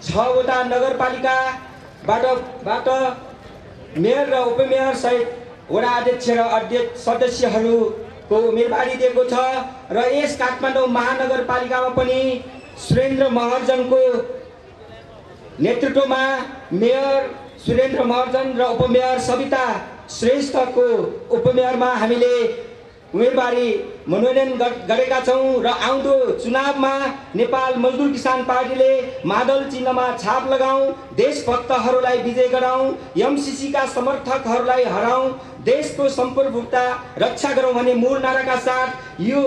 6वटा नगरपालिकाबाट mayor र उपमेयर सहित वडा अध्यक्ष र अध्यक्ष सदस्यहरूको उम्मेदवारी दिएको छ र यस काठमाडौँ महानगरपालिकामा पनि सुरेन्द्र महर्जनको नेतृत्वमा मेयर सुरेन्द्र महर्जन र उपमेयर सविता श्रेष्ठको उपमेयरमा हामीले उम्मेदवारी मनोनयन गरेका छौं र आउँदो चुनावमा नेपाल मजदुर किसान पार्टीले मादल चिन्हमा छाप लगाऊ, देशभक्तहरूलाई विजय गराऊ, एमसीसी का समर्थकहरूलाई हराऊ, देशको सम्प्रभुता रक्षा गरौँ भन्ने मूल नाराका साथ यो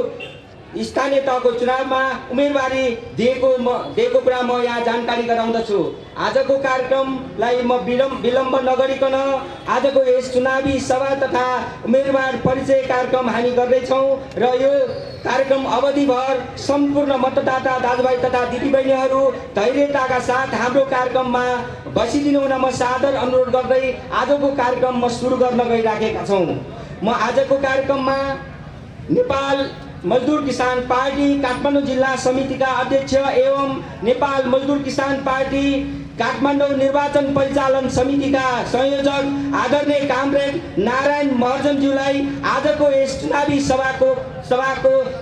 स्थानीय तहको चुनावमा उम्मेदवारी दिएको कुरा म यहाँ जानकारी गराउँदछु। आजको कार्यक्रमलाई म विलम्ब नगरिकन आजको यस चुनावी सभा तथा उम्मेदवार परिचय कार्यक्रम हामी गर्दैछौँ र यो कार्यक्रम अवधिभर सम्पूर्ण मतदाता दाजुभाइ तथा दिदीबहिनीहरू धैर्यताका साथ हाम्रो कार्यक्रममा बसिदिनु हुन म सादर अनुरोध गर्दै आजको कार्यक्रम म सुरु गर्न गइराखेका छौँ। म आजको कार्यक्रममा नेपाल मजदुर किसान पार्टी काठमाडौँ जिल्ला समितिका अध्यक्ष एवं नेपाल मजदुर किसान पार्टी काठमाडौँ निर्वाचन परिचालन समितिका संयोजक आदरणीय कामरेड नारायण महर्जनज्यूलाई आजको यस चुनावी सभाको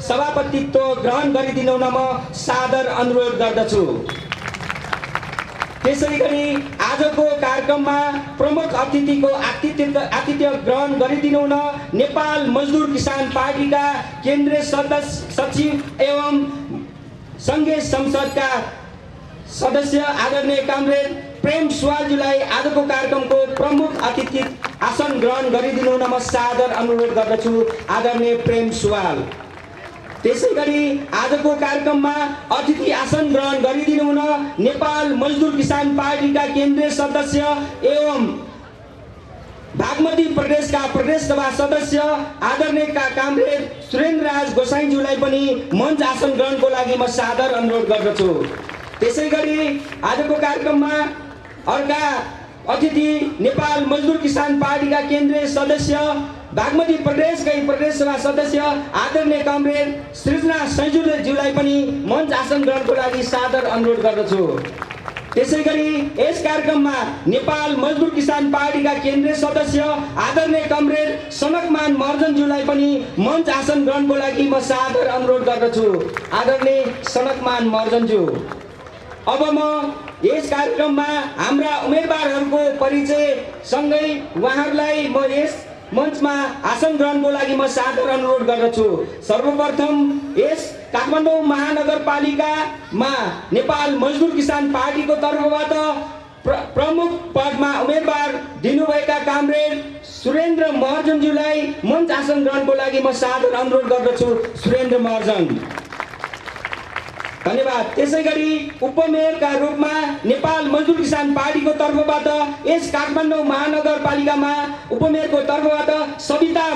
सभापतित्व ग्रहण गरिदिनु हुन म सादर अनुरोध गर्दछु। त्यसैगरी आजको कार्यक्रममा प्रमुख अतिथिको आतिथ्य ग्रहण गरिदिनु हुन नेपाल मजदुर किसान पार्टीका केन्द्रीय सचिव एवं संघीय संसदका सदस्य आदरणीय कामरेड प्रेम सुवालज्यूलाई आजको कार्यक्रमको प्रमुख अतिथि आसन ग्रहण गरिदिनु हुन म सादर अनुरोध गर्दछु। आदरणीय प्रेम सुवाल। त्यसैगरी आजको कार्यक्रममा अतिथि आसन ग्रहण गरिदिनु हुन नेपाल मजदुर किसान पार्टीका केन्द्रीय सदस्य एवं बागमती प्रदेशका प्रदेश सभा सदस्य आदरणीय कामरेड सुरेन्द्रराज गोसाईज्यूलाई पनि मञ्च आसन ग्रहणको लागि म सादर अनुरोध गर्दछु। त्यसैगरी आजको कार्यक्रममा अर्का अतिथि नेपाल मजदुर किसान पार्टीका केन्द्रीय सदस्य बागमती प्रदेशकै प्रदेश सभा सदस्य आदरणीय कामरेड सृजना सैजुलज्यूलाई पनि मञ्च आसन ग्रहणको लागि सादर अनुरोध गर्दछु। त्यसैगरी यस कार्यक्रममा नेपाल मजदुर किसान पार्टीका केन्द्रीय सदस्य आदरणीय कामरेड सनकमान महर्जनज्यूलाई पनि मञ्च आसन ग्रहणको लागि म सादर अनुरोध गर्दछु। आदरणीय सनकमान महर्जनज्यू। अब म यस कार्यक्रममा हाम्रा उम्मेदवारहरूको परिचय सँगै उहाँहरूलाई म यस मञ्चमा आसन ग्रहणको लागि म सादर अनुरोध गर्दछु। सर्वप्रथम यस काठमाडौँ महानगरपालिकामा नेपाल मजदुर किसान पार्टीको तर्फबाट प्रमुख पदमा उम्मेदवार दिनुभएका कामरेड सुरेन्द्र महर्जनज्यूलाई मञ्च आसन ग्रहणको लागि म सादर अनुरोध गर्दछु। सुरेन्द्र महर्जन। धन्यवाद। त्यसैगरी उपमेयरका रूपमा नेपाल मजदुर किसान पार्टीको तर्फबाट यस काठमाडौँ महानगरपालिकामा उपमेयरको तर्फबाट सविता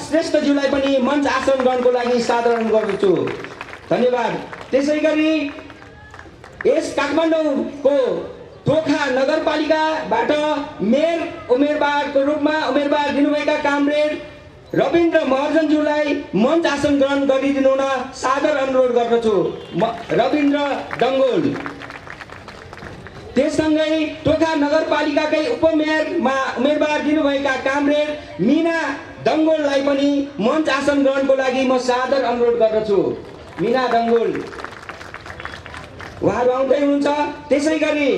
श्रेष्ठज्यूलाई पनि मञ्च आसन ग्रहणको लागि सादर अनुरोध गर्दछु। धन्यवाद। त्यसैगरी यस काठमाडौँको टोखा नगरपालिकाबाट मेयर उम्मेदवारको रूपमा उम्मेदवार दिनुभएका कामरेड रविन्द्र महर्जनज्यूलाई मञ्च आसन ग्रहण गरिदिनु हुन सादर अनुरोध गर्दछु। रविन्द्र डङ्गोल। त्यससँगै टोखा नगरपालिकाकै उपमेयरमा उम्मेदवार दिनुभएका कामरेड मीना डङ्गोललाई पनि मञ्च आसन ग्रहणको लागि म सादर अनुरोध गर्दछु। मीना डङ्गोल। उहाँहरू आउँदै हुनुहुन्छ। त्यसैगरी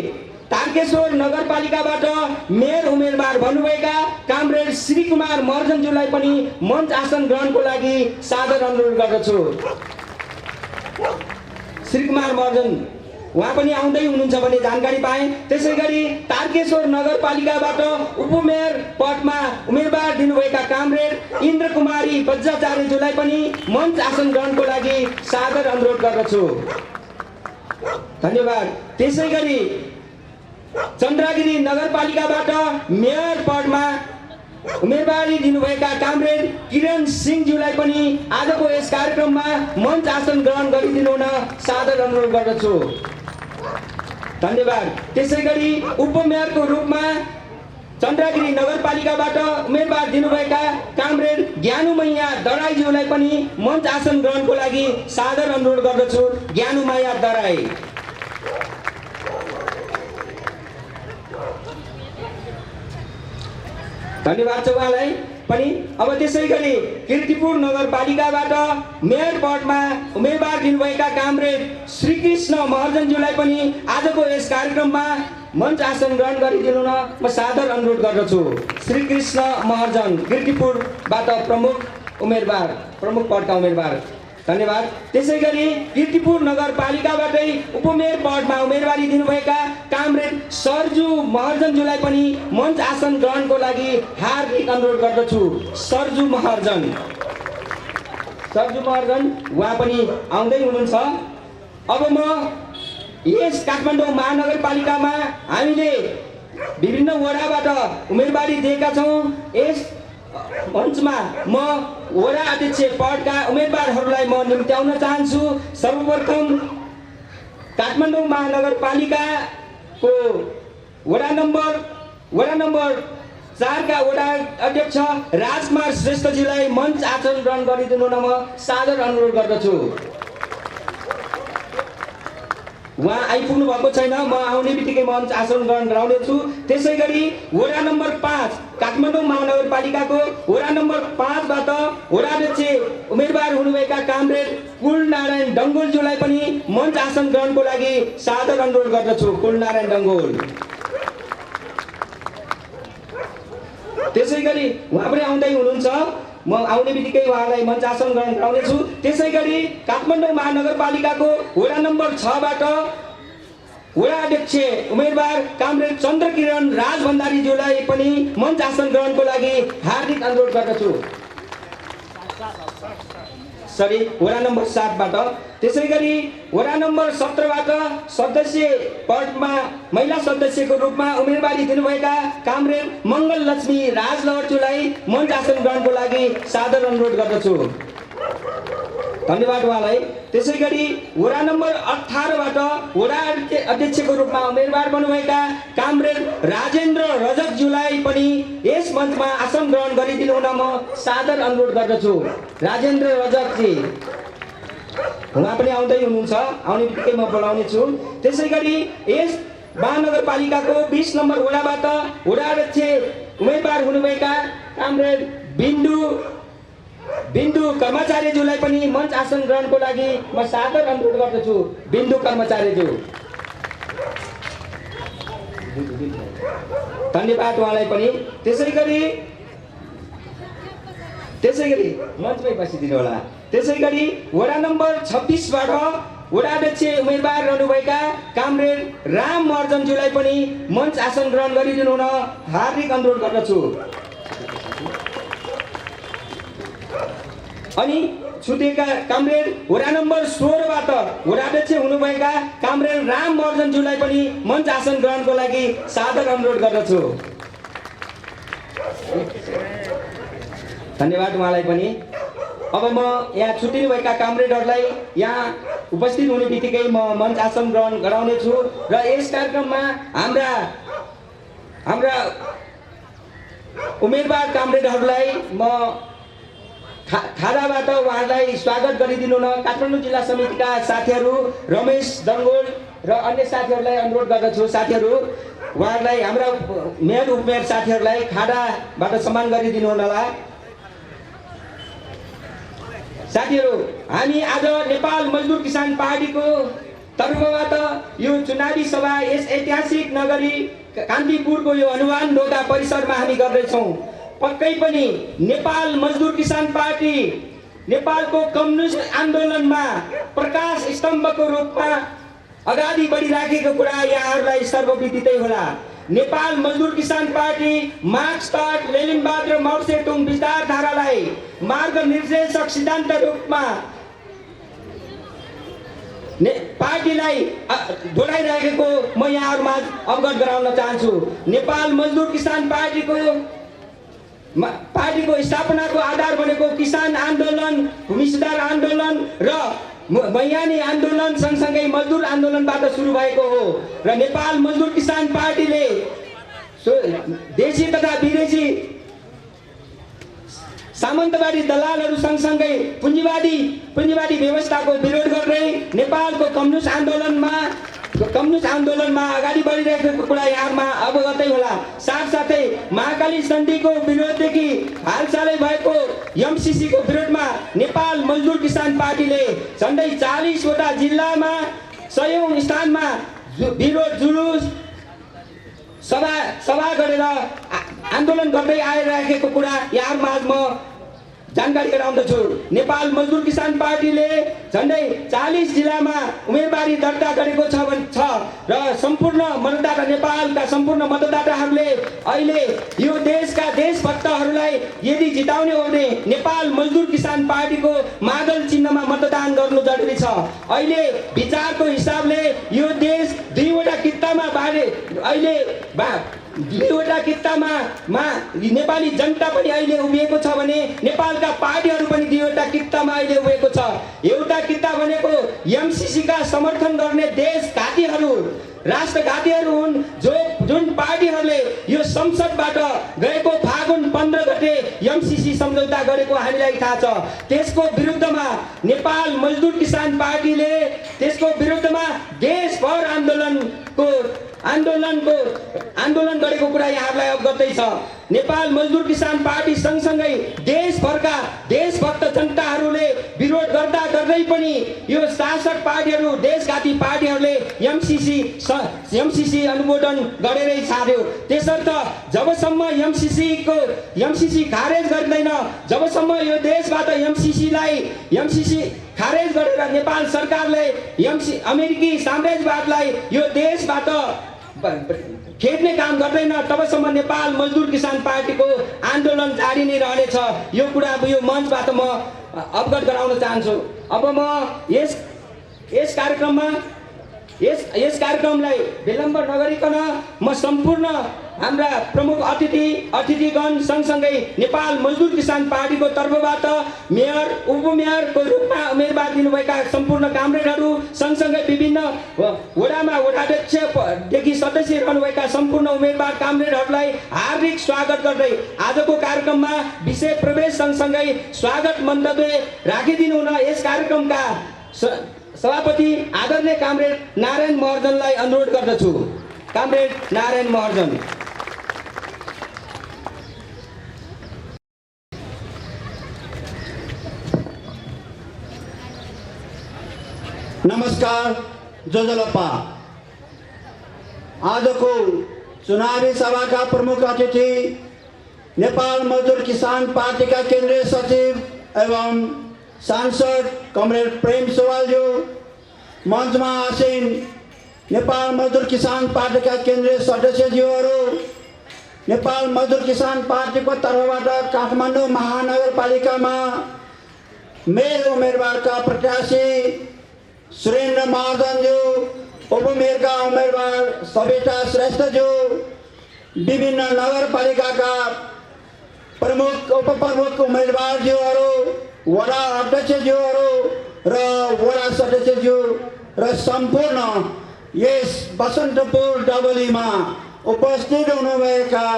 तारकेश्वर नगरपालिकाबाट मेयर उम्मेदवार भन्नुभएका कामरेड श्री कुमार महर्जनज्यूलाई पनि मञ्च आसन ग्रहणको लागि सादर अनुरोध गर्दछु। श्री कुमार महर्जन उहाँ पनि आउँदै हुनुहुन्छ भन्ने जानकारी पाएँ। त्यसैगरी तारकेश्वर नगरपालिकाबाट उपमेयर पदमा उम्मेदवार दिनुभएका कामरेड इन्द्र कुमारी बज्राचार्यज्यूलाई पनि मञ्च आसन ग्रहणको लागि सादर अनुरोध गर्दछु। धन्यवाद। त्यसैगरी चन्द्रगिरी नगरपालिकाबाट मेयर पदमा उम्मेदवारी दिनुभएका कामरेड किरण सिंहज्यूलाई पनि आजको यस कार्यक्रममा मञ्च आसन ग्रहण गरिदिनु हुन सादर अनुरोध गर्दछु। धन्यवाद। त्यसैगरी उपमेयरको रूपमा चन्द्रगिरी नगरपालिकाबाट उम्मेदवार दिनुभएका कामरेड ज्ञानुमैया दराईज्यूलाई पनि मञ्च आसन ग्रहणको लागि सादर अनुरोध गर्दछु। ज्ञानुमैया दराई। धन्यवाद छ उहाँलाई पनि। अब त्यसै गरी कीर्तिपुर नगरपालिकाबाट मेयर पदमा उम्मेदवार दिनुभएका कामरेड श्रीकृष्ण महर्जनज्यूलाई पनि आजको यस कार्यक्रममा मञ्च आसन ग्रहण गरिदिनु न म सादर अनुरोध गर्दछु। श्रीकृष्ण महर्जन कीर्तिपुरबाट प्रमुख पदका उम्मेदवार। धन्यवाद। त्यसै गरी कीर्तिपुर नगरपालिकाबाटै उपमेयर पदमा उम्मेदवारी दिनुभएका कामरेड सरजू महर्जनज्यूलाई पनि मञ्च आसन ग्रहणको लागि हार्दिक अनुरोध गर्दछु। सरजू महर्जन उहाँ पनि आउँदै हुनुहुन्छ। अब म यस काठमाडौँ महानगरपालिकामा हामीले विभिन्न वडाबाट उम्मेदवारी दिएका छौँ। यस मञ्चमा म वडा अध्यक्ष पदका उम्मेदवारहरूलाई म निम्त्याउन चाहन्छु। सर्वप्रथम काठमाडौँ महानगरपालिकाको वडा नम्बर 4 का वडा अध्यक्ष राजकुमार श्रेष्ठजीलाई मञ्च आसन ग्रहण गरिदिनु न म सादर अनुरोध गर्दछु। उहाँ आइपुग्नु भएको छैन, म आउने बित्तिकै मञ्च आसन ग्रहण गराउनेछु। त्यसै गरी वडा नम्बर 5 काठमाडौँ महानगरपालिकाको वडा नम्बर 5 बाट वडा अध्यक्ष उम्मेदवार हुनुभएका कामरेड कुलनारायण डङ्गोलज्यूलाई पनि मञ्च आसन ग्रहणको लागि सादर अनुरोध गर्दछु। कुलनारायण डङ्गोल। त्यसै गरी उहाँ पनि आउँदै हुनुहुन्छ, म आउने बित्तिकै उहाँलाई मञ्च आसन ग्रहण गराउनेछु। त्यसै गरी काठमाडौँ महानगरपालिकाको वडा नम्बर 6 बाट वडा अध्यक्ष उम्मेदवार कामरेड चन्द्रकिरण राजभण्डारीज्यूलाई पनि मञ्च आसन ग्रहणको लागि हार्दिक अनुरोध गर्दछु। वडा नम्बर 7 बाट। त्यसै गरी वडा नम्बर 17 बाट सदस्य पदमा महिला सदस्यको रूपमा उम्मेदवारी दिनुभएका कामरेड मङ्गल लक्ष्मी राजलहरज्यूलाई मञ्च आसन ग्रहणको लागि सादर अनुरोध गर्दछु। धन्यवाद उहाँलाई। त्यसै गरी वडा नम्बर 18 बाट वडा अध्यक्षको रूपमा उम्मेदवार बन्नुभएका कामरेड राजेन्द्र रजकज्यूलाई पनि यस मञ्चमा आसन ग्रहण गरिदिनु हुन म सादर अनुरोध गर्दछु। राजेन्द्र रजकजी उहाँ पनि आउँदै हुनुहुन्छ, आउने बित्तिकै म बोलाउने छु। त्यसै गरी यस महानगरपालिकाको 20 नम्बर वडाबाट वडा अध्यक्ष उम्मेदवार हुनुभएका कामरेड बिन्दु कर्मचारीज्यूलाई पनि मञ्च आसन ग्रहणको लागि म सादर अनुरोध गर्दछु। बिन्दु कर्मचारीज्यू। धन्यवाद उहाँलाई पनि। त्यसै गरी मञ्चमै बसिदिनु होला। त्यसै गरी वडा नम्बर 26 बाट वडा अध्यक्ष उम्मेदवार रहनुभएका कामरेड राम महर्जनज्यूलाई पनि मञ्च आसन ग्रहण गरिदिनु हुन हार्दिक अनुरोध गर्दछु। अनि छुटेका कामरेड वडा नम्बर 16 बाट वडा अध्यक्ष हुनुभएका कामरेड राम महर्जनज्यूलाई पनि मञ्च आसन ग्रहणको लागि सादर अनुरोध गर्दछु। धन्यवाद उहाँलाई पनि। अब म यहाँ छुट्टिनुभएका कामरेडहरूलाई यहाँ उपस्थित हुने बित्तिकै म मञ्च आसन ग्रहण गराउने छु र यस कार्यक्रममा हाम्रा उम्मेदवार कामरेडहरूलाई म खादाबाट उहाँहरूलाई स्वागत गरिदिनु न काठमाडौँ जिल्ला समितिका साथीहरू रमेश दङ्गोल र अन्य साथीहरूलाई अनुरोध गर्दछु। साथीहरू उहाँहरूलाई हाम्रा मेयर उपमेयर साथीहरूलाई खादाबाट सम्मान गरिदिनु होला। साथीहरू हामी आज नेपाल मजदुर किसान पार्टीको तर्फबाट यो चुनावी सभा यस ऐतिहासिक नगरी कान्तिपुरको यो हनुमान ढोका परिसरमा हामी गर्दैछौँ। पक्कै पनि नेपाल मजदुर किसान पार्टी नेपालको कम्युनिस्ट आन्दोलनमा प्रकाश स्तम्भको रूपमा अगाडि बढिराखेको कुरा यहाँहरूलाई सर्वविदितै होला। नेपाल मजदुर किसान पार्टी मार्क्सवाद लेनिनवाद र माओ सेतुङ विचारधारालाई मार्गनिर्देशक सिद्धान्त रूपमा पार्टीलाई दोहोऱ्याइरहेको म यहाँहरूमा अवगत गराउन चाहन्छु। नेपाल मजदुर किसान पार्टीको स्थापनाको आधार बनेको किसान आन्दोलन, भूमि सुधार आन्दोलन र मैयानी आन्दोलन सँगसँगै मजदुर आन्दोलनबाट सुरु भएको हो र नेपाल मजदुर किसान पार्टीले देशी तथा विदेशी सामन्तवादी दलालहरू सँगसँगै पुँजीवादी व्यवस्थाको विरोध गर्दै नेपालको कम्युनिस्ट आन्दोलनमा कम्युनिस्ट आन्दोलनमा अगाडि बढिरहेको कुरा यहाँमा अवगतै होला। साथसाथै महाकाली सन्धिको विरोधदेखि हालसालै भएको एमसीसीको विरोधमा नेपाल मजदुर किसान पार्टीले झन्डै 40 वटा जिल्लामा 100औं स्थानमा विरोध जुलुस सभा गरेर आन्दोलन गर्दै आइरहेको कुरा यहाँमा आज म जानकारी गराउँदछु। नेपाल मजदुर किसान पार्टीले झन्डै 40 जिल्लामा उम्मेदवारी दर्ता गरेको छ र सम्पूर्ण मतदाता नेपालका सम्पूर्ण मतदाताहरूले अहिले यो देशका देशभक्तहरूलाई यदि जिताउने हो भने नेपाल मजदुर किसान पार्टीको मादल चिन्हमा मतदान गर्नु जरुरी छ। अहिले विचारको हिसाबले यो देश दुईवटा कित्तामा बाँडे अहिले दुईवटा कित्तामा नेपाली जनता पनि अहिले उभिएको छ भने नेपालका पार्टीहरू पनि दुईवटा कित्तामा अहिले उभिएको छ। एउटा कित्ता भनेको एमसीसी का समर्थन गर्ने देशघातीहरू राष्ट्रघातीहरू हुन्, जुन पार्टीहरूले यो संसदबाट गएको फागुन 15 गते एमसीसी सम्झौता गरेको हामीलाई थाहा छ। त्यसको विरुद्धमा नेपाल मजदुर किसान पार्टीले त्यसको विरुद्धमा देशभर आन्दोलन गरेको कुरा यहाँलाई अवगतै छ। नेपाल मजदुर किसान पार्टी सँगसँगै देशभरका देशभक्त जनताहरूले विरोध गर्दै पनि यो शासक पार्टीहरू देशघाती पार्टीहरूले एमसीसी अनुमोदन गरेरै छाड्यो। त्यसर्थ जबसम्म एमसीसी खारेज गर्दैन, जबसम्म यो देशबाट एमसीसी खारेज गरेर नेपाल सरकारले अमेरिकी साम्राज्यवादलाई यो देशबाट खेद्ने काम गर्दैन, तबसम्म नेपाल मजदुर किसान पार्टीको आन्दोलन जारी नै रहनेछ। यो कुरा यो मञ्चबाट म अवगत गराउन चाहन्छु। अब म यस कार्यक्रमलाई विलम्ब नगरिकन म सम्पूर्ण हाम्रा प्रमुख अतिथिगण सँगसँगै नेपाल मजदुर किसान पार्टीको तर्फबाट मेयर उपमेयरको रूपमा उम्मेदवार दिनुभएका सम्पूर्ण कामरेडहरू सँगसँगै विभिन्न वडामा वडाध्यक्षदेखि सदस्य रहनुभएका सम्पूर्ण उम्मेदवार कामरेडहरूलाई हार्दिक स्वागत गर्दै आजको कार्यक्रममा विषय प्रवेश सँगसँगै स्वागत मन्तव्य राखिदिनु हुन यस कार्यक्रमका सभापति आदरणीय कामरेड नारायण महर्जनलाई अनुरोध गर्दछु। कामरेड नारायण महर्जन। नमस्कार जोजलप्पा। आजको चुनावी सभाका प्रमुख अतिथि नेपाल मजदुर किसान पार्टीका केन्द्रीय सचिव एवं सांसद कमरेड प्रेम सुवालज्यू, मञ्चमा आसीन नेपाल मजदुर किसान पार्टीका केन्द्रीय सदस्यज्यूहरू, नेपाल मजदुर किसान पार्टीको तर्फबाट काठमाडौँ महानगरपालिकामा मेरो उम्मेदवारका प्रत्याशी सुरेन्द्र महर्जनज्यू, उपमेयरका उम्मेदवार सविता श्रेष्ठज्यू, विभिन्न नगरपालिकाका प्रमुख उपप्रमुख उम्मेदवारज्यूहरू, वडा अध्यक्षज्यूहरू र वडा सदस्यज्यू र सम्पूर्ण यस बसन्तपुर डबलीमा उपस्थित हुनुभएका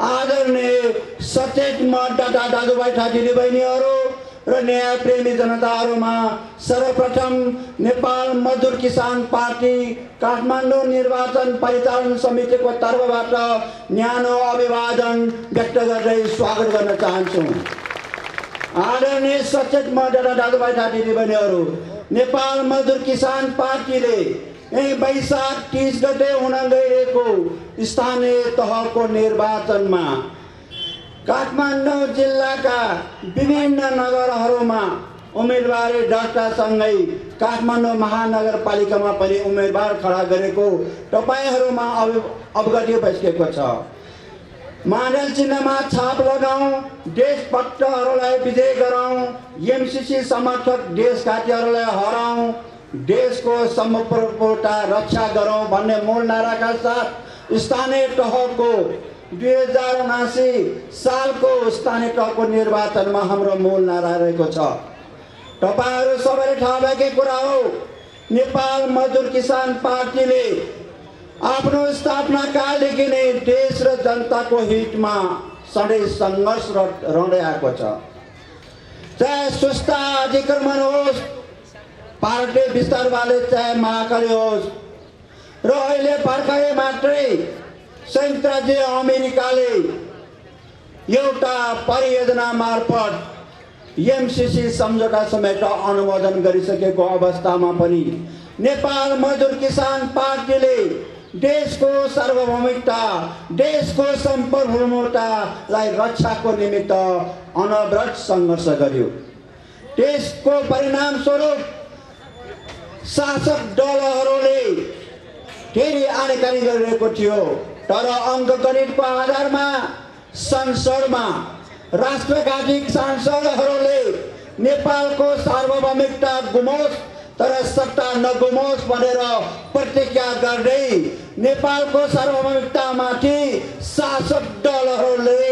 आदरणीय सचेत मतदाता दाजुभाइ दिदीबहिनीहरू र न्यायप्रेमी जनताहरूमा सर्वप्रथम नेपाल मजदुर किसान पार्टी काठमाडौँ निर्वाचन परिचालन समितिको तर्फबाट न्यानो अभिवादन व्यक्त गर्दै स्वागत गर्न चाहन्छु। आदरणीय सचेत मतदाता दाजुभाइ दिदीबहिनीहरू, नेपाल मजदुर किसान पार्टीले यही वैशाख 30 गते हुन गइरहेको स्थानीय तहको निर्वाचनमा काठमाडौँ जिल्लाका विभिन्न नगरहरूमा उम्मेदवारी दर्तासँगै काठमाडौँ महानगरपालिकामा पनि उम्मेदवार खडा गरेको तपाईहरुमा अवगति भइसकेको छ। माडल चिन्हमा छाप लगाऊ, देशभक्तहरूलाई विजय गराऊ, एमसीसी समर्थक देशघातीहरूलाई हराऊ, देशको सम्प्रभुता रक्षा गरौँ भन्ने मूल नाराका साथ स्थानीय तहको 2079 सालको स्थानीय तहको निर्वाचनमा हाम्रो मूल नारा रहेको छ। तपाईहरु सबैले थाहा भएकै कुरा हो, नेपाल मजदुर किसान पार्टीले आफ्नो स्थापना कालदेखि नै देश र जनताको हितमा सधैँ संघर्ष रहँदै आएको छ। चाहे सुस्ता अधिक्रमण होस्, पार्टी विस्तारवाले, चाहे महाकाली होस्, र अहिले भर्खरै मात्रै संयुक्त राज्य अमेरिकाले एउटा परियोजना मार्फत एमसीसी सम्झौता समेत अनुमोदन गरिसकेको अवस्थामा पनि नेपाल मजदुर किसान पार्टीले देशको सार्वभौमिकता, देशको सार्वभौमिकतालाई रक्षाको निमित्त अनवरत सङ्घर्ष गर्यो। त्यसको परिणाम स्वरूप शासक दलहरूले धेरै आनाकानी गरिरहेको थियो, तर अङ्कगणितको आधारमा संसदमा राष्ट्रघाती सांसदहरूले नेपालको सार्वभौमिकता गुमोस् तर सत्ता नगुमोस् भनेर प्रतिज्ञा गर्दै नेपालको सार्वभौमिकतामाथि शासक दलहरूले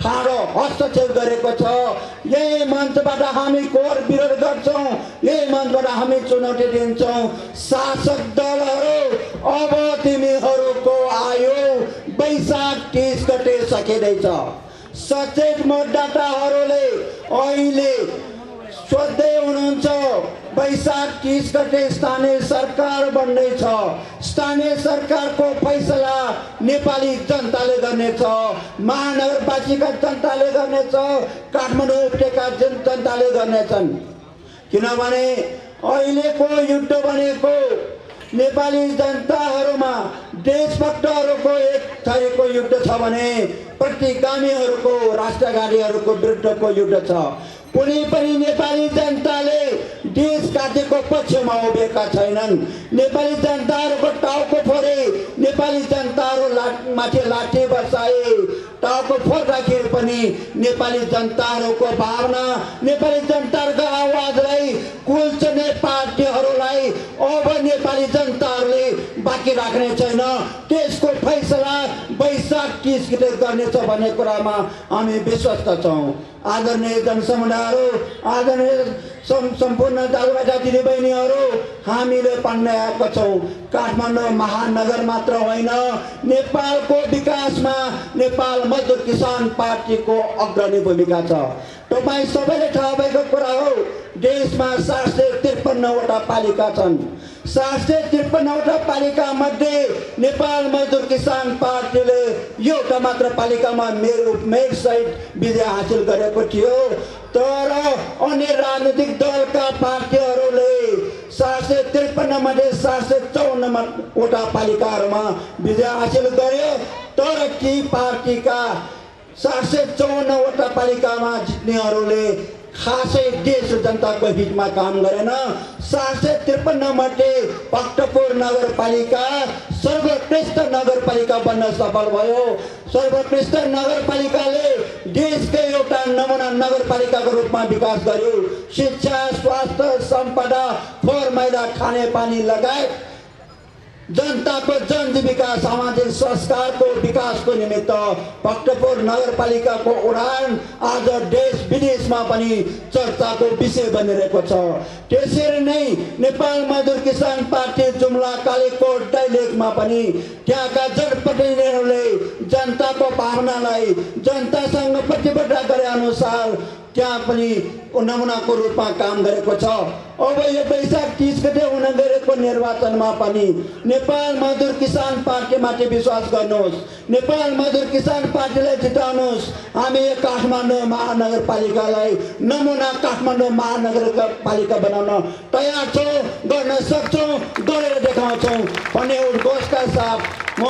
ठाडो हस्तक्षेप गरेको छ। यही मञ्चबाट हामी घोर विरोध गर्छौँ, यही मञ्चबाट हामी चुनौती दिन्छौँ। शासक दलहरू अब तिमीहरूको आयु वैशाख 30 गते सकिँदैछ। सचेत मतदाताहरूले अहिले सोध्दै हुनुहुन्छ वैशाख 30 गते स्थानीय सरकार बन्नेछ। स्थानीय सरकारको फैसला नेपाली जनताले गर्नेछ, महानगरपालिका जनताले गर्नेछ, काठमाडौँ उपत्यका जनताले गर्नेछन्। किनभने अहिलेको युद्ध भनेको नेपाली जनताहरूमा देशभक्तहरूको एक थरीको युद्ध छ भने प्रतिगामीहरूको राष्ट्रघातीहरूको विरुद्धको युद्ध छ। कुनै पनि नेपाली जनताले देश काटेको पक्षमा उभिएका छैनन्। नेपाली जनताहरूको टाउको फोरे, नेपाली जनताहरू माथि लाठी बर्साए, टाउको फोर्दाखेरि पनि नेपाली जनताहरूको भावना, नेपाली जनताहरूको आवाजलाई कुल्चने पार्टीहरूलाई अब नेपाली जनताहरूले बाँकी राख्ने छैन। त्यसको फैसला वैशाख 30 गते गर्नेछ भन्ने कुरामा हामी विश्वस्त छौँ। आदरणीय जनसमुदायहरू, आदरणीय सम्पूर्ण दाजुभाइ दिदीबहिनीहरू, हामीले पढ्न छौँ काठमाडौँ महानगर मात्र होइन, नेपालको विकासमा नेपाल मजदुर किसान पार्टीको अग्रणी भूमिका छ। तपाईँ सबैले थाहा भएको कुरा हो, देशमा 753वटा पालिका छन्। 753वटा पालिका मध्ये नेपाल मजदुर किसान पार्टीले एउटा मात्र पालिकामा मेयर सहित विजय हासिल गरेको थियो। तर अन्य राजनीतिक दलका पार्टीहरूले 753 मध्ये 754वटा पालिकाहरूमा विजय हासिल गर्यो। तर ती पार्टीका 754वटा पालिकामा जित्नेहरूले खासै देश र जनताको हितमा काम गरेन। 753 मध्ये भक्तपुर नगरपालिका सर्वोत्कृष्ट नगरपालिका बन्न सफल भयो। सर्वोत्कृष्ट नगरपालिकाले देशकै एउटा नमुना नगरपालिकाको रूपमा विकास गर्यो। शिक्षा, स्वास्थ्य, सम्पदा, फोहोर मैला, खानेपानी लगायत जनताको जनजीविका, सामाजिक संस्कारको विकासको निमित्त भक्तपुर नगरपालिकाको उडान आज देश विदेशमा पनि चर्चाको विषय बनिरहेको छ। त्यसरी नै नेपाल मजदुर किसान पार्टी जुम्ला, कालीकोट, दैलेखमा पनि त्यहाँका जनप्रतिनिधिहरूले जनताको भावनालाई जनतासँग प्रतिबद्धता गरे अनुसार त्यहाँ पनि नमुनाको रूपमा काम गरेको छ। अब यो वैशाख 30 गते हुन गएको निर्वाचनमा पनि नेपाल मजदुर किसान पार्टीमाथि विश्वास गर्नुहोस्, नेपाल मजदुर किसान पार्टीलाई जिताउनुहोस्। हामी यो काठमाडौँ महानगरपालिकालाई नमुना काठमाडौँ महानगरपालिका बनाउन तयार छौँ, गर्न सक्छौँ, गरेर देखाउँछौँ भन्ने उद्घोषका साथ म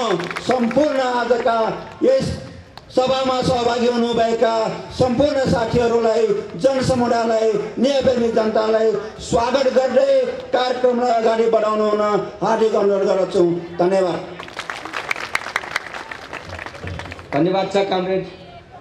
सम्पूर्ण आजका यस सभामा सहभागी हुनुभएका सम्पूर्ण साथीहरूलाई, जनसमुदायलाई, न्यायप्रेमी जनतालाई स्वागत गर्दै कार्यक्रमलाई अगाडि बढाउन हुन हार्दिक अनुरोध गर्दछु। धन्यवाद। धन्यवाद छ कामरेड।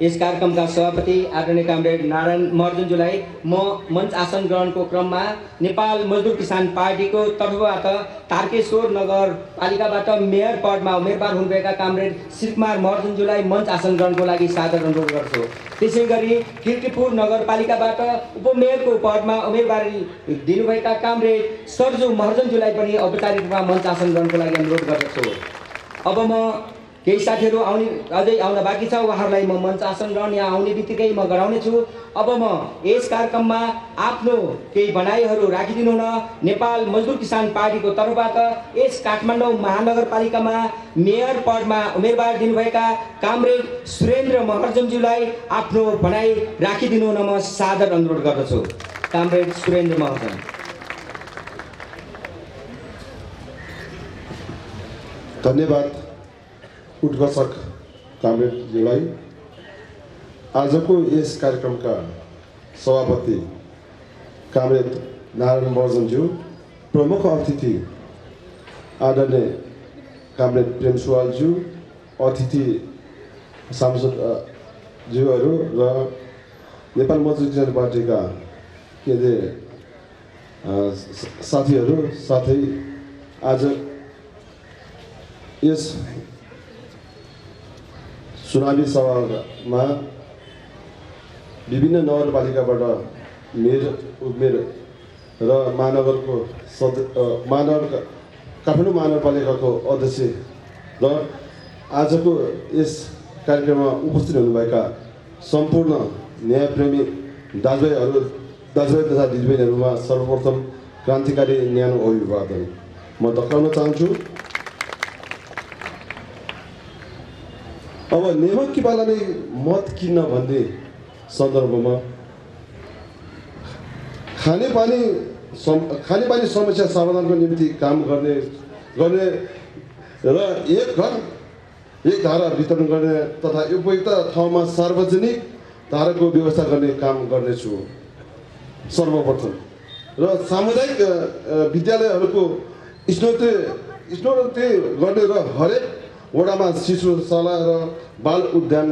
यस कार्यक्रमका सभापति आदरणीय कामरेड नारायण महर्जनज्यूलाई म मञ्च आसन ग्रहणको क्रममा नेपाल मजदुर किसान पार्टीको तर्फबाट तारकेश्वर नगरपालिकाबाट मेयर पदमा उम्मेदवार हुनुभएका कामरेड श्रीकुमार महर्जनज्यूलाई मञ्च आसन ग्रहणको लागि सादर अनुरोध गर्छु। त्यसै गरी किर्तिपुर नगरपालिकाबाट उपमेयरको पदमा उम्मेदवारी दिनुभएका कामरेड सर्जु महर्जनज्यूलाई पनि औपचारिक रूपमा मञ्च आसन ग्रहणको लागि अनुरोध गर्दछु। अब म केही साथीहरू अझै आउन बाँकी छ, उहाँहरूलाई म मञ्च आसन ग्रहण यहाँ आउने बित्तिकै म गराउनेछु। अब म यस कार्यक्रममा आफ्नो केही भनाइहरू राखिदिनु हुन नेपाल मजदुर किसान पार्टीको तर्फबाट यस काठमाडौँ महानगरपालिकामा मेयर पदमा उम्मेदवार दिनुभएका कामरेड सुरेन्द्र महर्जनज्यूलाई आफ्नो भनाइ राखिदिनु हुन म सादर अनुरोध गर्दछु। कामरेड सुरेन्द्र महर्जन। धन्यवाद उद्घोषक कामरेडज्यूलाई। आजको यस कार्यक्रमका सभापति कामरेड नारायण महर्जनज्यू, प्रमुख अतिथि आदरणीय कामरेड प्रेम सुवालज्यू, अतिथि सांसदज्यूहरू र नेपाल मजदुर किसान पार्टीका केन्द्रीय साथीहरू, साथै आज यस चुनावी सभामा विभिन्न नगरपालिकाबाट मेयर, उपमेयर र महानगरको काठमाडौँ महानगरपालिकाको अध्यक्ष र आजको यस कार्यक्रममा उपस्थित हुनुभएका सम्पूर्ण न्यायप्रेमी दाजुभाइ तथा दिदीबहिनीहरूमा सर्वप्रथम क्रान्तिकारी न्यानो अभिवादन म टक्राउन चाहन्छु। अब नेमक किपालाले मत किन्न भन्ने सन्दर्भमा खानेपानी समस्या समाधानको निम्ति काम गर्ने र एक घर एक धारा वितरण गर्ने तथा उपयुक्त ठाउँमा सार्वजनिक धाराको व्यवस्था गर्ने काम गर्नेछु सर्वप्रथम। र सामुदायिक विद्यालयहरूको स्मृति गर्ने र हरेक वडामा शिशुशाला र बाल उद्यान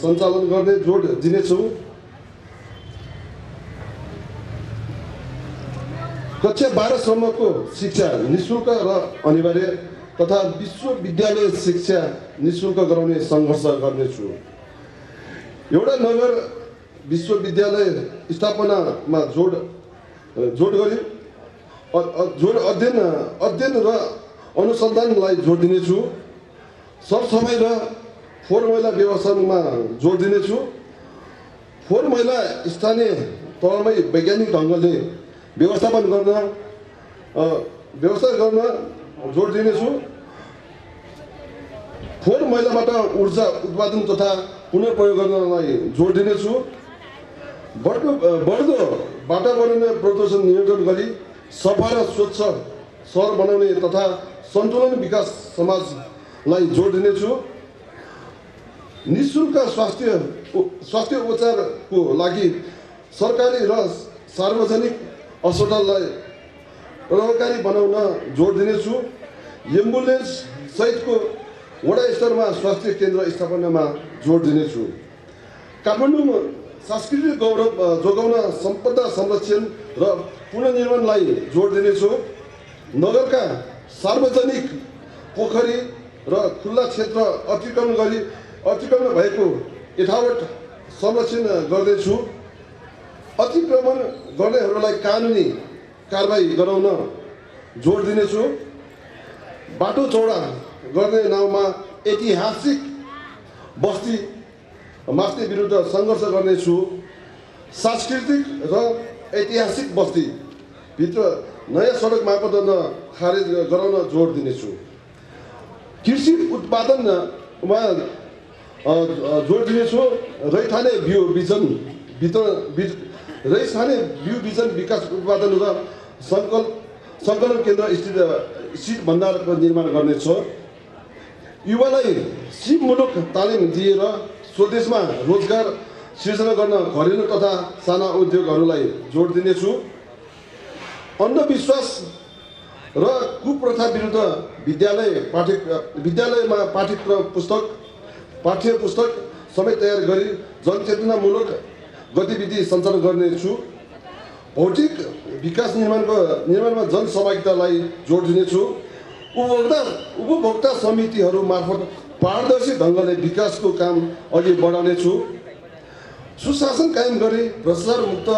सञ्चालन गर्ने जोड दिनेछु। कक्षा 12सम्मको शिक्षा निःशुल्क र अनिवार्य तथा विश्वविद्यालय शिक्षा निःशुल्क गराउने सङ्घर्ष गर्नेछु। एउटा नगर विश्वविद्यालय स्थापनामा जोड गरी अध्ययन र अनुसन्धानलाई जोड दिनेछु। सरसफाइ र फोहोर मैला व्यवस्थापनमा जोड दिनेछु। फोहोर मैला स्थानीय तहमै वैज्ञानिक ढङ्गले व्यवस्था गर्न जोड दिनेछु। फोहोर मैलाबाट ऊर्जा उत्पादन तथा पुनः प्रयोग गर्नलाई जोड दिनेछु। बढ्दो वातावरणीय प्रदूषण नियन्त्रण गरी सफा र स्वच्छ सहर बनाउने तथा सन्तुलन विकास समाजलाई जोड दिनेछु। निःशुल्क स्वास्थ्य उपचारको लागि सरकारी र सार्वजनिक अस्पताललाई प्रभावकारी बनाउन जोड दिनेछु। एम्बुलेन्स सहितको वडा स्तरमा स्वास्थ्य केन्द्र स्थापनामा जोड दिनेछु। काठमाडौँमा सांस्कृतिक गौरव जोगाउन सम्पदा संरक्षण र पुनर्निर्माणलाई जोड दिनेछु। नगरका सार्वजनिक पोखरी र खुल्ला क्षेत्र अतिक्रमण भएको यथावत संरक्षण गर्दैछु। अतिक्रमण गर्नेहरूलाई कानुनी कारबाही गराउन जोड दिनेछु। बाटो चौडा गर्ने नाउँमा ऐतिहासिक बस्ती मास्ने विरुद्ध सङ्घर्ष गर्नेछु। सांस्कृतिक र ऐतिहासिक बस्ती भित्र नयाँ सडक मापदण्ड खारेज गराउन जोड दिनेछु। कृषि उत्पादनमा जोड दिनेछु। रैथाने बिउ बिजन विकास उत्पादन र सङ्कलन केन्द्र स्थित भण्डारको निर्माण गर्नेछ। युवालाई सिपमूलक तालिम दिएर स्वदेशमा रोजगार सृजना गर्न घरेलु तथा साना उद्योगहरूलाई जोड दिनेछु। अन्धविश्वास र कुप्रथा विरुद्ध विद्यालयमा पाठ्य पुस्तक समेत तयार गरी जनचेतनामूलक गतिविधि सञ्चालन गर्नेछु। भौतिक विकास निर्माणमा जनसहभागितालाई जोड दिनेछु। उपभोक्ता समितिहरू मार्फत पारदर्शी ढङ्गले विकासको काम अघि बढाउनेछु। सुशासन कायम गरी भ्रष्टाचार मुक्त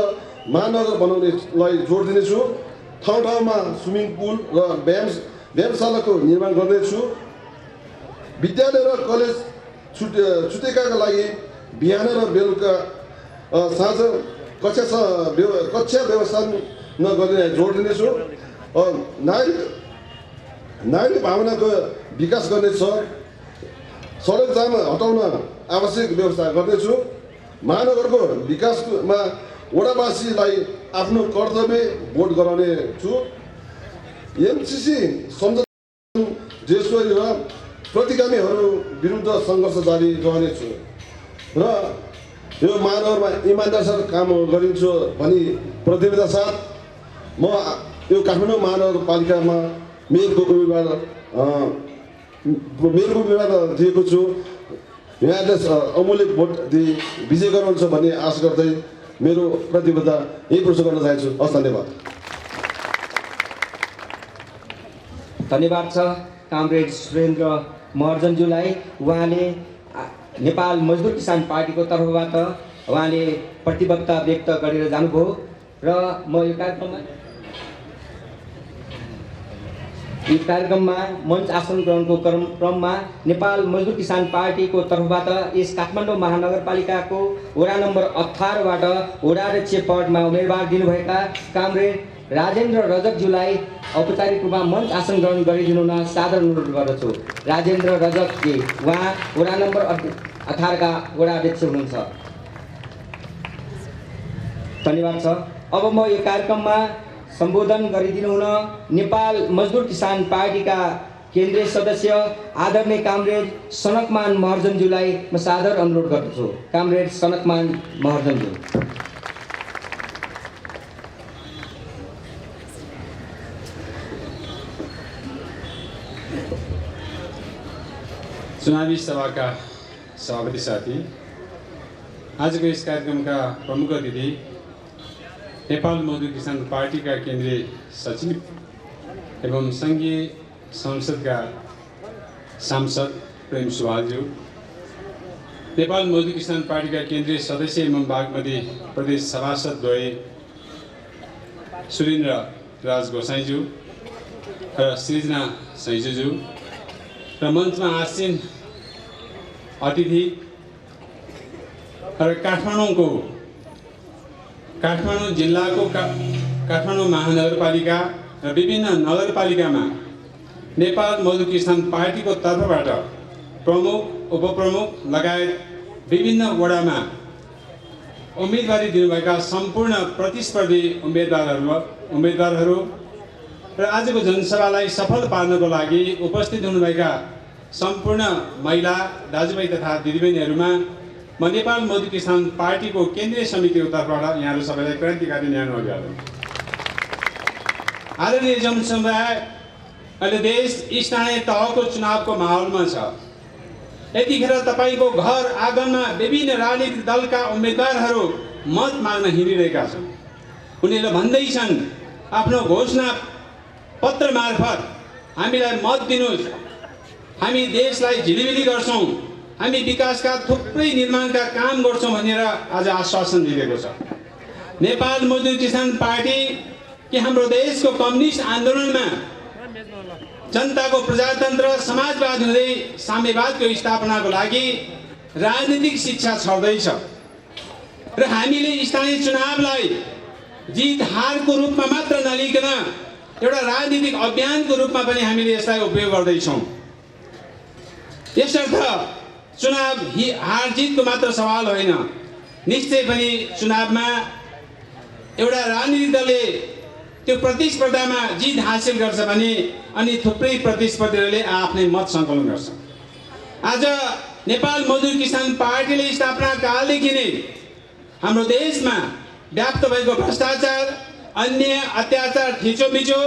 महानगर बनाउनेलाई जोड दिनेछु। ठाउँ ठाउँमा स्विमिङ पुल र व्यायामशालाको निर्माण गर्नेछु। विद्यालय र कलेज छुटेकाका लागि बिहान र बेलुका साँझ कक्षा व्यवस्था नगर्ने जोड दिनेछु। नागरिक भावनाको विकास गर्नेछ। सडक जाम हटाउन आवश्यक व्यवस्था गर्नेछु। महानगरको विकासमा वडावासीलाई आफ्नो कर्तव्य भोट गराउने छु। एमसिसी सम्झौता देशद्रोही र प्रतिगामीहरू विरुद्ध सङ्घर्ष जारी रहनेछु र यो महानगरमा इमान्दारसाथ काम गरिन्छु भनी प्रतिबद्धता साथ म यो काठमाडौँ महानगरपालिकामा मेयरको उम्मेदवार दिएको छु। यहाँले अमूल्य भोट दिई विजय गराउँछ भन्ने आश गर्दै मेरो प्रतिबद्धता यही पुष्ट गर्न चाहन्छु। हस्, धन्यवाद। धन्यवाद छ कामरेड सुरेन्द्र महर्जनज्यूलाई। उहाँले नेपाल मजदुर किसान पार्टीको तर्फबाट उहाँले प्रतिबद्धता व्यक्त गरेर जानुभयो र म यो कार्यक्रममा मञ्च आसन ग्रहणको क्रममा नेपाल मजदुर किसान पार्टीको तर्फबाट यस काठमाडौँ महानगरपालिकाको वडा नम्बर 18बाट वडाध्यक्ष पदमा उम्मेदवार दिनुभएका कामरेड राजेन्द्र रजकज्यूलाई औपचारिक रूपमा मञ्च आसन ग्रहण गरिदिनु हुन सादर अनुरोध गर्दछु। राजेन्द्र रजकजी, उहाँ वडा नम्बर 18 का वडा अध्यक्ष हुनुहुन्छ। धन्यवाद छ। अब म यो कार्यक्रममा सम्बोधन गरिदिनु हुन नेपाल मजदुर किसान पार्टीका केन्द्रीय सदस्य आदरणीय कामरेड सनकमान महर्जनज्यूलाई म सादर अनुरोध गर्दछु। कामरेड सनकमान महर्जनज्यू। चुनावी सभाका सभापति साथी, आजको यस कार्यक्रमका प्रमुख अतिथि नेपाल मजदुर किसान पार्टीका केन्द्रीय सचिव एवं सङ्घीय संसदका सांसद प्रेम सुवालज्यू, नेपाल मजदुर किसान पार्टीका केन्द्रीय सदस्य एवं बागमती प्रदेश सभासदद्वय सुरेन्द्र राज गोसाईज्यू र सृजना सैजुज्यू र मञ्चमा आसीन अतिथि र काठमाडौँ जिल्लाको काठमाडौँ महानगरपालिका र विभिन्न नगरपालिकामा नेपाल मजदुर किसान पार्टीको तर्फबाट प्रमुख, उपप्रमुख लगायत विभिन्न वडामा उम्मेदवारी दिनुभएका सम्पूर्ण प्रतिस्पर्धी उम्मेदवारहरू र आजको जनसभालाई सफल पार्नको लागि उपस्थित हुनुभएका सम्पूर्ण महिला दाजुभाइ तथा दिदीबहिनीहरूमा म नेपाल मजदुर किसान पार्टीको केन्द्रीय समितिको तर्फबाट यहाँहरू सबैलाई क्रान्तिकारी न्यानो अभिवादन। आदरणीय जनसमुदाय, अहिले देश स्थानीय तहको चुनावको माहौलमा छ। यतिखेर तपाईँको घर आँगनमा विभिन्न राजनीतिक दलका उम्मेदवारहरू मत माग्न हिँडिरहेका छन्। उनीहरूले भन्दैछन् आफ्नो घोषणा पत्र मार्फत हामीलाई मत दिनुहोस्, हामी देशलाई झिलिमिली गर्छौँ, हामी विकासका थुप्रै निर्माणका काम गर्छौँ भनेर आज आश्वासन दिएको छ। नेपाल मजदुर किसान पार्टी कि हाम्रो देशको कम्युनिस्ट आन्दोलनमा जनताको प्रजातन्त्र समाजवाद हुँदै साम्यवादको स्थापनाको लागि राजनीतिक शिक्षा छर्दैछ र हामीले स्थानीय चुनावलाई जित हारको रूपमा मात्र नलिकन एउटा राजनीतिक अभियानको रूपमा पनि हामीले यसलाई उपयोग गर्दैछौँ। यसर्थ चुनाव हार जितको मात्र सवाल होइन, निश्चय पनि चुनावमा एउटा राजनीतिक दलले त्यो प्रतिस्पर्धामा जित हासिल गर्छ भने अनि थुप्रै प्रतिस्पर्धीहरूले आफ्नै मत सङ्कलन गर्छ। आज नेपाल मजदुर किसान पार्टीले स्थापना कालदेखि नै हाम्रो देशमा व्याप्त भएको भ्रष्टाचार, अन्य अत्याचार, थिचोमिचो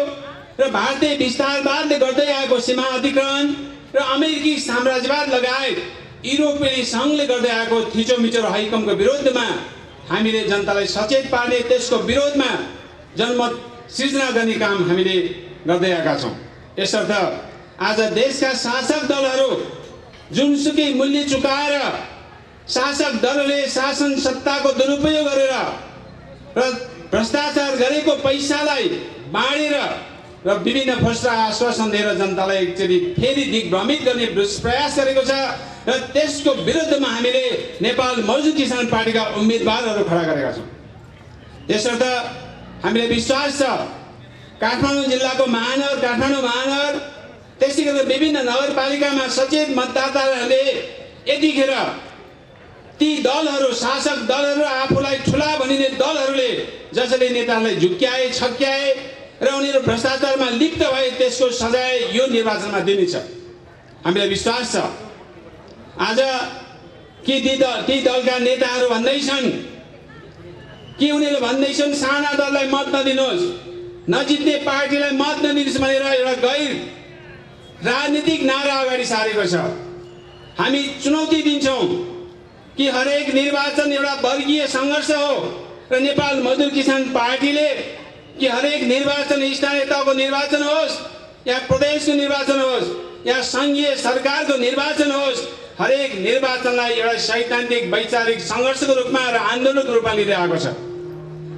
र भारतीय विस्तारवादले गर्दै आएको सीमा अधिग्रहण र अमेरिकी साम्राज्यवाद लगायत युरोपेली सङ्घले गर्दै आएको थिचोमिचो र हैकमको विरुद्धमा हामीले जनतालाई सचेत पार्ने, त्यसको विरोधमा जनमत सृजना गर्ने काम हामीले गर्दै आएका छौँ। यसर्थ आज देशका शासक दलहरू जुनसुकै मूल्य चुकाएर शासक दलले शासन सत्ताको दुरुपयोग गरेर र भ्रष्टाचार गरेको पैसालाई बाँडेर र विभिन्न फस्टा आश्वासन दिएर जनतालाई एकचोटि फेरि दिग्भ्रमित गर्ने प्रयास गरेको छ र त्यसको विरुद्धमा हामीले नेपाल मजदुर किसान पार्टीका उम्मेदवारहरू खडा गरेका छौँ। त्यसर्थ हामीलाई विश्वास छ काठमाडौँ जिल्लाको काठमाडौँ महानगर त्यसै गरी विभिन्न नगरपालिकामा सचेत मतदाताहरूले यतिखेर ती दलहरू शासक दलहरू आफूलाई ठुला भनिने दलहरूले जसले नेतालाई झुक्क्याए छक्क्याए र उनीहरू भ्रष्टाचारमा लिप्त भए त्यसको सजाय यो निर्वाचनमा दिनेछ। हामीलाई विश्वास छ। आज ती दलका नेताहरू भन्दैछन् कि उनीहरूले भन्दैछन् साना दललाई मत नदिनुहोस्, नजित्ने पार्टीलाई मत नदिनुहोस् भनेर एउटा गैर राजनीतिक नारा अगाडि सारेको छ। हामी चुनौती दिन्छौँ कि हरेक निर्वाचन एउटा वर्गीय सङ्घर्ष हो र नेपाल मजदुर किसान पार्टीले कि हरेक निर्वाचन स्थानीय तहको निर्वाचन होस् या प्रदेशको निर्वाचन होस् या सङ्घीय सरकारको निर्वाचन होस्, हरेक निर्वाचनलाई एउटा सैद्धान्तिक वैचारिक सङ्घर्षको रूपमा र आन्दोलनको रूपमा लिँदै आएको छ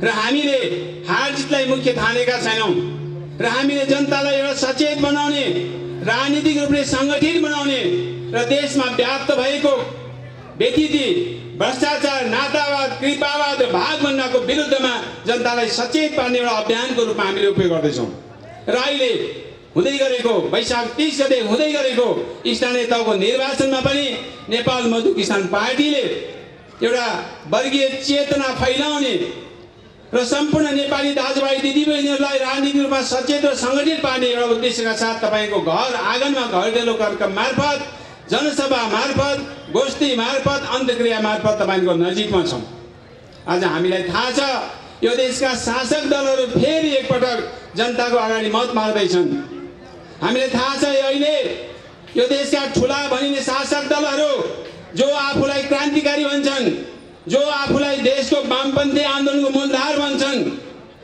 र हामीले हार जितलाई मुख्य ठानेका छैनौँ र हामीले जनतालाई एउटा सचेत बनाउने, राजनीतिक रूपले सङ्गठित बनाउने र देशमा व्याप्त भएको व्यतिथि भ्रष्टाचार, नातावाद, कृपावाद र भागभण्डाको विरुद्धमा जनतालाई सचेत पार्ने एउटा अभियानको रूपमा हामीले उपयोग गर्दैछौँ। र अहिले हुँदै गरेको वैशाख 30 गते हुँदै गरेको स्थानीय तहको निर्वाचनमा पनि नेपाल मजदुर किसान पार्टीले एउटा वर्गीय चेतना फैलाउने र सम्पूर्ण नेपाली दाजुभाइ दिदीबहिनीहरूलाई राजनीतिक रूपमा सचेत र सङ्गठित पार्ने एउटा उद्देश्यका साथ तपाईँको घर आँगनमा घर दैलो कार्यक्रम मार्फत, जनसभा मार्फत, गोष्ठी मार्फत, अन्तक्रिया मार्फत तपाईँको नजिकमा छौँ। आज हामीलाई थाहा छ यो देशका शासक दलहरू फेरि एकपटक जनताको अगाडि मत माग्दैछन्। हामीलाई थाहा छ अहिले यो देशका ठुला भनिने शासक दलहरू जो आफूलाई क्रान्तिकारी भन्छन्, जो आफूलाई देशको वामपन्थी आन्दोलनको मूलधार भन्छन्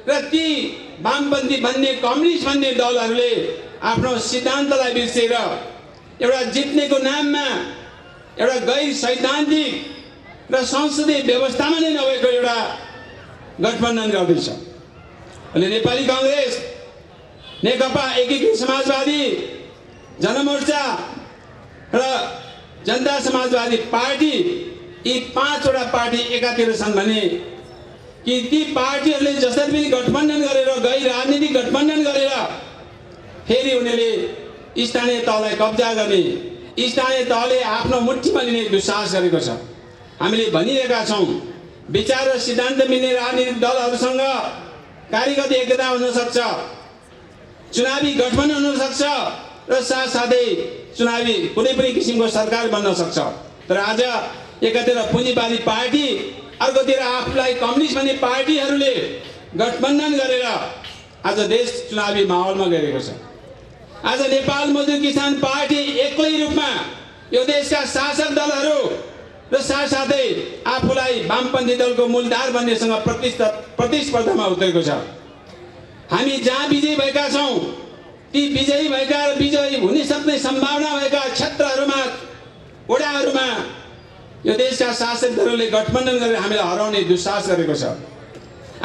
र ती वामपन्थी भन्ने कम्युनिस्ट भन्ने दलहरूले आफ्नो सिद्धान्तलाई बिर्सेर एउटा जित्नेको नाममा एउटा गैर सैद्धान्तिक र संसदीय व्यवस्थामा नै नभएको एउटा गठबन्धन गर्दैछ। अहिले नेपाली काङ्ग्रेस, नेकपा एकीकृत समाजवादी, जनमोर्चा र जनता समाजवादी पार्टी, यी 5 वटा पार्टी एकातिर छन् भने कि ती पार्टीहरूले जसरी पनि गठबन्धन गरेर गैर राजनीतिक गठबन्धन गरेर फेरि उनीहरूले स्थानीय तहलाई कब्जा गर्ने, स्थानीय तहले आफ्नो मुठ्ठीमा लिने दुस्साहस गरेको छ। हामीले भनिरहेका छौँ विचार र सिद्धान्त मिल्ने राजनीतिक दलहरूसँग कार्यगत एकता हुन सक्छ, चुनावी गठबन्धन हुन सक्छ र साथसाथै चुनावी कुनै पनि किसिमको सरकार बन्न सक्छ। तर आज एकातिर पुँजीवादी पार्टी, अर्कोतिर आफूलाई कम्युनिस्ट भन्ने पार्टीहरूले गठबन्धन गरेर आज देश चुनावी माहौलमा गएको छ। आज नेपाल मजदुर किसान पार्टी एक्लै रूपमा यो देशका शासक दलहरू र साथसाथै आफूलाई वामपन्थी दलको मूलधार भन्नेसँग प्रतिस्पर्धामा उत्रेको छ। हामी जहाँ विजयी भएका छौँ ती विजयी भएका र विजयी हुन सक्ने सम्भावना भएका क्षेत्रहरूमा, वडाहरूमा यो देशका शासक दलहरूले गठबन्धन गरेर हामीलाई हराउने दुस्साहस गरेको छ।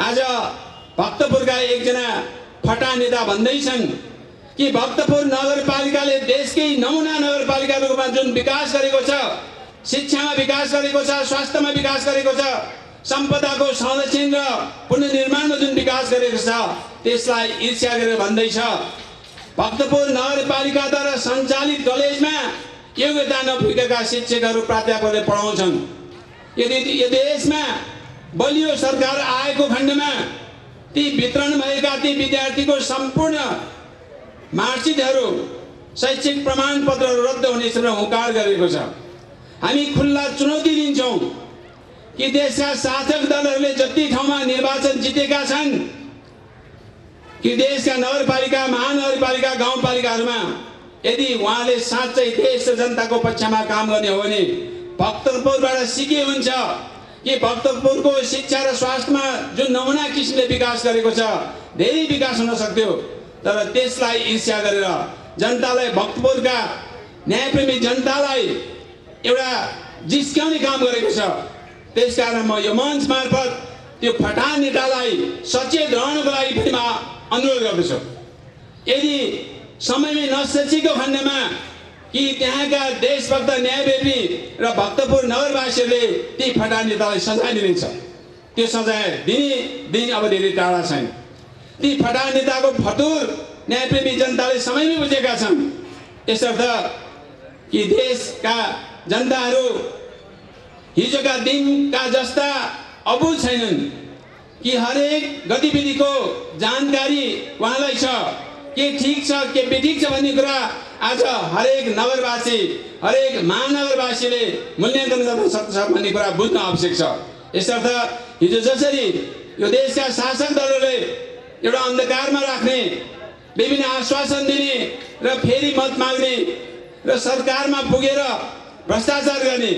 आज भक्तपुरका एकजना फटा नेता भन्दैछन् कि भक्तपुर नगरपालिकाले देशकै नमुना नगरपालिकाको रूपमा जुन विकास गरेको छ, शिक्षामा विकास गरेको छ, स्वास्थ्यमा विकास गरेको छ, सम्पदाको संरक्षण र पुनर्निर्माणमा जुन विकास गरेको छ, त्यसलाई ईर्ष्या गरेर भन्दैछ भक्तपुर नगरपालिकाद्वारा सञ्चालित कलेजमा योग्यता नपुगेका शिक्षकहरू प्राध्यापकहरूले पढाउँछन्। यदि यो देशमा बलियो सरकार आएको खण्डमा ती वितरण भएका ती विद्यार्थीको सम्पूर्ण मार्कसिटहरू, शैक्षिक प्रमाणपत्रहरू रद्द हुने हुँकार गरेको छ। हामी खुल्ला चुनौती दिन्छौँ कि देशका शासक दलहरूले जति ठाउँमा निर्वाचन जितेका छन् कि देशका नगरपालिका, महानगरपालिका, गाउँपालिकाहरूमा यदि उहाँले साँच्चै देश र जनताको पक्षमा काम गर्ने हो भने भक्तपुरबाट सिके हुन्छ कि भक्तपुरको शिक्षा र स्वास्थ्यमा जुन नमुना किसिमले विकास गरेको छ, धेरै विकास हुन सक्थ्यो। तर त्यसलाई ईर्ष्या गरेर जनतालाई, भक्तपुरका न्यायप्रेमी जनतालाई एउटा जिस्क्याउने काम गरेको छ। त्यसकारण म यो मञ्च मार्फत त्यो फटा नेतालाई सचेत रहनको लागि फेरि अनुरोध गर्दछु। यदि समयमै नसकेको खण्डमा कि त्यहाँका देशभक्त न्यायप्रेमी र भक्तपुर नगरवासीहरूले ती फटाहा नेतालाई सजाय दिनेछ, त्यो सजाय दिने अब धेरै टाढा छैन। ती फटाहा नेताको फटुर न्यायप्रेमी जनताले समयमै बुझेका छन्। यसर्थ कि देशका जनताहरू हिजोका दिनका जस्ता अबुझ छैनन् कि हरेक गतिविधिको जानकारी उहाँलाई छ, के ठिक छ के बेठिक छ भन्ने कुरा आज हरेक नगरवासी हरेक महानगरवासीले मूल्याङ्कन गर्न सक्छ भन्ने कुरा बुझ्न आवश्यक छ। यसर्थ हिजो जसरी यो देशका शासक दलहरूले एउटा अन्धकारमा राख्ने, विभिन्न आश्वासन दिने र फेरि मत माग्ने र सरकारमा पुगेर भ्रष्टाचार गर्ने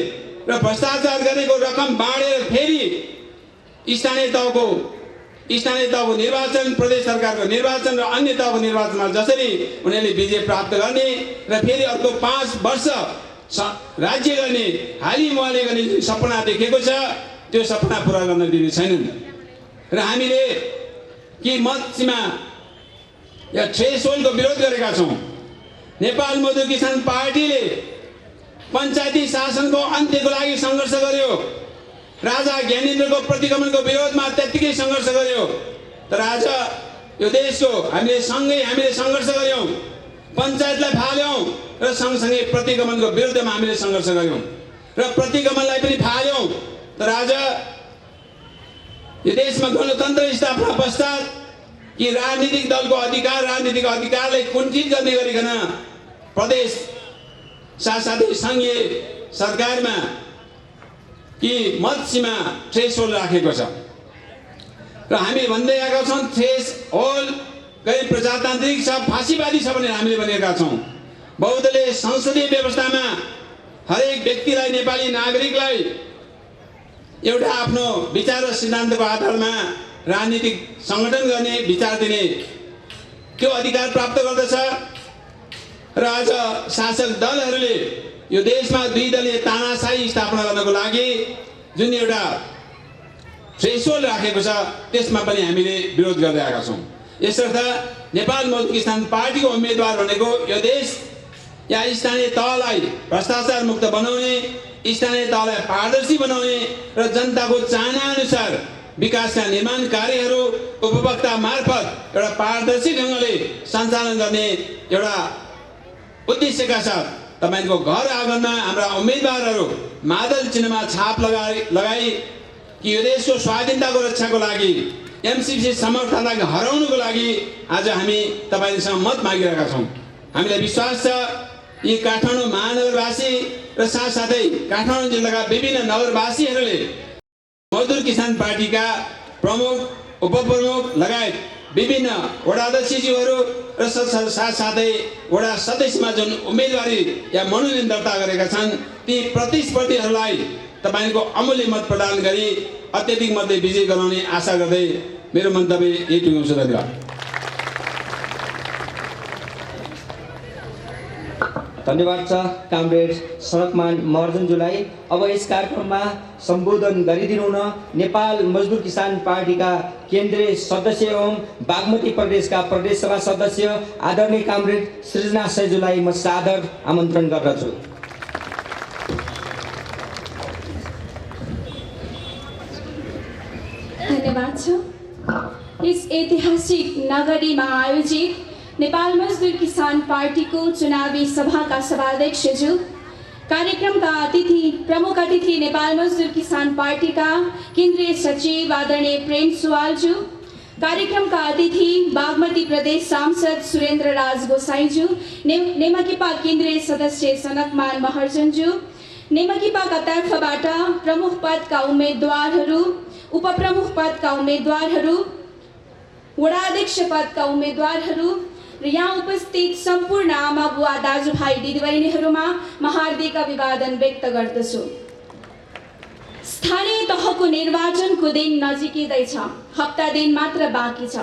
र भ्रष्टाचार गरेको रकम बाँडेर फेरि स्थानीय तहको निर्वाचन, प्रदेश सरकारको निर्वाचन र अन्य तहको निर्वाचनमा जसरी उनीहरूले विजय प्राप्त गर्ने र फेरि अर्को 5 वर्ष राज्य गर्ने हाली उहाँले गर्ने जुन सपना देखेको छ त्यो सपना पुरा गर्न दिने छैनन्। र हामीले कि मत सीमा या थ्रेसहोल्डको विरोध गरेका छौँ। नेपाल मजदुर किसान पार्टीले पञ्चायती शासनको अन्त्यको लागि सङ्घर्ष गर्यो, राजा ज्ञानेन्द्रको प्रतिगमनको विरोधमा त्यत्तिकै सङ्घर्ष गर्यो। तर आज यो देशको हामीले सङ्घर्ष गर्यौँ, पञ्चायतलाई फाल्यौँ र सँगसँगै प्रतिगमनको विरुद्धमा हामीले सङ्घर्ष गर्यौँ र प्रतिगमनलाई पनि फाल्यौँ। तर आज यो देशमा गणतन्त्र स्थापना पश्चात कि राजनीतिक दलको राजनीतिक अधिकारलाई कुण्ठित गर्ने गरिकन प्रदेश साथसाथै सङ्घीय सरकारमा कि मत सीमा थ्रेसहोल्ड राखेको छ र हामी भन्दै आएका छौँ थ्रेसहोल्ड गैर प्रजातान्त्रिक छ, फाँसीवादी छ भनेर हामीले भनेका छौँ। बौद्धले संसदीय व्यवस्थामा हरेक व्यक्तिलाई, नेपाली नागरिकलाई एउटा आफ्नो विचार र सिद्धान्तको आधारमा राजनीतिक सङ्गठन गर्ने, विचार दिने त्यो अधिकार प्राप्त गर्दछ। र आज शासक दलहरूले यो देशमा द्विदलीय तानाशाही स्थापना गर्नको लागि जुन एउटा थ्रेसहोल्ड राखेको छ त्यसमा पनि हामीले विरोध गर्दै आएका छौँ। यसर्थ नेपाल मजदुर किसान पार्टीको उम्मेदवार भनेको यो देश या स्थानीय तहलाई भ्रष्टाचार मुक्त बनाउने, स्थानीय तहलाई पारदर्शी बनाउने र जनताको चाहना अनुसार विकासका निर्माण कार्यहरू उपभोक्ता मार्फत एउटा पारदर्शी ढङ्गले सञ्चालन गर्ने एउटा उद्देश्यका साथ तपाईको घर आँगनमा हाम्रा उम्मेदवारहरू मादल चिन्हमा छाप लगाई कि यो देशको स्वाधीनताको रक्षाको लागि, एमसीसी समर्थनलाई हराउनुको लागि आज हामी तपाईसँग मत मागिरहेका छौँ। हामीलाई विश्वास छ यी काठमाडौँ महानगरवासी र साथसाथै काठमाडौँ जिल्लाका विभिन्न नगरवासीहरूले मजदुर किसान पार्टीका प्रमुख, उपप्रमुख लगायत विभिन्न वडाध्यक्षज्यूहरू र साथसाथै वडा सदस्यमा जुन उम्मेदवारी या मनोनयन दर्ता गरेका छन् ती प्रतिस्पर्धीहरूलाई तपाईँको अमूल्य मत प्रदान गरी अत्यधिक मतले विजय गराउने आशा गर्दै मेरो मन्तव्य यही टुङ्ग्याउँछु। धन्यवाद। धन्यवाद छ कामरेड सनकमान महर्जनज्यूलाई। अब यस कार्यक्रममा सम्बोधन गरिदिनुहुन नेपाल मजदुर किसान पार्टीका केन्द्रीय सदस्य एवं बागमती प्रदेशका प्रदेश सभा सदस्य आदरणीय कामरेड सृजना सैजुलाई म सादर आमन्त्रण गर्दछु। धन्यवाद छ। इस ऐतिहासिक नगरीमा आयोजित नेपाल मजदुर किसान पार्टीको चुनावी सभाका सभाध्यक्षज्यू, कार्यक्रमका प्रमुख अतिथि नेपाल मजदुर किसान पार्टीका केन्द्रीय सचिव आदरणीय प्रेम सुवालज्यू, कार्यक्रमका अतिथि बागमती प्रदेश सांसद सुरेन्द्र राज गोसाईज्यू, नेमाकिपा केन्द्रीय सदस्य सनकमान महर्जनज्यू, नेमाकिपाका तर्फबाट प्रमुख पदका उम्मेदवारहरू, उपप्रमुख पदका उम्मेदवारहरू, वडाध्यक्ष पदका उम्मेदवारहरू र यहाँ उपस्थित सम्पूर्ण आमा बुवा दाजुभाइ दिदीबहिनीहरूमा म हार्दिक अभिवादन व्यक्त गर्दछु। स्थानीय तहको निर्वाचनको दिन नजिकै छ, हप्ता दिन मात्र बाँकी छ।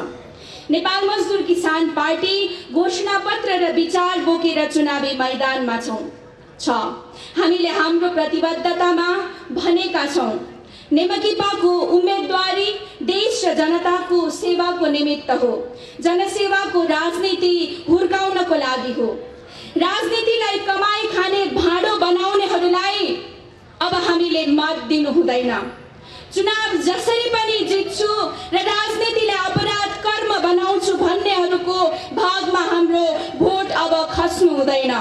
नेपाल मजदुर किसान पार्टी घोषणापत्र र विचार बोकेर चुनावी मैदानमा छ। हामीले हाम्रो प्रतिबद्धतामा भनेका छौँ नेमाकिपाको उम्मेदवारी देश र जनताको सेवाको निमित्त हो। जनसेवाको राजनीति हुर्काउनको लागि हो। राजनीतिलाई कमाई खाने भाँडो बनाउनेहरूलाई अब हामीले मत दिनु हुँदैन। चुनाव जसरी पनि जित्छु र राजनीतिलाई अपराध कर्म बनाउँछु भन्नेहरूको भागमा हाम्रो भोट अब खस्नु हुँदैन।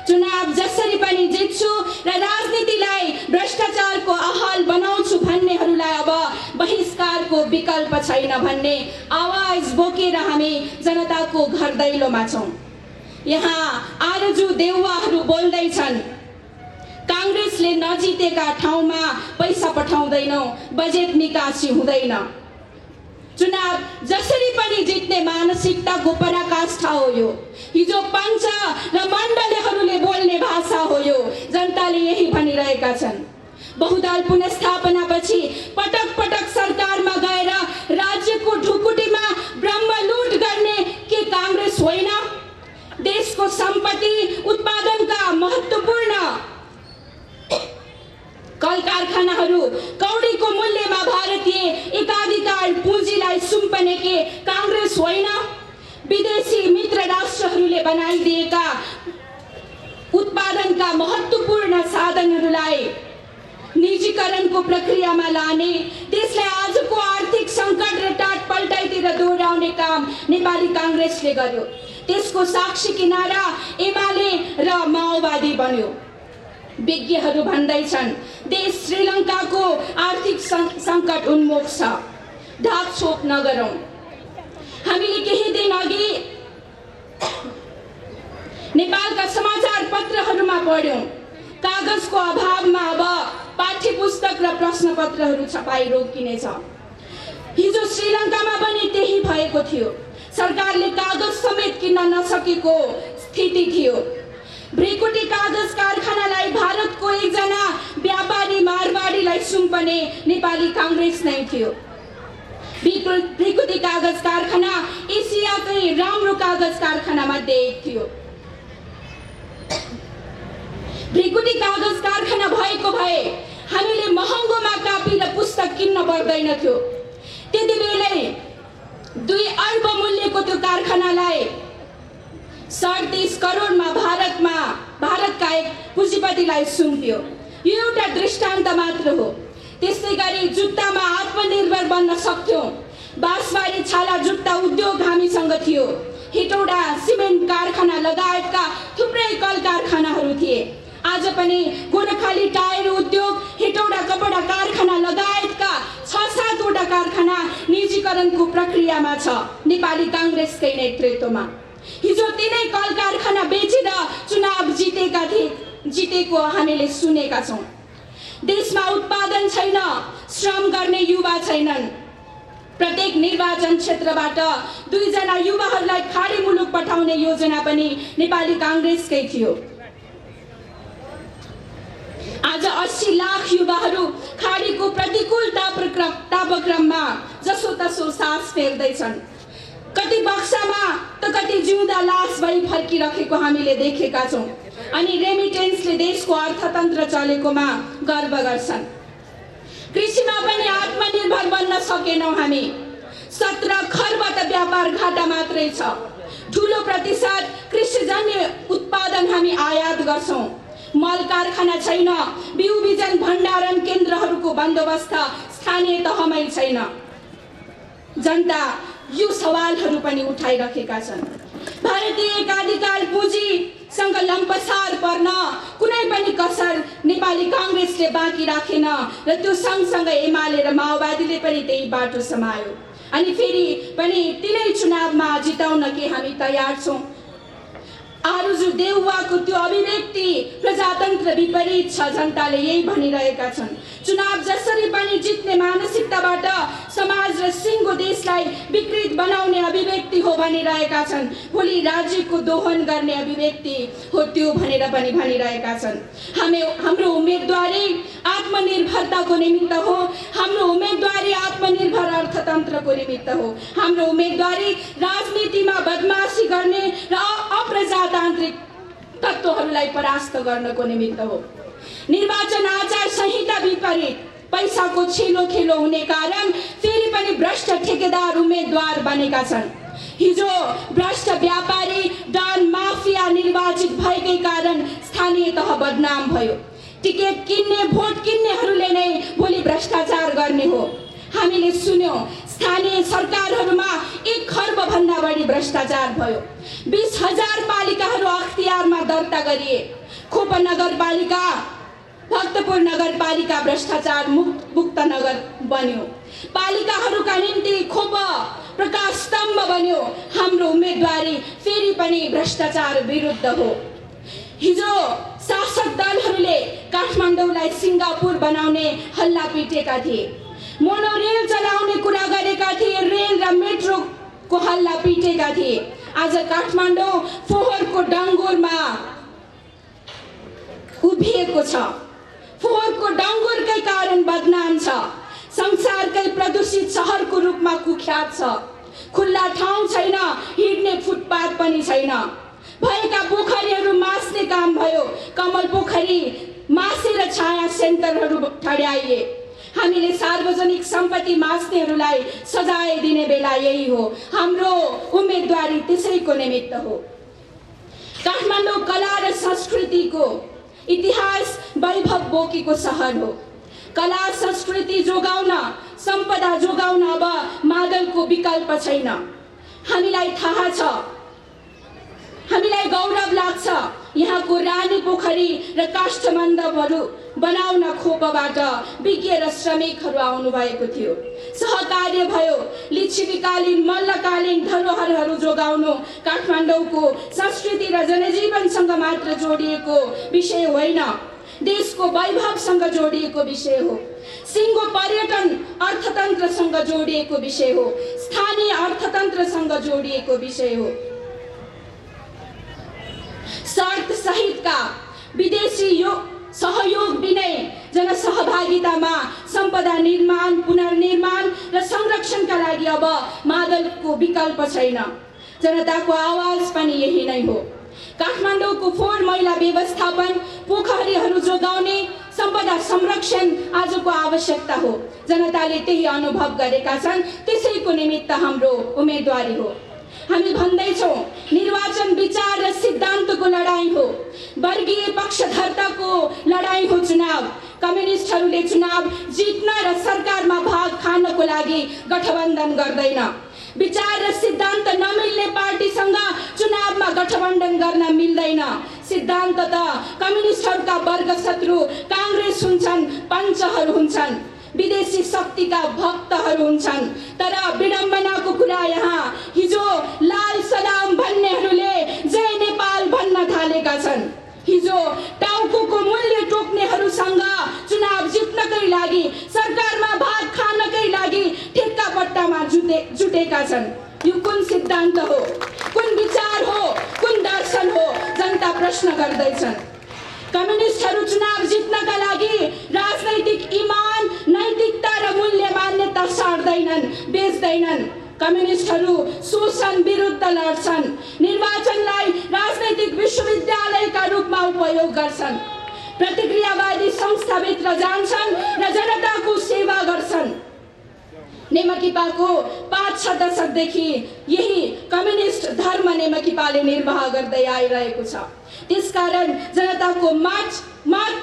चुनाव जसरी पनि जित्छु र राजनीतिलाई भ्रष्टाचारको आहल बनाउँछु भन्नेहरूलाई अब बहिष्कारको विकल्प छैन भन्ने आवाज बोकेर हामी जनताको घर दैलोमा छौँ। यहाँ आरजु देउवाहरू बोल्दैछन्, काङ्ग्रेसले नजितेका ठाउँमा पैसा पठाउँदैनौ, बजेट निकासी हुँदैन। चुनाव जसरी पनि जित्ने मानसिकताको पराकाष्ठा हो यो। हिजो पञ्च र मण्डलहरूले बोल्ने भाषा हो यो। जनताले यही भनिरहेका छन्। बहुदल पुनर्स्थापनापछि पटक पटक सरकारमा गएर राज्यको ढुकुटीमा ब्रह्मलुट गर्ने के काङ्ग्रेस होइन? देशको सम्पत्ति उत्पादनका महत्त्वपूर्ण कल कारखानाहरू कौडीको मूल्यमा भारतीय एकाधिकार पुँजीलाई सुम्पने के काङ्ग्रेस होइन? विदेशी मित्र राष्ट्रहरूले बनाइदिएका उत्पादनका महत्त्वपूर्ण साधनहरूलाई निजीकरणको प्रक्रियामा लाने, देशलाई आजको आर्थिक सङ्कट र टाटपल्टाइतिर दोहोऱ्याउने काम नेपाली काङ्ग्रेसले गर्यो। त्यसको साक्षी किनारा एमाले र माओवादी बन्यो। विज्ञहरू भन्दैछन् देश श्रीलङ्काको आर्थिक सङ्कट उन्मुख छ, ढाकछोप नगरौँ। हामीले केही दिन अघि नेपालका समाचार पत्रहरूमा पढ्यौँ, कागजको अभावमा अब पाठ्य पुस्तक र प्रश्नपत्रहरू छपाई रोकिनेछ। हिजो श्रीलङ्कामा पनि त्यही भएको थियो। सरकारले कागज समेत किन्न नसकेको स्थिति थियो। भ्रिकुटी कागज कारखानालाई भारतको एकजना व्यापारी मारवाडीलाई सुम्पने नेपाली काङ्ग्रेस नै थियो। भ्रिकुटी कागज कारखाना एसियाकै राम्रो कागज कारखाना मध्ये एक थियो। भ्रिकुटी कागज कारखाना भएको भए हामीले महँगोमा कापी र पुस्तक किन्न पर्दैन थियो। त्यति बेलै 2 अर्ब मूल्यको त्यो कारखानालाई 37 करोडमा भारतका एक पुँजीपतिलाई सुम्पियो। यो एउटा दृष्टान्त मात्र हो। त्यस्तै गरी जुत्तामा आत्मनिर्भर बन्न सक्थ्यौँ। बाँसबारी छाला जुत्ता उद्योग हामीसँग थियो। हेटौडा सिमेन्ट कारखाना लगायतका थुप्रै कल कारखानाहरू थिए। आज पनि गोरखाली टायर उद्योग, हेटौडा कपडा कारखाना लगायतका 6-7 वटा कारखाना निजीकरणको प्रक्रियामा छ नेपाली काङ्ग्रेसकै नेतृत्वमा। हिजो तिनै कल कारखाना बेचेर चुनाव जितेको हामीले सुनेका छौँ। देशमा उत्पादन छैन, श्रम गर्ने युवा छैनन्। प्रत्येक निर्वाचन क्षेत्रबाट 2 जना युवाहरूलाई खाडी मुलुक पठाउने योजना पनि नेपाली काङ्ग्रेसकै थियो। आज 80 लाख युवाहरू खाडीको प्रतिकूल तापक्रममा जसोतसो सास फेर्दैछन्। कति बक्सामा त कति जिउँदा लास भई फर्किरहेको हामीले देखेका छौँ। अनि रेमिटेन्सले देशको अर्थतन्त्र चलेकोमा गर्व गर्छन्। कृषिमा पनि आत्मनिर्भर बन्न सकेनौँ हामी। 17 खर्ब त व्यापार घाटा मात्रै छ। ठुलो प्रतिशत कृषिजन्य उत्पादन हामी आयात गर्छौँ। मल कारखाना छैन, बिउ बिजन भण्डारण केन्द्रहरूको बन्दोबस्त स्थानीय तहमै छैन। जनता यो सवालहरू पनि उठाइरहेका छन्। भारतीय एकाधिकार पुँजीसँग लम्पसार पर्न कुनै पनि कसर नेपाली काङ्ग्रेसले बाँकी राखेन र त्यो सँगसँगै एमाले र माओवादीले पनि त्यही बाटो समायो। अनि फेरि पनि तिनै चुनावमा जिताउन के हामी तयार छौँ? आरजु देउवाको त्यो अभिव्यक्ति प्रजातन्त्र विपरीत छ। जनताले यही भनिरहेका छन्। चुनाव जसरी पनि जित्ने मानसिकताबाट समाज र सिङ्गो देशलाई विकृत बनाउने अभिव्यक्ति हो भनिरहेका छन्। भोलि राज्यको दोहन गर्ने अभिव्यक्ति हो त्यो भनेर पनि भनिरहेका छन्। हाम्रो उम्मेदवारी आत्मनिर्भरताको निमित्त हो। हाम्रो उम्मेदवारी आत्मनिर्भर अर्थतन्त्रको निमित्त हो। हाम्रो उम्मेदवारी राजनीतिमा बदमासी गर्ने र अप्रजातान्त्रिक तत्त्वहरूलाई परास्त गर्नको निमित्त हो। निर्वाचन आचार संहिता विपरीत पैसाको छेलो खेलो हुने कारण फेरि पनि भ्रष्ट ठेकेदार उम्मेदवार बनेका छन्। हिजो भ्रष्ट व्यापारी डन माफिया निर्वाचित भएकै कारण स्थानीय तह बदनाम भयो। टिकट किन्ने भोट किन्नेहरूले नै भोलि भ्रष्टाचार गर्ने हो। हामीले सुन्यौं स्थानीय सरकारहरूमा 1 खर्ब भन्दा बढी भ्रष्टाचार भयो। 20,000 पालिकाहरू अख्तियारमा दर्ता गरिए। खोप नगरपालिका, भक्तपुर नगरपालिका भ्रष्टाचार मुक्त नगर बन्यो। पालिकाहरूका निम्ति खोप प्रकाश स्तम्भ बन्यो। हाम्रो उम्मेदवारी फेरि पनि भ्रष्टाचार विरुद्ध हो। हिजो शासक दलहरूले काठमाडौँलाई सिङ्गापुर बनाउने हल्ला पिटेका थिए। मोनोरेल चलाउने कुरा गरेका थिए। रेल र मेट्रोको हल्ला पिटेका थिए। आज काठमाडौँ फोहोरको डङ्गुरमा उभिएको छ। फोहोरको डङ्गुरकै कारण बदनाम छ। संसारकै प्रदूषित सहरको रूपमा कुख्यात छ। खुल्ला ठाउँ छैन, हिँड्ने फुटपाथ पनि छैन। भएका पोखरीहरू मास्ने काम भयो। कमल पोखरी मासेर छाया सेन्टरहरू ठड्याइए। हामीले सार्वजनिक सम्पत्ति मास्नेहरूलाई सजाय दिने बेला यही हो। हाम्रो उम्मेदवारी त्यसैको निमित्त हो। काठमाडौँ कला र संस्कृतिको इतिहास वैभव बोकेको सहर हो। कला संस्कृति जोगाउन, सम्पदा जोगाउन अब मादलको विकल्प छैन। हामीलाई थाहा छ, हामीलाई गौरव लाग्छ। यहाँको रानी पोखरी र काष्ठमण्डपहरू बनाउन खोपबाट विज्ञ र श्रमिकहरू आउनु भएको थियो। सहकार्य भयो। लिच्छवीकालीन मल्लकालीन धरोहरहरू जोगाउनु काठमाडौँको संस्कृति र जनजीवनसँग मात्र जोडिएको विषय होइन, देशको वैभवसँग जोडिएको विषय हो। सिङ्गो पर्यटन अर्थतन्त्रसँग जोडिएको विषय हो। स्थानीय अर्थतन्त्रसँग जोडिएको विषय हो। शर्त सहितका विदेशी सहयोग बिनै जनसहभागितामा सम्पदा निर्माण, पुनर्निर्माण र संरक्षणका लागि अब मादलको विकल्प छैन। जनताको आवाज पनि यही नै हो। काठमाडौँको फोहोर मैला व्यवस्थापन, पोखरीहरू जोगाउने, सम्पदा संरक्षण आजको आवश्यकता हो। जनताले त्यही अनुभव गरेका छन्। त्यसैको निमित्त हाम्रो उम्मेदवारी हो। हामी भन्दैछौँ निर्वाचन विचार र सिद्धान्तको लडाईँ हो। वर्गीय पक्षधरताको लडाईँ हो चुनाव। कम्युनिस्टहरूले चुनाव जित्न र सरकारमा भाग खानको लागि गठबन्धन गर्दैन। विचार र सिद्धान्त नमिल्ने पार्टीसँग चुनावमा गठबन्धन गर्न मिल्दैन। सिद्धान्त त कम्युनिस्टहरूका वर्ग शत्रु काङ्ग्रेस हुन्छन्, पञ्चहरू हुन्छन्, विदेशी शक्तिका भक्तहरू हुन्छन्। तर विडम्बनाको कुरा यहाँ हिजो लाल सलाम भन्नेहरूले जय नेपाल भन्न थालेका छन्। हिजो टाउको मूल्य टोक्नेहरूसँग चुनाव जित्नकै लागि, सरकारमा भाग खानकै लागि ठेक्का पट्टामा जुटेका छन्। यो कुन सिद्धान्त हो, कुन विचार हो, कुन दर्शन हो, जनता प्रश्न गर्दैछन्। कम्युनिस्टहरू चुनाव जित्नका लागि राजनैतिक इमान, नैतिकता र मूल्य मान्यता सार्दैनन्, बेच्दैनन्। कम्युनिस्टहरू शोषण विरुद्ध लड्छन्, निर्वाचनलाई राजनैतिक विश्वविद्यालयका रूपमा उपयोग गर्छन्, प्रतिक्रियावादी संस्थाभित्र जान्छन् र जनताको सेवा गर्छन्। नेमकिपाको 5-6 दशकदेखि यही कम्युनिस्ट धर्म नेमकिपाले निर्वाह गर्दै आइरहेको छ। त्यसकारण जनताको मत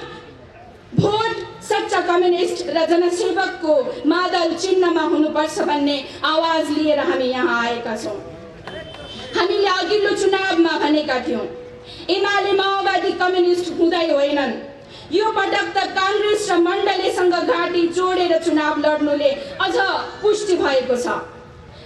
भोट सच्चा कम्युनिस्ट र जनसेवकको मादल चिन्हमा हुनुपर्छ भन्ने आवाज लिएर हामी यहाँ आएका छौँ। हामीले अघिल्लो चुनावमा भनेका थियौँ एमाले माओवादी कम्युनिस्ट हुँदै होइनन्। यो पटक त काङ्ग्रेस र मण्डलेसँग घाँटी जोडेर चुनाव लड्नुले अझ पुष्टि भएको छ।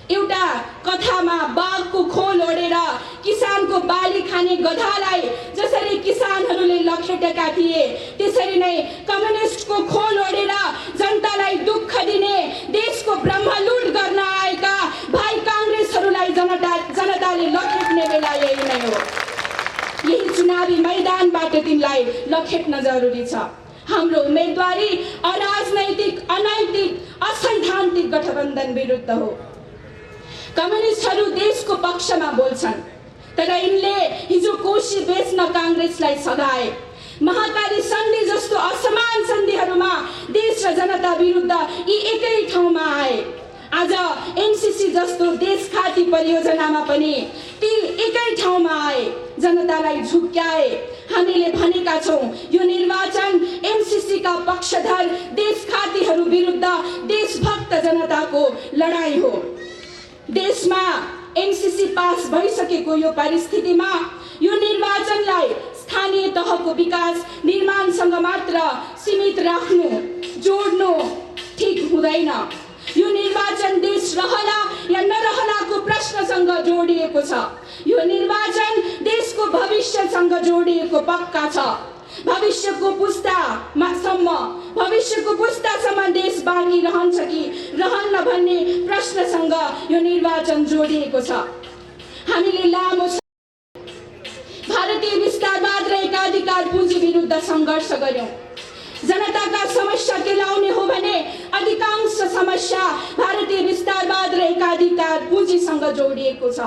एउटा कथामा बाघको खोल ओढेर किसानको बाली खाने गधालाई जसरी किसानहरूले लखेटेका थिए, त्यसरी नै कम्युनिस्टको खोल ओढेर जनतालाई दुःख दिने, देशको ब्रह्मलुट गर्न आएका भाइ काङ्ग्रेसहरूलाई जनताले लखेट्ने बेला यही नै हो। यही चुनावी मैदानबाट तिमीलाई लखेट्न जरुरी छ। हाम्रो उम्मेदवारी अराजनैतिक, अनैतिक, असैद्धान्तिक गठबन्धन विरुद्ध हो। कम्युनिस्टहरू देशको पक्षमा बोल्छन्, तर यिनले हिजो कोशी बेच्न काङ्ग्रेसलाई सघाए। महाकाली सन्धि जस्तो असमान सन्धिहरूमा देश र जनता विरुद्ध यी एकै ठाउँमा आए। आज एमसी एमसिसी जस्तो देशखाती परियोजनामा पनि ती एकै ठाउँमा आए, जनतालाई झुक्क्याए। हामीले भनेका छौँ यो निर्वाचन एमसिसी का पक्षधर देशखातीहरू विरुद्ध देशभक्त जनताको लडाईँ हो। देशमा एमसिसी पास भइसकेको यो परिस्थितिमा यो निर्वाचनलाई स्थानीय तहको विकास निर्माणसँग मात्र सीमित राख्नु, जोड्नु ठिक हुँदैन। यो निर्वाचन देश रहला या नरहलाको प्रश्नसँग जोडिएको छ। यो निर्वाचन देशको भविष्यसँग जोडिएको पक्का छ। भविष्यको पुस्तासम्म देश बाँकी रहन्छ कि रहन्न भन्ने प्रश्नसँग यो निर्वाचन जोडिएको छ। हामीले लामो भारतीय विस्तारवाद र एकाधिकार पुँजी विरुद्ध सङ्घर्ष गर्यौं। जनताका समस्या केलाउने हो भने अधिकांश समस्या भारतीय विस्तारवाद र एकाधिकार पुँजीसँग जोडिएको छ।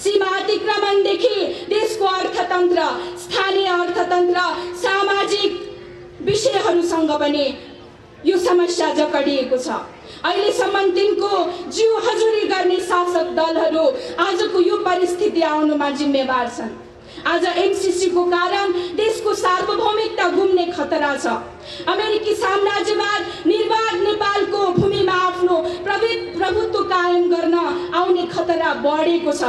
सीमा अतिक्रमणदेखि देशको अर्थतन्त्र, स्थानीय अर्थतन्त्र, सामाजिक विषयहरूसँग पनि यो समस्या जकडिएको छ। अहिलेसम्म तिनको जिउ हजुरी गर्ने शासक दलहरू आजको यो परिस्थिति आउनुमा जिम्मेवार छन्। आज एमसिसी को कारण देशको सार्वभौमिकता गुम्ने खतरा छ। अमेरिकी साम्राज्यवाद निर्वाध नेपालको भूमिमा आफ्नो प्रभुत्व कायम गर्न आउने खतरा बढेको छ।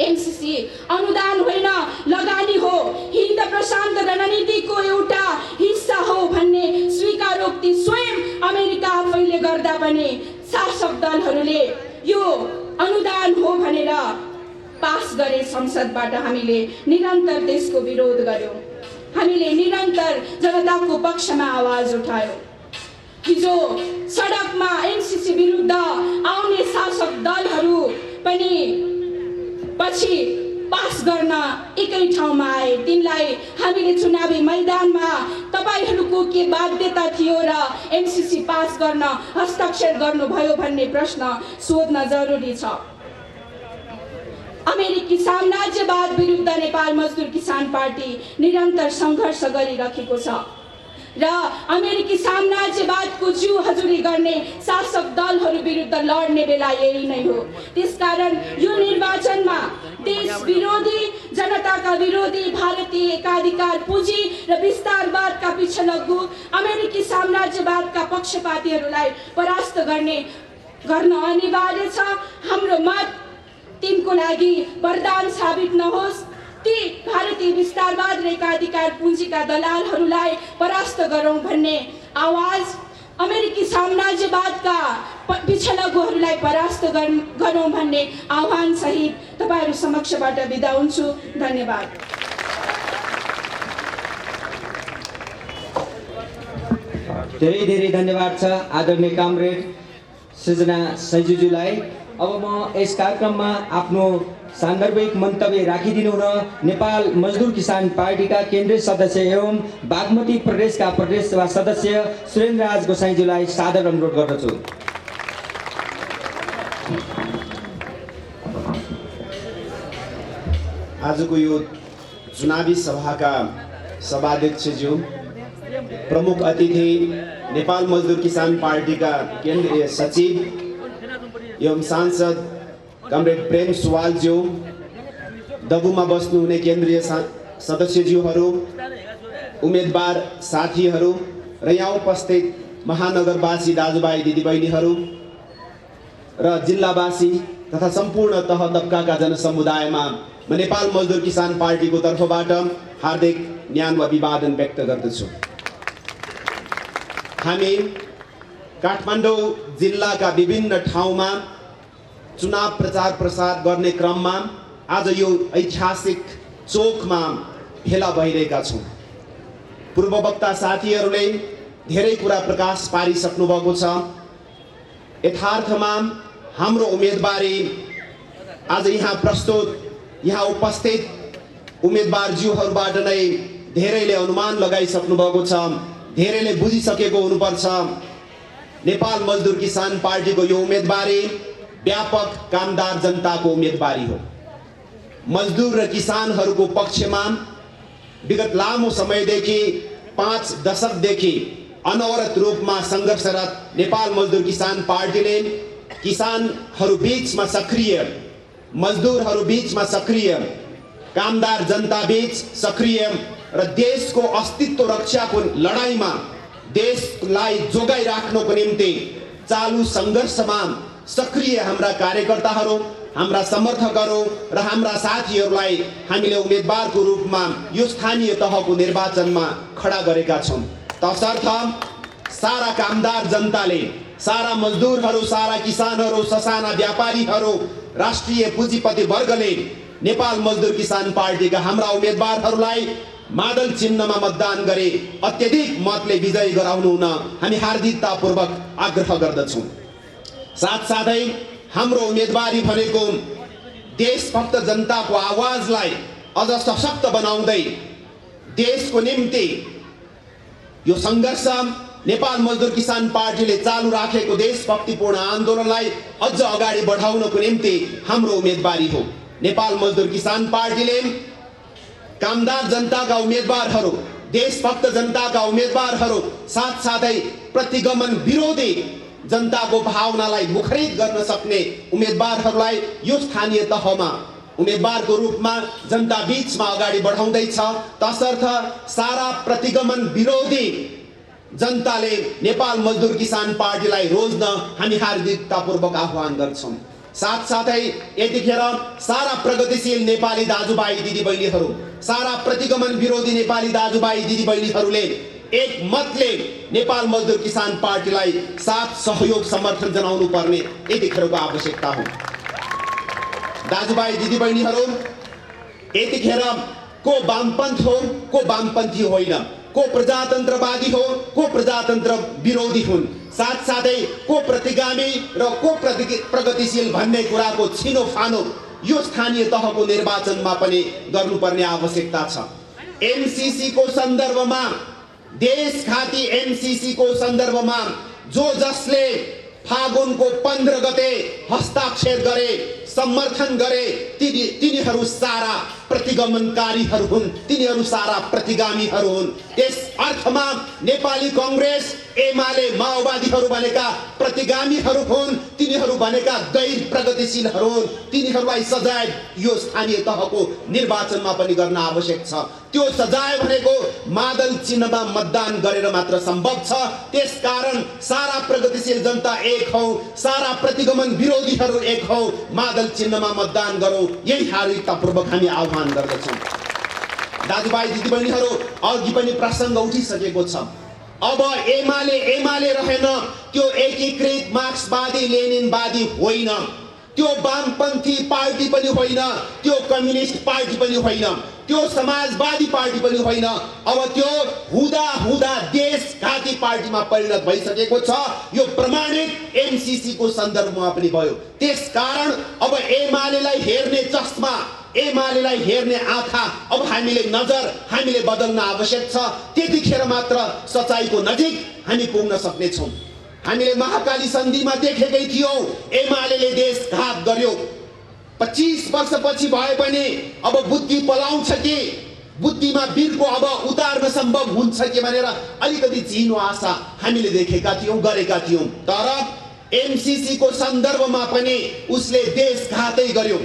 एमसिसी अनुदान होइन, लगानी हो, हिन्द प्रशान्त रणनीतिको एउटा हिस्सा हो भन्ने स्वीकारोक्ति स्वयं अमेरिका आफैले गर्दा पनि शासक दलहरूले यो अनुदान हो भनेर पास गरे संसदबाट हामीले निरन्तर त्यसको विरोध गर्यौं। हामीले निरन्तर जनताको पक्षमा आवाज उठायौं। हिजो सडकमा एमसिसी विरुद्ध आउने शासक दलहरू पनि पछि पास गर्न एकै ठाउँमा आए। तिनलाई हामीले चुनावी मैदानमा तपाईहरूको के बाध्यता थियो र एमसिसी पास गर्न हस्ताक्षर गर्नुभयो भन्ने प्रश्न सोध्न जरुरी छ। अमेरिकी साम्राज्यवाद विरुद्ध नेपाल मजदुर किसान पार्टी निरन्तर सङ्घर्ष गरिरहेको छ र अमेरिकी साम्राज्यवादको जिउ हजुरी गर्ने शासक दलहरू विरुद्ध लड्ने बेला यही नै हो। त्यसकारण यो निर्वाचनमा देश विरोधी, जनताका विरोधी, भारतीय एकाधिकार पुँजी र विस्तारवादका पिछलग्गु अमेरिकी साम्राज्यवादका पक्षपातीहरूलाई परास्त गर्न अनिवार्य छ। हाम्रो मत तिनको लागि वरदान साबित नहोस्। ती भारतीय विस्तारवाद र एकाधिकार पुँजीका दलालहरूलाई परास्त गरौँ भन्ने आवाज, अमेरिकी साम्राज्यवादका पिछलग्गुहरूलाई परास्त गरौँ भन्ने आह्वान सहित तपाईहरू समक्षबाट बिदा हुन्छु। धन्यवाद। धेरै धेरै धन्यवाद छ आदरणीय कामरेड सृजना सैजुजुलाई। अब म यस कार्यक्रममा आफ्नो सान्दर्भिक मन्तव्य राखिदिनु हुन नेपाल मजदुर किसान पार्टीका केन्द्रीय सदस्य एवं बागमती प्रदेशका प्रदेश सभा सदस्य सुरेन्द्र राज गोसाईज्यूलाई सादर अनुरोध गर्दछु। आजको यो चुनावी सभाका सभाध्यक्षज्यू, प्रमुख अतिथि नेपाल मजदुर किसान पार्टीका केन्द्रीय सचिव एवं सांसद कमरेड प्रेम सुवालज्यू, दबुमा बस्नुहुने केन्द्रीय सदस्यज्यूहरू, उम्मेदवार साथीहरू र यहाँ उपस्थित महानगरवासी दाजुभाइ दिदीबहिनीहरू र जिल्लावासी तथा सम्पूर्ण तह तब्काका जनसमुदायमा म नेपाल मजदुर किसान पार्टीको तर्फबाट हार्दिक न्यान वा अभिवादन व्यक्त गर्दछु। हामी काठमाडौँ जिल्लाका विभिन्न ठाउँमा चुनाव प्रचार प्रसार गर्ने क्रममा आज यो ऐतिहासिक चोकमा भेला भइरहेका छौँ। पूर्ववक्ता साथीहरूले धेरै कुरा प्रकाश पारिसक्नु भएको छ। यथार्थमा हाम्रो उम्मेदवारी आज यहाँ प्रस्तुत, यहाँ उपस्थित उम्मेदवारज्यूहरूबाट नै धेरैले अनुमान लगाइसक्नु भएको छ, धेरैले बुझिसकेको हुनुपर्छ। नेपाल मजदुर किसान पार्टीको यो उम्मेदवारी व्यापक कामदार जनताको उम्मेदवारी हो। मजदुर र किसानहरूको पक्षमा विगत लामो समयदेखि 5 दशकदेखि अनवरत रूपमा सङ्घर्षरत नेपाल मजदुर किसान पार्टीले किसानहरू बीचमा सक्रिय, मजदुरहरू बीचमा सक्रिय, कामदार जनता बीच सक्रिय र देशको अस्तित्व रक्षाको लडाईमा देशलाई जोगाइराख्नको निम्ति चालु सङ्घर्षमा सक्रिय हाम्रा कार्यकर्ताहरू, हाम्रा समर्थकहरू र हाम्रा साथीहरूलाई हामीले उम्मेदवारको रूपमा यो स्थानीय तहको निर्वाचनमा खडा गरेका छौँ। तसर्थ सारा कामदार जनताले, सारा मजदुरहरू, सारा किसानहरू, ससाना व्यापारीहरू, राष्ट्रिय पुँजीपति वर्गले नेपाल मजदुर किसान पार्टीका हाम्रा उम्मेदवारहरूलाई मादल चिन्हमा मतदान गरे अत्यधिक मतले विजयी गराउनु हुन हामी हार्दिकतापूर्वक आग्रह गर्दछौँ। साथसाथै हाम्रो उम्मेदवारी भनेको देशभक्त जनताको आवाजलाई अझ सशक्त बनाउँदै देशको निम्ति यो सङ्घर्ष नेपाल मजदुर किसान पार्टीले चालु राखेको देशभक्तिपूर्ण आन्दोलनलाई अझ अगाडि बढाउनको निम्ति हाम्रो उम्मेदवारी हो। नेपाल मजदुर किसान पार्टीले कामदार जनताका उम्मेदवारहरू, देशभक्त जनताका उम्मेदवारहरू, साथसाथै प्रतिगमन विरोधी जनताको भावनालाई मुखरित गर्न सक्ने उम्मेदवारहरूलाई यो स्थानीय तहमा उम्मेदवारको रूपमा जनता बीचमा अगाडि बढाउँदैछ। तसर्थ सारा प्रतिगमन विरोधी जनताले नेपाल मजदुर किसान पार्टीलाई रोज्न हामी हार्दिकतापूर्वक आह्वान गर्छौँ। साथसाथै यतिखेर सारा प्रगतिशील नेपाली दाजुभाइ दिदीबहिनीहरू, सारा प्रतिगमन विरोधी नेपाली दाजुभाइ दिदीबहिनीहरूले एक मतले नेपाल मजदुर किसान पार्टीलाई साथ सहयोग समर्थन जनाउनु पर्ने यतिखेरको आवश्यकता हो। दाजुभाइ दिदीबहिनीहरू, यतिखेर को वामपन्थ हो, को वामपन्थी होइन, को प्रजातन्त्रवादी हो, को प्रजातन्त्र विरोधी हुन्, साथसाथै को प्रतिगामी र को प्रगतिशील भन्ने कुराको छिनोफानो यो स्थानीय तहको निर्वाचनमा पनि गर्नुपर्ने आवश्यकता छ। एमसीसी को सन्दर्भमा, देशघाती एमसीसी को सन्दर्भमा जो जसले फागुनको 15 गते हस्ताक्षर गरे, समर्थन गरे, तिनीहरू सारा प्रतिगमनकारीहरू हुन्, तिनीहरू सारा प्रतिगामीहरू हुन्। त्यस अर्थमा नेपाली कांग्रेस, एमाले, माओवादीहरू भनेका प्रतिगामीहरू हुन्, तिनीहरू भनेका गैर प्रगतिशीलहरू हुन्। तिनीहरूलाई सजाय यो स्थानीय तहको निर्वाचनमा पनि गर्न आवश्यक छ। त्यो सजाय भनेको मादल चिन्हमा मतदान गरेर मात्र सम्भव छ। त्यसकारण सारा प्रगतिशील जनता एक हौ, सारा प्रतिगमन विरोधीहरू एक हौ, मादल चिन्हमा मतदान गरौँ, यही हार्दिकतापूर्वक हामी आह्वान गर्दछौँ। दाजुभाइ दिदीबहिनीहरू, अघि पनि प्रसङ्ग उठिसकेको छ। अब एमाले रहेन, त्यो एकीकृत मार्क्सवादी लेनिनवादी होइन, त्यो वामपन्थी पार्टी पनि होइन, त्यो कम्युनिस्ट पार्टी पनि होइन, त्यो समाजवादी पार्टी पनि होइन। अब त्यो हुँदा देशघाती पार्टीमा परिणत भइसकेको छ। यो प्रमाणित एमसीसी को सन्दर्भमा पनि भयो। त्यसकारण अब एमालेलाई हेर्ने चस्मा, एमालेलाई हेर्ने आँखा अब हामीले बदल्न आवश्यक छ। त्यतिखेर मात्र सच्चाइको नजिक हामी पुग्न सक्नेछौँ। हामीले महाकाली सन्धिमा देखेकै थियौँ, एमालेले देशघात गर्यो। 25 वर्षपछि भए पनि अब बुद्धि पलाउँछ कि, बुद्धिमा वीरको अब उतार्न सम्भव हुन्छ कि भनेर अलिकति झिनो आशा हामीले देखेका थियौँ, गरेका थियौँ। तर एमसीसी को सन्दर्भमा पनि उसले देशघातै गर्यो।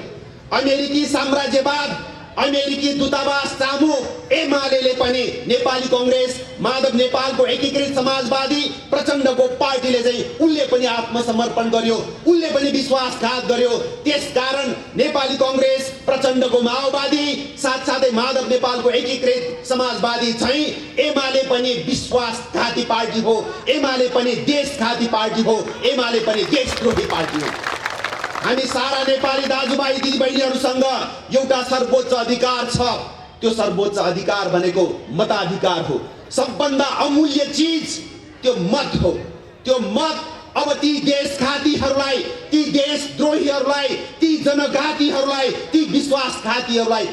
अमेरिकी साम्राज्यवाद, अमेरिकी दूतावास सामु एमालेले पनि नेपाली कांग्रेस, माधव नेपालको एकीकृत समाजवादी प्रचण्डको पार्टीले चाहिँ उसले पनि आत्मसमर्पण गर्यो, उसले पनि विश्वासघात गर्यो। त्यसकारण नेपाली कांग्रेस, प्रचण्डको माओवादी, साथसाथै माधव नेपालको एकीकृत समाजवादी चाहिँ एमाले पनि विश्वासघाती पार्टी हो, एमाले पनि देशघाती पार्टी हो, एमाले पनि देशद्रोही पार्टी हो। हामी सारा नेपाली दाजुभाइ दिदीबहिनीहरूसँग एउटा सर्वोच्च अधिकार छ। त्यो सर्वोच्च अधिकार भनेको मताधिकार हो। सबभन्दा अमूल्य चिज त्यो मत हो। त्यो मत अब ती देशघातीहरूलाई, ती देशद्रोहीहरूलाई, ती जनघातीहरूलाई, ती विश्वासघातीहरूलाई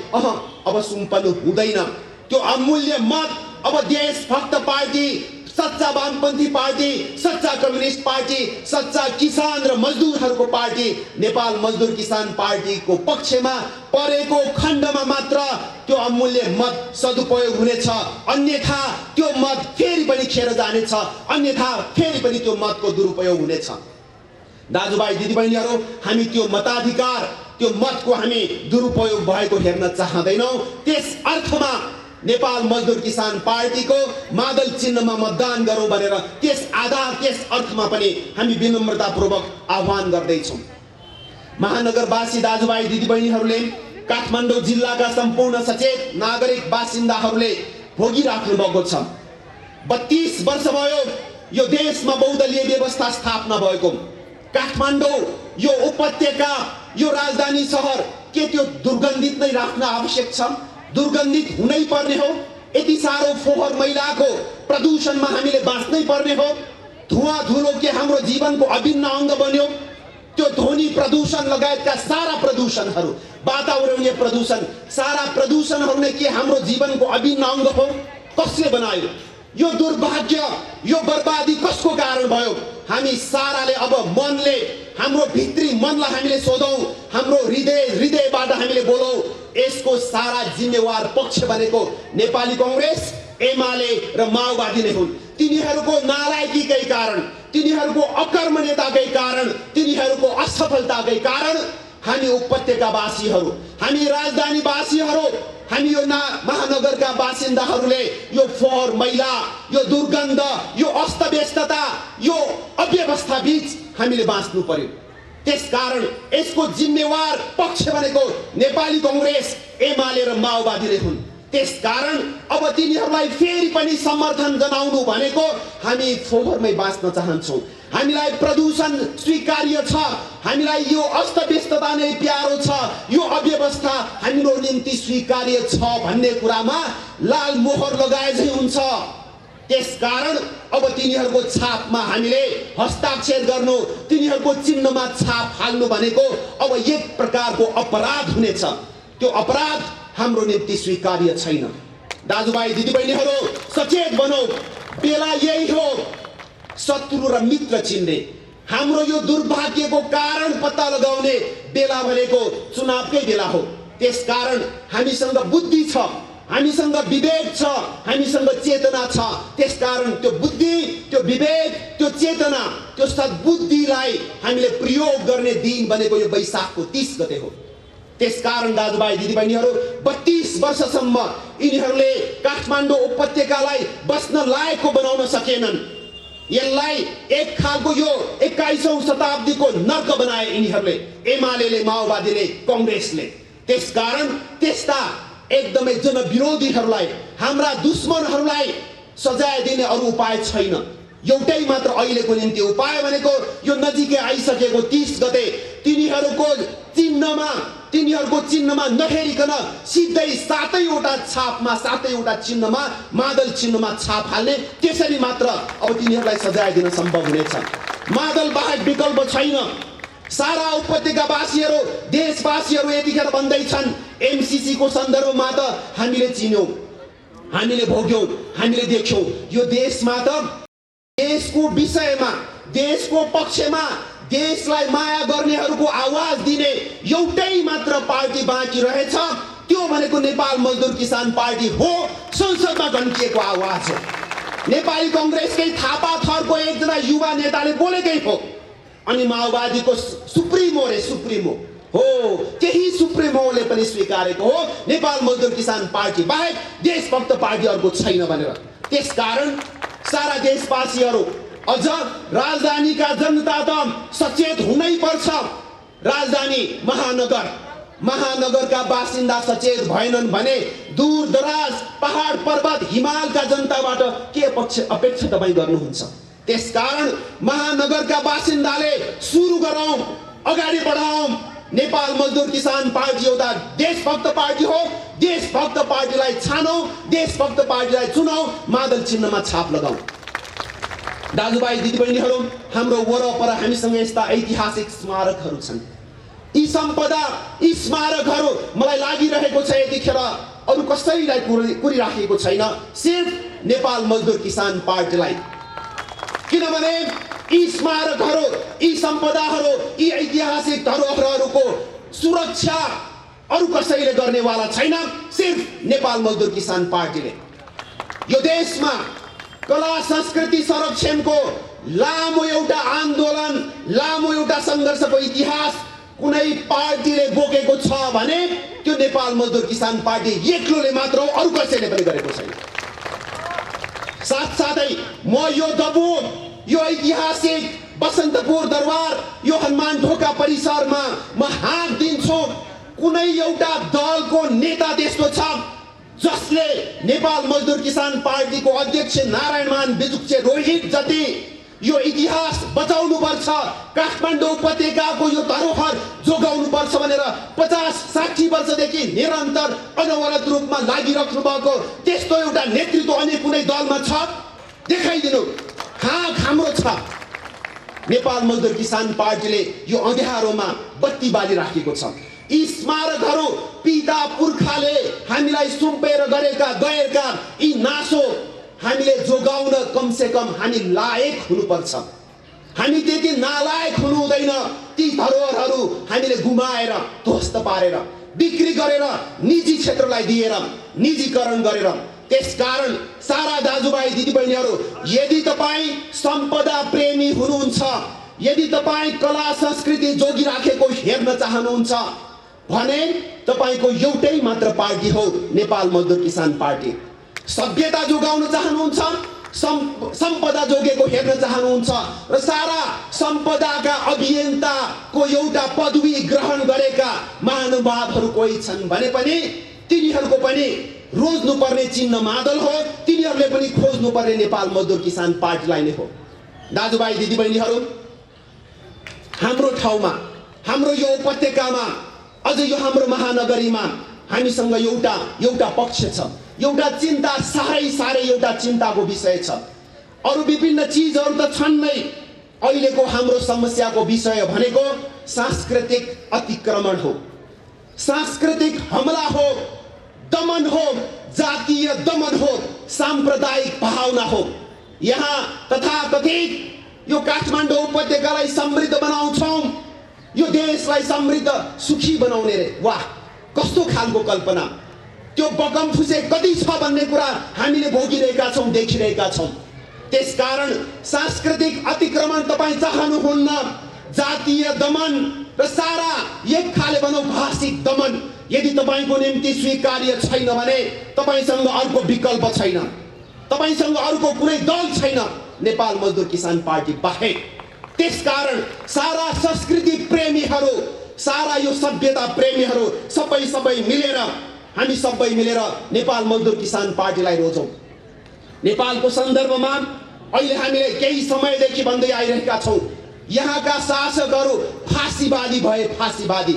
अब सुम्पनु हुँदैन। त्यो अमूल्य मत अब देशभक्त पार्टी, सच्चा वामपन्थी पार्टी, सच्चा कम्युनिस्ट पार्टी, सच्चा किसान र मजदुरहरूको पार्टी नेपाल मजदुर किसान पार्टीको पक्षमा परेको खण्डमा मात्र त्यो अमूल्य मत सदुपयोग हुनेछ। अन्यथा त्यो मत फेरि पनि खेर जानेछ, अन्यथा फेरि पनि त्यो मतको दुरुपयोग हुनेछ। दाजुभाइ दिदीबहिनीहरू, हामी त्यो मताधिकार, त्यो मतको हामी दुरुपयोग भएको हेर्न चाहदैनौँ। त्यस अर्थमा नेपाल मजदुर किसान पार्टीको मादल चिन्हमा मतदान गरौँ भनेर त्यस अर्थमा पनि हामी विनम्रतापूर्वक आह्वान गर्दैछौँ। महानगरवासी दाजुभाइ दिदीबहिनीहरूले, काठमाडौँ जिल्लाका सम्पूर्ण सचेत नागरिक बासिन्दाहरूले भोगिराख्नु भएको छ। 32 वर्ष भयो यो देशमा बहुदलीय व्यवस्था स्थापना भएको। काठमाडौँ यो उपत्यका, यो राजधानी सहर के त्यो दुर्गन्धित नै राख्न आवश्यक छ? दुर्गन्धित हुनै पर्ने हो? यति साह्रो फोहोर मैलाको प्रदूषणमा हामीले बाँच्नै पर्ने हो? धुवा धुलो के हाम्रो जीवनको अभिन्न अङ्ग बन्यो? त्यो ध्वनि प्रदूषण लगायतका सारा प्रदूषणहरू, वातावरणीय प्रदूषण, सारा प्रदूषणहरू नै के हाम्रो जीवनको अभिन्न अङ्ग हो? कसले बनायो? यो दुर्भाग्य, यो बर्बादी कसको कारण भयो? हामी साराले अब मनले, हाम्रो भित्री मनलाई हामीले सोधौँ, हाम्रो हृदयबाट हामीले बोलौँ। यसको सारा जिम्मेवार पक्ष भनेको नेपाली कांग्रेस, एमाले र माओवादी नै हुन्। तिनीहरूको नालायकीकै कारण, तिनीहरूको अकर्मण्यताकै कारण, तिनीहरूको असफलताकै कारण हामी उपत्यकावासीहरू, हामी राजधानीवासीहरू, हामी यो महानगरका बासिन्दाहरूले यो फोहोर मैला, यो दुर्गन्ध, यो अस्तव्यस्तता, यो अव्यवस्था बीच हामीले बाँच्नु पर्यो। त्यसकारण यसको जिम्मेवार पक्ष भनेको नेपाली कांग्रेस, एमाले र माओवादी नै हुन्। त्यसकारण अब तिनीहरूलाई फेरि पनि समर्थन जनाउनु भनेको हामी फोहोरमै बाँच्न चाहन्छौँ। हामीलाई प्रदूषण स्वीकार्य छ, हामीलाई यो अस्तव्यस्तता नै प्यारो छ, यो अव्यवस्था हाम्रो निम्ति स्वीकार्य छ भन्ने कुरामा लाल मोहर लगाए झै हुन्छ। त्यसकारण अब तिनीहरूको छापमा हामीले हस्ताक्षर गर्नु, तिनीहरूको चिन्हमा छाप हाल्नु भनेको अब एक प्रकारको अपराध हुनेछ। त्यो अपराध हाम्रो निम्ति स्वीकार्य छैन। दाजुभाइ दिदीबहिनीहरू, सचेत बनौँ। बेला यही हो शत्रु र मित्र चिन्ने। हाम्रो यो दुर्भाग्यको कारण पत्ता लगाउने बेला भनेको चुनावकै बेला हो। त्यसकारण हामीसँग बुद्धि छ, हामीसँग विवेक छ, हामीसँग चेतना छ। त्यसकारण त्यो बुद्धि, त्यो विवेक, त्यो चेतना, त्यो सद्बुद्धिलाई हामीले प्रयोग गर्ने दिन भनेको यो वैशाखको 30 गते हो। त्यसकारण दाजुभाइ दिदीबहिनीहरू, 32 वर्षसम्म यिनीहरूले काठमाडौँ उपत्यकालाई बस्न लायकको बनाउन सकेनन्। यसलाई एक खालको यो 21औं शताब्दीको नर्क बनाए यिनीहरूले, एमाले, माओवादीले, कांग्रेसले। त्यसकारण त्यस्ता एकदमै जनविरोधीहरूलाई, हाम्रा दुश्मनहरूलाई सजाय दिने अरू उपाय छैन। एउटै मात्र अहिलेको निम्ति उपाय भनेको यो नजिकै आइसकेको 30 गते तिनीहरूको चिन्हमा नहेरिकन सिधै 7वटा छापमा, 7वटा चिन्हमा, मादल चिन्हमा छाप हाल्ने। त्यसरी मात्र अब तिनीहरूलाई सजाय दिन सम्भव हुनेछ। मादल बाहेक विकल्प छैन। सारा उपत्यकावासीहरू, देशवासीहरू यतिखेर भन्दैछन्, एमसीसी को सन्दर्भमा त हामीले चिन्यौँ, हामीले भोग्यौँ, हामीले देख्यौँ। यो देशमा त देशको विषयमा, देशको पक्षमा, देशलाई माया गर्नेहरूको आवाज दिने एउटै मात्र पार्टी बाँकी रहेछ। त्यो भनेको नेपाल मजदुर किसान पार्टी हो। संसदमा गन्किएको आवाज हो। नेपाली कांग्रेसकै थापा थरको एकजना युवा नेताले बोलेकै हो। अनि माओवादीको सुप्रिमो हो, त्यही सुप्रिमोले पनि स्वीकारेको हो नेपाल मजदुर किसान पार्टी बाहेक देशभक्त पार्टी अर्को छैन भनेर। त्यसकारण सारा देशवासीहरू, अझ राजधानीका जनता त सचेत हुनै पर्छ। राजधानी महानगरका बासिन्दा सचेत भएनन् भने दूर दराज पहाड पर्वत हिमालका जनताबाट के अपेक्षा तपाईँ गर्नुहुन्छ? त्यसकारण महानगरका बासिन्दाले सुरु गरौँ, अगाडि बढाउँ। नेपाल मजदुर किसान पार्टी एउटा देशभक्त पार्टी हो। देशभक्त पार्टीलाई छानौँ, देशभक्त पार्टीलाई चुनौँ, मादल चिन्हमा छाप लगाउँ। दाजुभाइ दिदीबहिनीहरू, हाम्रो वरपर हामीसँग यस्ता ऐतिहासिक स्मारकहरू छन्। यी सम्पदा, यी स्मारकहरू मलाई लागिरहेको छ यतिखेर अरू कसैलाई कुरिराखेको छैन, सिर्फ नेपाल मजदुर किसान पार्टीलाई। किनभने यी स्मारकहरू, यी सम्पदाहरू, यी ऐतिहासिक धरोहरहरूको सुरक्षा अरू कसैले गर्नेवाला छैन, सिर्फ नेपाल मजदुर किसान पार्टीले। यो देशमा कला संस्कृति संरक्षणको लामो एउटा आन्दोलन, लामो एउटा सङ्घर्षको इतिहास कुनै पार्टीले बोकेको छ भने त्यो नेपाल मजदुर किसान पार्टी एक्लोले मात्र हो, अरू कसैले पनि गरेको छैन। साथसाथै म यो दबु, यो ऐतिहासिक बसन्तपुर दरबार, यो हनुमान ढोका परिसरमा म हात दिन्छु, कुनै एउटा दलको नेता त्यस्तो छ जसले नेपाल मजदुर किसान पार्टीको अध्यक्ष नारायणमान बिजुक्चे रोहित जति यो इतिहास बचाउनु पर्छ, काठमाडौँ उपत्यकाको यो धरोहर जोगाउनु पर्छ भनेर 50-60 वर्षदेखि निरन्तर अनवरत रूपमा लागिराख्नु भएको त्यस्तो एउटा नेतृत्व अन्य कुनै दलमा छ? देखाइदिनु। हाम्रो छ। नेपाल मजदुर किसान पार्टीले यो अँध्यारोमा बत्ती बालिराखेको छ। यी स्मारकहरू पिता पुर्खाले हामीलाई सुम्पेर गएका यी नासो हामीले जोगाउन कमसे कम हामी लायक हुनुपर्छ। हामी त्यति नालायक हुनु हुँदैन। ती धरोहरहरू हामीले गुमाएर, ध्वस्त पारेर, बिक्री गरेर, निजी क्षेत्रलाई दिएर, निजीकरण गरेर। त्यसकारण सारा दाजुभाइ दिदीबहिनीहरू, यदि तपाईँ सम्पदा प्रेमी हुनुहुन्छ, यदि तपाईँ कला संस्कृति जोगिराखेको हेर्न चाहनुहुन्छ भने तपाईको एउटै मात्र पार्टी हो नेपाल मजदुर किसान पार्टी। सभ्यता जोगाउन चाहनुहुन्छ, सम्पदा जोगेको हेर्न चाहनुहुन्छ र सारा सम्पदाका अभियन्ताको एउटा पदवी ग्रहण गरेका महानुभावहरू कोही छन् भने पनि तिनीहरूको पनि रोज्नुपर्ने चिन्ह मादल हो, तिनीहरूले पनि खोज्नुपर्ने नेपाल मजदुर किसान पार्टीलाई नै हो। दाजुभाइ दिदीबहिनीहरू, हाम्रो ठाउँमा, हाम्रो यो उपत्यकामा, अझ यो हाम्रो महानगरीमा हामीसँग एउटा पक्ष छ, एउटा चिन्ता, साह्रै एउटा चिन्ताको विषय छ। अरू विभिन्न चिजहरू त छन् नै। अहिलेको हाम्रो समस्याको विषय भनेको सांस्कृतिक अतिक्रमण हो, सांस्कृतिक हमला हो, दमन हो, जातीय दमन हो, सांप्रदायिक भावना हो। यहाँ तथाकथित यो काठमाडौँ उपत्यकालाई समृद्ध बनाउँछौँ, यो देशलाई समृद्ध सुखी बनाउने रे। वाह, कस्तो खालको कल्पना! त्यो बकम फुसे कति छ भन्ने कुरा हामीले भोगिरहेका छौँ, देखिरहेका छौँ। त्यसकारण सांस्कृतिक अतिक्रमण तपाईँ चाहनुहुन्न, जातीय दमन र सारा एक खाले भनौँ भाषिक दमन यदि तपाईँको निम्ति स्वीकार्य छैन भने तपाईँसँग अर्को विकल्प छैन, तपाईँसँग अर्को कुनै दल छैन नेपाल मजदुर किसान पार्टी बाहेक। त्यसकारण सारा संस्कृति प्रेमीहरू, सारा यो सभ्यता प्रेमीहरू सबै मिलेर, हामी सबै मिलेर नेपाल मजदुर किसान पार्टीलाई रोजौँ। नेपालको सन्दर्भमा अहिले हामीले केही समयदेखि भन्दै आइरहेका छौँ, यहाँका शासकहरू फाँसीवादी भए, फाँसीवादी।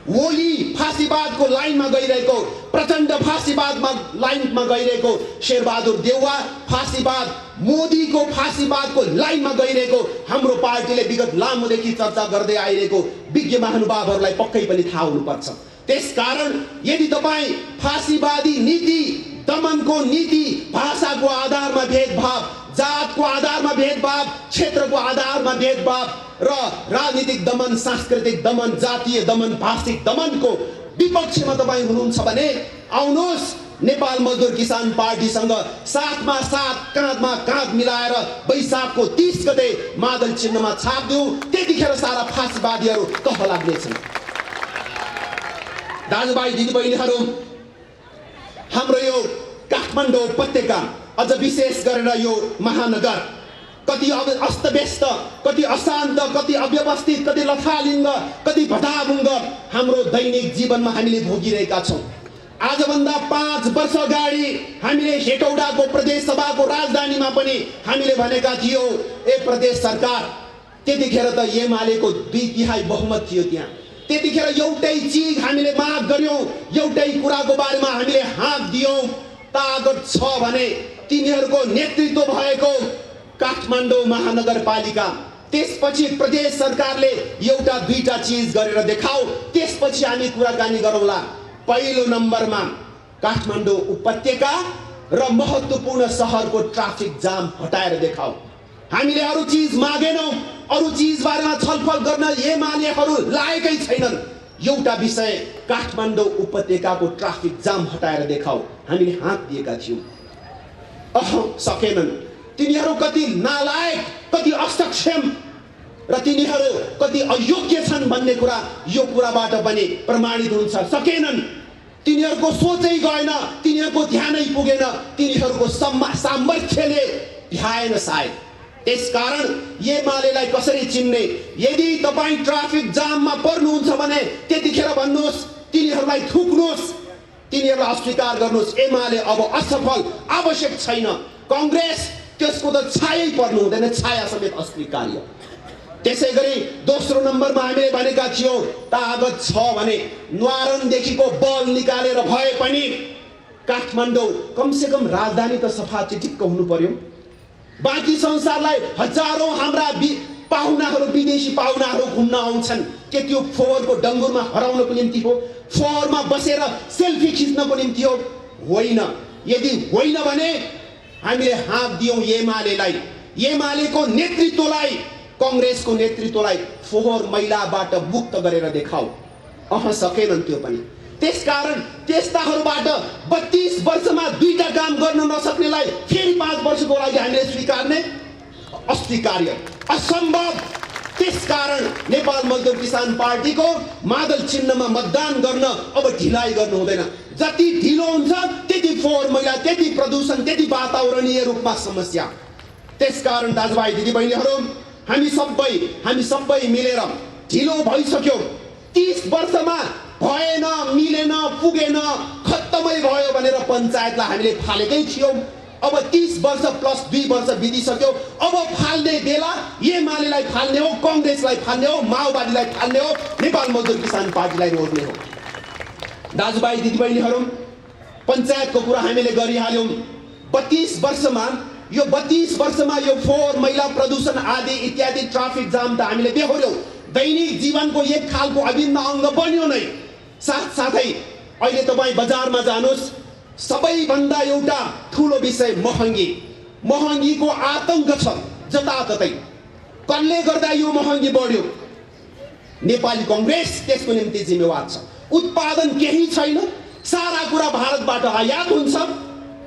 ओली फाँसीवादको लाइनमा गइरहेको, प्रचण्ड फाँसीवादमा लाइनमा गइरहेको, शेरबहादुर देउवा फाँसीवाद, मोदीको फाँसीवादको लाइनमा गइरहेको हाम्रो पार्टीले विगत लामोदेखि चर्चा गर्दै आइरहेको विज्ञ महानुभावहरूलाई पक्कै पनि थाहा हुनुपर्छ। त्यसकारण यदि तपाईँ फाँसीवादी नीति, दमनको नीति, भाषाको आधारमा भेदभाव, जातको आधारमा भेदभाव, क्षेत्रको आधारमा भेदभाव र राजनीतिक दमन, सांस्कृतिक दमन, जातीय दमन, भाषिक दमनको विपक्षमा तपाईँ हुनुहुन्छ भने आउनुहोस् नेपाल मजदुर किसान पार्टीसँग साथमा साथ, काँधमा काँध मिलाएर वैशाखको 30 गते मादल चिन्हमा छाप दिउँ। त्यतिखेर सारा फाँसीवादीहरू तह लाग्नेछन्। दाजुभाइ दिदीबहिनीहरू, हाम्रो यो काठमाडौँ उपत्यका, अझ विशेष गरेर यो महानगर कति अस्तव्यस्त, कति अशान्त, कति अव्यवस्थित, कति लथालिङ्ग, कति भटाभुङ्ग हाम्रो दैनिक जीवनमा हामीले भोगिरहेका छौँ। आजभन्दा 5 वर्ष अगाडि हामीले हेटौडाको प्रदेश सभाको राजधानीमा पनि हामीले भनेका थियौ, ए प्रदेश सरकार, त्यतिखेर त एमालेको 2/3 बहुमत थियो त्यहाँ। त्यतिखेर एउटै चिज हामीले माग गर्यौँ, एउटै कुराको बारेमा हामीले हात दियौँ, तागत छ भने तिनीहरूको नेतृत्व भएको काठमाडौँ महानगरपालिका, त्यसपछि प्रदेश सरकारले एउटा दुईटा चिज गरेर देखाऊ, त्यसपछि हामी कुराकानी गरौँला। पहिलो नम्बरमा काठमाडौँ उपत्यका र महत्त्वपूर्ण सहरको ट्राफिक जाम हटाएर देखाऊ। हामीले अरू चिज मागेनौँ, अरू चिज बारेमा छलफल गर्न एमालेहरू लायकै छैनन्। एउटा विषय काठमाडौँ उपत्यकाको ट्राफिक जाम हटाएर देखाऊ, हामीले हात दिएका थियौँ। सकेनन्। तिनीहरू कति नालायक, कति असक्षम र तिनीहरू कति अयोग्य छन् भन्ने कुरा यो कुराबाट पनि प्रमाणित हुन्छ। सकेनन्, तिनीहरूको सोचै गएन, तिनीहरूको ध्यानै पुगेन, तिनीहरूको सामर्थ्यले भ्याएन सायद। त्यसकारण एमालेलाई कसरी चिन्ने? यदि तपाईँ ट्राफिक जाममा पर्नुहुन्छ भने त्यतिखेर भन्नुहोस्, तिनीहरूलाई थुक्नुहोस्, तिनीहरूलाई अस्वीकार गर्नुहोस्। एमाले अब असफल, आवश्यक छैन। कांग्रेस त्यसको त छायै पर्नु हुँदैन, छाया समेत अस्वीकार्य। त्यसै गरी दोस्रो नम्बरमा हामीले भनेका थियौँ तागत छ भने न्वारानदेखिको बल निकालेर भए पनि काठमाडौँ कमसेकम राजधानी त सफा चिटिक्क हुनु पर्यो। बाँकी संसारलाई हजारौं हाम्रा पाहुनाहरू, विदेशी पाहुनाहरू घुम्न आउँछन्। के त्यो फोहोरको डङ्गुरमा हराउनको निम्ति हो? फोहोरमा बसेर सेल्फी खिच्नको निम्ति हो? होइन। यदि होइन भने हामीले हात दियौं एमालेलाई, एमालेको नेतृत्वलाई, कांग्रेसको नेतृत्वलाई फोहोर मैलाबाट मुक्त गरेर देखाऊ। सकेनन् त्यो पनि। त्यसकारण त्यस्ताहरूबाट 32 वर्षमा दुईटा काम गर्न नसक्नेलाई फेरि 5 वर्षको लागि हामीले स्वीकार्ने? अस्वीकार्य, असम्भव। त्यसकारण नेपाल मजदुर किसान पार्टीको मादल चिन्हमा मतदान गर्न अब ढिलाइ गर्नु हुँदैन। जति ढिलो हुन्छ त्यति फोहोर मैला, त्यति प्रदूषण, त्यति वातावरणीय रूपमा समस्या। त्यसकारण दाजुभाइ दिदीबहिनीहरू, हामी सबै मिलेर ढिलो भइसक्यो। 30 वर्षमा भएन, मिलेन, पुगेन, खत्तमै भयो भनेर पञ्चायतलाई हामीले फालेकै थियौँ। अब 30 वर्ष प्लस 2 वर्ष बितिसक्यो। अब फाल्ने बेला एमालेलाई फाल्ने हो, कांग्रेसलाई फाल्ने हो, माओवादीलाई फाल्ने हो, नेपाल मजदुर किसान पार्टीलाई रोक्ने हो। दाजुभाइ दिदीबहिनीहरू, पञ्चायतको कुरा हामीले गरिहाल्यौँ। 32 वर्षमा यो फोहोर मैला, प्रदूषण आदि इत्यादि ट्राफिक जाम त हामीले बेहोर्यौँ। दैनिक जीवनको एक खालको अभिन्न अङ्ग बन्यो नै। साथसाथै अहिले तपाईँ बजारमा जानुहोस्, सबैभन्दा एउटा ठुलो विषय महँगीको आतंक छ जताततै। कसले गर्दा यो महँगी बढ्यो? नेपाली कांग्रेस त्यसको निम्ति जिम्मेवार छ। उत्पादन केही छैन, सारा कुरा भारतबाट आयात हुन्छ।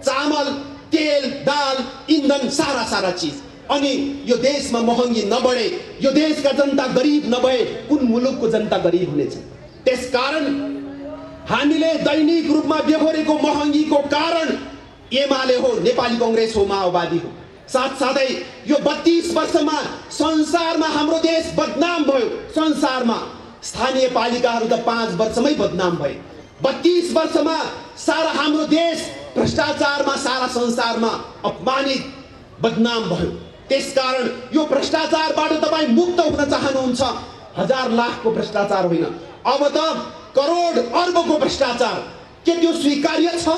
चामल, तेल, दाल, इन्धन, सारा चीज। अनि यो देशमा महँगी नबढे, यो देशका जनता गरिब नभए कुन मुलुकको जनता गरिब हुनेछ? त्यसकारण हामीले दैनिक रूपमा बेहोरेको महँगीको कारण एमाले हो, नेपाली कांग्रेस हो, माओवादी हो। साथसाथै यो 32 वर्षमा संसारमा हाम्रो देश बदनाम भयो। संसारमा स्थानीय पालिकाहरू त 5 वर्षमै बदनाम भए। 32 वर्षमा सारा हाम्रो देश भ्रष्टाचारमा सारा संसारमा अपमानित, बदनाम भयो। त्यसकारण यो भ्रष्टाचारबाट तपाईँ मुक्त हुन चाहनुहुन्छ, 1000 लाखको भ्रष्टाचार होइन, अब त करोड अर्बको भ्रष्टाचार। के त्यो स्वीकार्य छ?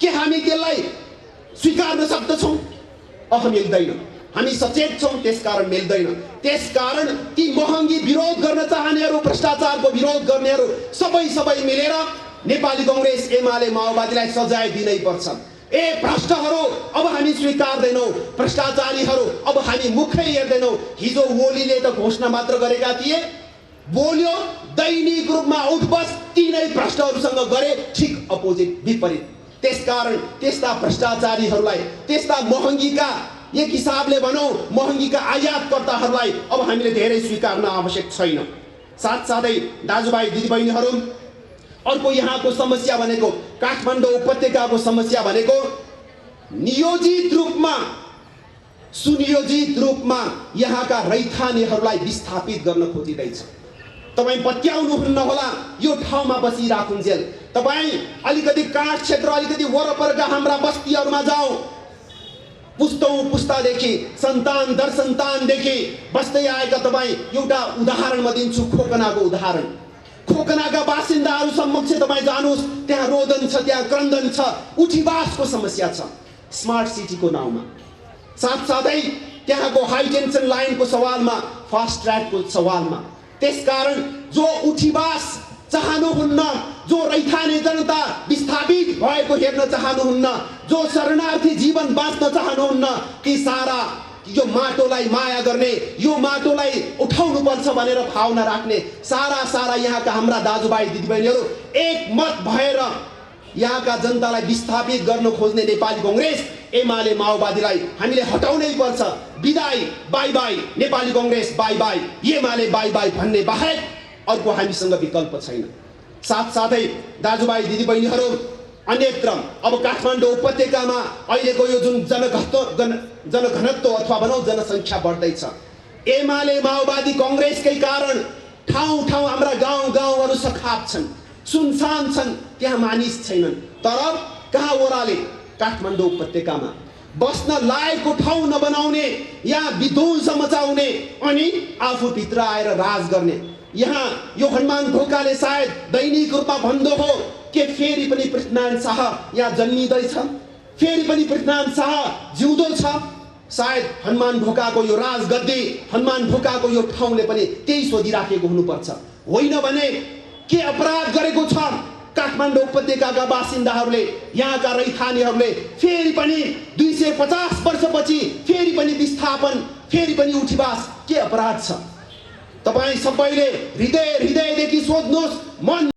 के हामी त्यसलाई स्वीकार्न सक्दछौँ? मिल्दैन। हामी सचेत छौँ, त्यसकारण मिल्दैन। त्यसकारण ती महँगी विरोध गर्न चाहनेहरू, भ्रष्टाचारको विरोध गर्नेहरू सबै मिलेर नेपाली कांग्रेस, एमाले, माओवादीलाई सजाय दिनै पर्छ। भ्रष्टहरू अब हामी स्वीकार्दैनौँ, भ्रष्टाचारीहरू अब हामी मुखै हेर्दैनौँ। हिजो ओलीले त घोषणा मात्र गरेका थिए, बोल्यो दैनिक रूपमा उठबस तीनै भ्रष्टहरूसँग गरे, ठिक अपोजिट, विपरीत। त्यसकारण त्यस्ता भ्रष्टाचारीहरूलाई, त्यस्ता महँगीका, एक हिसाबले भनौँ महँगीका आयातकर्ताहरूलाई अब हामीले धेरै स्वीकार्न आवश्यक छैन। साथसाथै दाजुभाइ दिदीबहिनीहरू, अर्को यहाँको समस्या भनेको, काठमाडौँ उपत्यकाको समस्या भनेको नियोजित रूपमा, सुनियोजित रूपमा यहाँका रैथानेहरूलाई विस्थापित गर्न खोजिँदैछ। तपाईँ पत्याउनुहुन्न होला, यो ठाउँमा बसिराखुन्जेल तपाईँ अलिकति काठ क्षेत्र, अलिकति वरपरका हाम्रा बस्तीहरूमा जाऊ। पुस्तादेखि, सन्तान दर सन्तानदेखि बस्दै आएका तपाईँ एउटा उदाहरण म दिन्छु, खोकनाको उदाहरण। खोकनाका बासिन्दाहरू समक्ष तपाईँ जानुहोस्, त्यहाँ रोदन छ, त्यहाँ क्रन्दन छ, उठीवासको समस्या छ स्मार्ट सिटीको नाउँमा। साथसाथै त्यहाँको हाई टेन्सन लाइनको सवालमा, फास्ट ट्र्याकको सवालमा। त्यसकारण जो उठीवास चाहनुहुन्न, जो रैथाने जनता विस्थापित भएको हेर्न चाहनुहुन्न, जो शरणार्थी जीवन बाँच्न चाहनुहुन्न, ती सारा यो माटोलाई माया गर्ने, यो माटोलाई उठाउनु पर्छ भनेर भावना राख्ने सारा यहाँका हाम्रा दाजुभाइ दिदीबहिनीहरू एकमत भएर यहाँका जनतालाई विस्थापित गर्न खोज्ने नेपाली कङ्ग्रेस एमाले माओवादीलाई हामीले हटाउनै पर्छ। बिदाई, bye bye Nepali Congress, bye bye UML, bye bye भन्ने बाहेक अर्को हामीसँग विकल्प छैन। साथसाथै दाजुभाइ दिदीबहिनीहरू, अन्यत्र अब काठमाडौँ उपत्यकामा अहिलेको यो जुन जनघनत्व अथवा भनौँ जनसङ्ख्या बढ्दैछ, एमाले माओवादी कङ्ग्रेसकै कारण ठाउँ ठाउँ हाम्रा गाउँहरू सखाप छन्, सुनसान छन्, त्यहाँ मानिस छैनन्। तर कहाँ ओह्राले काठमाडौँ उपत्यकामा बस्न लायकको ठाउँ नबनाउने, यहाँ विध्वंस मचाउने अनि आफूभित्र आएर राज गर्ने। यहाँ यो हनुमान ढोकाले सायद दैनिक रूपमा भन्दो हो कि फेरि पनि पृथ्वीनारायण शाह यहाँ जन्मिँदैछ, फेरि पनि पृथ्वीनारायण शाह जिउँदो छ। सायद हनुमान ढोकाको यो राजगद्दी, हनुमान ढोकाको यो ठाउँले पनि त्यही सोधिराखेको हुनुपर्छ। होइन भने के अपराध गरेको छ काठमाडौँ उपत्यकाका बासिन्दाहरूले, यहाँका रैथानेहरूले? फेरि पनि 250 वर्षपछि फेरि पनि विस्थापन, फेरि पनि उठिवास, के अपराध छ? तपाईँ सबैले हृदयदेखि सोध्नुहोस्, मन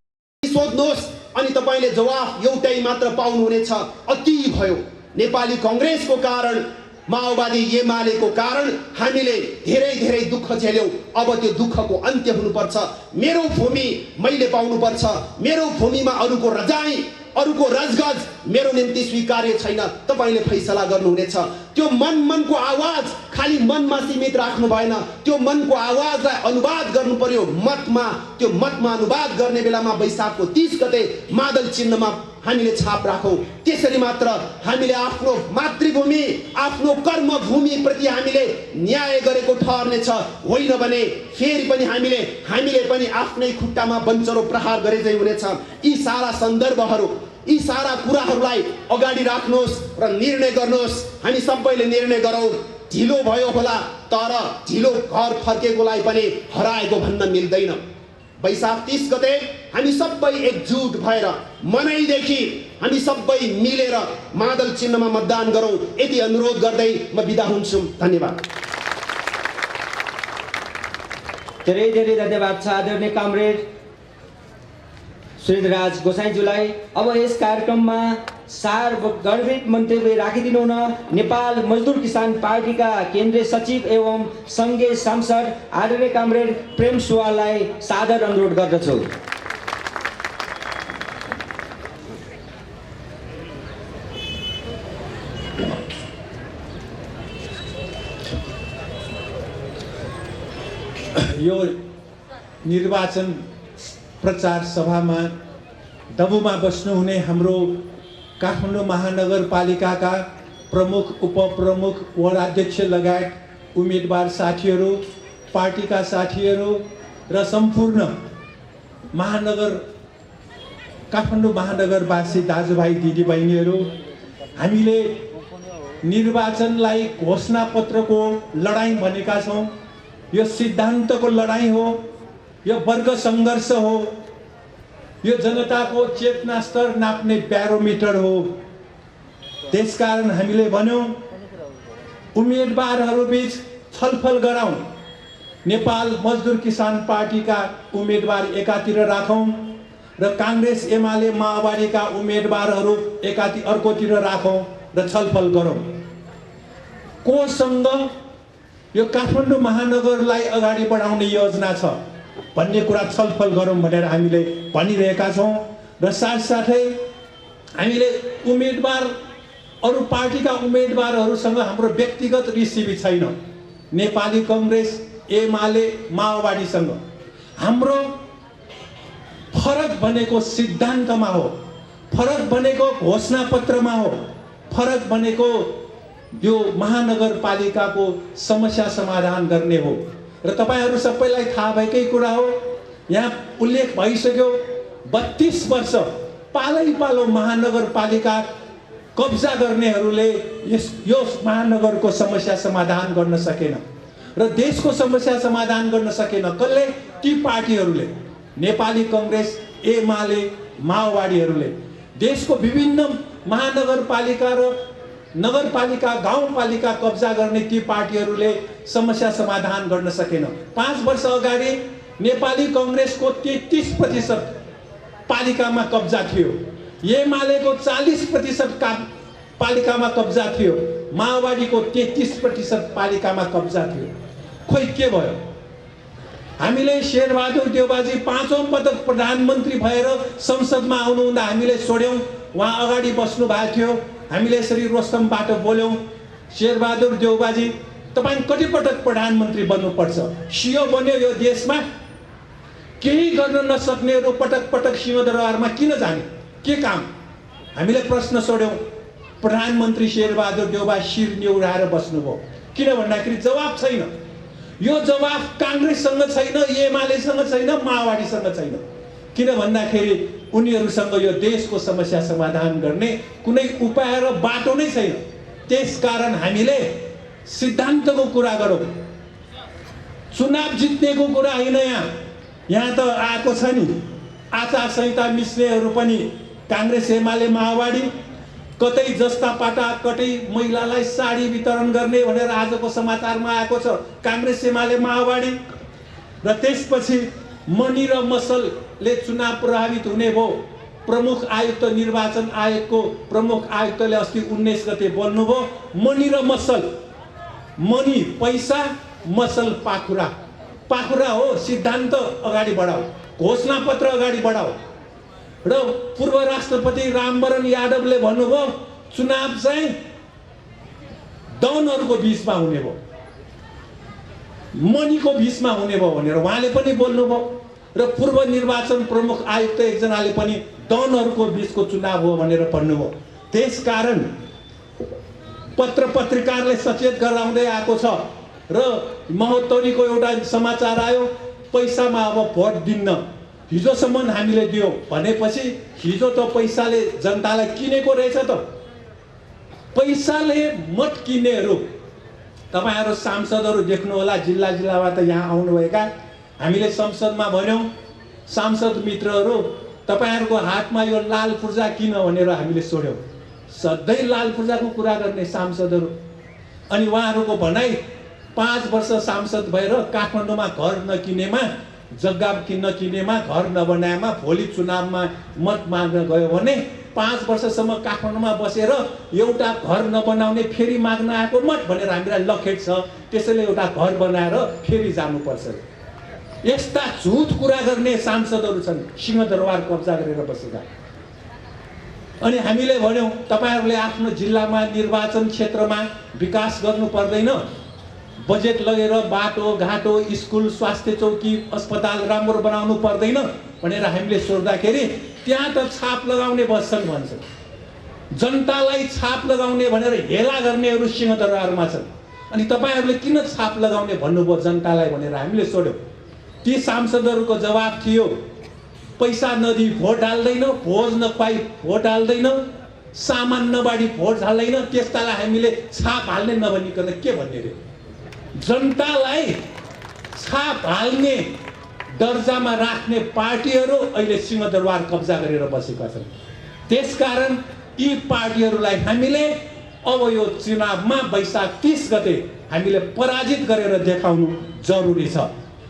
सोध्नुहोस्, अनि तपाईँले जवाफ एउटै मात्र पाउनुहुनेछ। अति भयो। नेपाली कङ्ग्रेसको कारण, माओवादी एमालेको कारण हामीले धेरै दुःख झेल्यौँ। अब त्यो दुःखको अन्त्य हुनुपर्छ। मेरो भूमि मैले पाउनुपर्छ। मेरो भूमिमा अरूको रजाई, अरूको रजगज मेरो निम्ति स्वीकार्य छैन। तपाईँले फैसला गर्नुहुनेछ। त्यो मनको आवाज खाली मनमा सीमित राख्नु भएन, त्यो मनको आवाजलाई अनुवाद गर्नु पर्यो मतमा। त्यो मतमा अनुवाद गर्ने बेलामा वैशाखको 30 गते मादल चिन्हमा हामीले छाप राखौँ। त्यसरी मात्र हामीले आफ्नो मातृभूमि, आफ्नो कर्मभूमि प्रति हामीले न्याय गरेको ठहर्नेछ। होइन भने फेरि पनि हामीले पनि आफ्नै खुट्टामा बन्चरो प्रहार गरे चाहिँ हुनेछ। यी सारा सन्दर्भहरू, यी सारा कुराहरूलाई अगाडि राख्नुहोस् र निर्णय गर्नुहोस्। हामी सबैले निर्णय गरौँ। ढिलो भयो होला, तर ढिलो घर फर्केकोलाई पनि हराएको भन्न मिल्दैन। वैशाख 30 गते हामी सबै एकजुट भएर मनैदेखि हामी सबै मिलेर मादल चिन्हमा मतदान गरौँ। यति अनुरोध गर्दै म बिदा हुन्छु। धन्यवाद। धेरै धन्यवाद छ आदरणीय कमरेड सुरेन्द्रराज गोसाईज्यूलाई। अब यस कार्यक्रममा सार्वगर्भित मन्तव्य राखिदिनु हुन नेपाल मजदुर किसान पार्टीका केन्द्रीय सचिव एवं सङ्घीय सांसद आदरणीय कमरेड प्रेम सुवाललाई सादर अनुरोध गर्दछु। यो निर्वाचन प्रचार सभामा दबुमा बस्नुहुने हाम्रो काठमाडौँ महानगरपालिकाका प्रमुख, उपप्रमुख, वडाध्यक्ष लगायत उम्मेदवार साथीहरू, पार्टीका साथीहरू र सम्पूर्ण काठमाडौँ महानगरवासी दाजुभाइ दिदीबहिनीहरू, हामीले निर्वाचनलाई घोषणापत्रको लडाईँ भनेका छौँ। यो सिद्धान्तको लडाईँ हो, यो वर्ग सङ्घर्ष हो, यो जनताको चेतना स्तर नाप्ने ब्यारोमिटर हो। त्यसकारण हामीले भन्यौँ उम्मेदवारहरूबीच छलफल गराउँ। नेपाल मजदुर किसान पार्टीका उम्मेदवार एकातिर राखौँ र काङ्ग्रेस एमाले माओवादीका उम्मेदवारहरू अर्कोतिर राखौँ र छलफल गरौँ। कोसँग यो काठमाडौँ महानगरलाई अगाडि बढाउने योजना छ भन्ने कुरा छलफल गरौँ भनेर हामीले भनिरहेका छौँ। र साथसाथै हामीले अरू पार्टीका उम्मेदवारहरूसँग हाम्रो व्यक्तिगत रिसिभी छैन। नेपाली कङ्ग्रेस, एमाले, माओवादीसँग हाम्रो फरक भनेको सिद्धान्तमा हो, फरक भनेको घोषणापत्रमा हो, फरक भनेको यो महानगरपालिकाको समस्या समाधान गर्ने हो। र तपाईँहरू सबैलाई थाहा भएकै कुरा हो, यहाँ उल्लेख भइसक्यो 32 वर्ष पालै महानगरपालिका कब्जा गर्नेहरूले यो महानगरको समस्या समाधान गर्न सकेन र देशको समस्या समाधान गर्न सकेन। कसले? ती पार्टीहरूले, नेपाली कङ्ग्रेस, एमाले, माओवादीहरूले। देशको विभिन्न महानगरपालिका र नगरपालिका, गाउँपालिका कब्जा गर्ने ती पार्टीहरूले समस्या समाधान गर्न सकेन। 5 वर्ष अगाडि नेपाली कङ्ग्रेसको 33% पालिकामा कब्जा थियो। एमालेको 40% पालिकामा कब्जा थियो, माओवादीको 33% पालिकामा कब्जा थियो। खोइ के भयो? हामीले शेरबहादुर देउबाजी 5औं पटक प्रधानमन्त्री भएर संसदमा आउनुहुँदा हामीले सोड्यौँ, उहाँ अगाडि बस्नु भएको थियो। हामीले यसरी रोस्तमबाट बोल्यौँ, शेरबहादुर देउबाजी तपाईँ कतिपटक प्रधानमन्त्री बन्नुपर्छ? सिओ बन्यो यो देशमा, केही गर्न नसक्नेहरू पटक पटक सिंहदरबारमा किन जाने? के काम? हामीले प्रश्न सोड्यौँ। प्रधानमन्त्री शेरबहादुर देउबा शिर निहुराएर बस्नुभयो। किन भन्दाखेरि जवाब छैन। यो जवाब काङ्ग्रेससँग छैन, एमालेसँग छैन, माओवादीसँग छैन। किन भन्दाखेरि उनीहरूसँग यो देशको समस्या समाधान गर्ने कुनै उपाय र बाटो नै छैन। त्यसकारण हामीले सिद्धान्तको कुरा गरौँ, चुनाव जित्नेको कुरा होइन। यहाँ त आएको छ नि आचार संहिता मिच्नेहरू पनि, काङ्ग्रेस एमाले माओवादी, कतै जस्ता पाटा कतै महिलालाई साडी वितरण गर्ने भनेर आजको समाचारमा आएको छ काङ्ग्रेस एमाले माओवादी। र त्यसपछि मनी र मसलले चुनाव प्रभावित हुने भयो। प्रमुख आयुक्त निर्वाचन आयोगको प्रमुख आयुक्तले अस्ति 19 गते बोल्नुभयो, मनी र मसल, मनी पैसा, मसल पाखुरा। पाखुरा हो सिद्धान्त अगाडि बढाऊ, घोषणा पत्र अगाडि बढाऊ। र पूर्व राष्ट्रपति रामवरण यादवले भन्नुभयो चुनाव चाहिँ दौनहरूको बीचमा हुने भयो, मनीको बीचमा हुने भयो भनेर उहाँले पनि बोल्नुभयो। र पूर्व निर्वाचन प्रमुख आयुक्त एकजनाले पनि दौनहरूको बीचको चुनाव हो भनेर भन्नुभयो। त्यसकारण पत्र पत्रिकाले सचेत गराउँदै आएको छ। र महोत्तरीको एउटा समाचार आयो, पैसामा अब भोट दिन्न। हिजोसम्म हामीले दियौँ भनेपछि हिजो त पैसाले जनतालाई किनेको रहेछ त। पैसाले मत किन्नेहरू तपाईँहरू सांसदहरू देख्नु होला, जिल्ला जिल्लाबाट यहाँ आउनुभएका। हामीले संसदमा भन्यौँ, सांसद मित्रहरू तपाईँहरूको हातमा यो लाल पूर्जा किन भनेर हामीले सोध्यौँ। सधैँ लाल पूर्जाको कुरा गर्ने सांसदहरू। अनि उहाँहरूको भनाइ 5 वर्ष सांसद भएर काठमाडौँमा घर नकिनेमा, जग्गा नकिनेमा, घर नबनाएमा, भोलि चुनावमा मत माग्न गयो भने 5 वर्षसम्म काठमाडौँमा बसेर एउटा घर नबनाउने फेरि माग्न आएको मत भनेर हामीलाई लखेट छ, त्यसैले एउटा घर बनाएर फेरि जानुपर्छ। यस्ता झुट कुरा गर्ने सांसदहरू छन् सिंहदरबार कब्जा गरेर बसेका। अनि हामीले भन्यौँ तपाईँहरूले आफ्नो जिल्लामा निर्वाचन क्षेत्रमा विकास गर्नु पर्दैन, बजेट लगेर बाटो घाटो स्कुल स्वास्थ्य चौकी अस्पताल राम्रो बनाउनु पर्दैन भनेर हामीले सोद्धाखेरि त्यहाँ त छाप लगाउने बस्छन् भन्छन्। जनतालाई छाप लगाउने भनेर हेला गर्नेहरू सिंहदरबारमा छन्। अनि तपाईँहरूले किन छाप लगाउने भन्नुभयो जनतालाई भनेर हामीले सोध्यौँ। ती सांसदहरूको जवाब थियो पैसा नदिई भोट हाल्दैन, भोज नखुवाई भोट हाल्दैन, सामान नबाडी भोट हाल्दैन, त्यस्तालाई हामीले छाप हाल्ने नभनिकन के भन्ने रे? जनतालाई छाप हाल्ने दर्जामा राख्ने पार्टीहरू अहिले सिंहदरबार कब्जा गरेर बसेका छन्। त्यसकारण यी पार्टीहरूलाई हामीले अब यो चुनावमा वैशाख 30 गते हामीले पराजित गरेर देखाउनु जरुरी छ।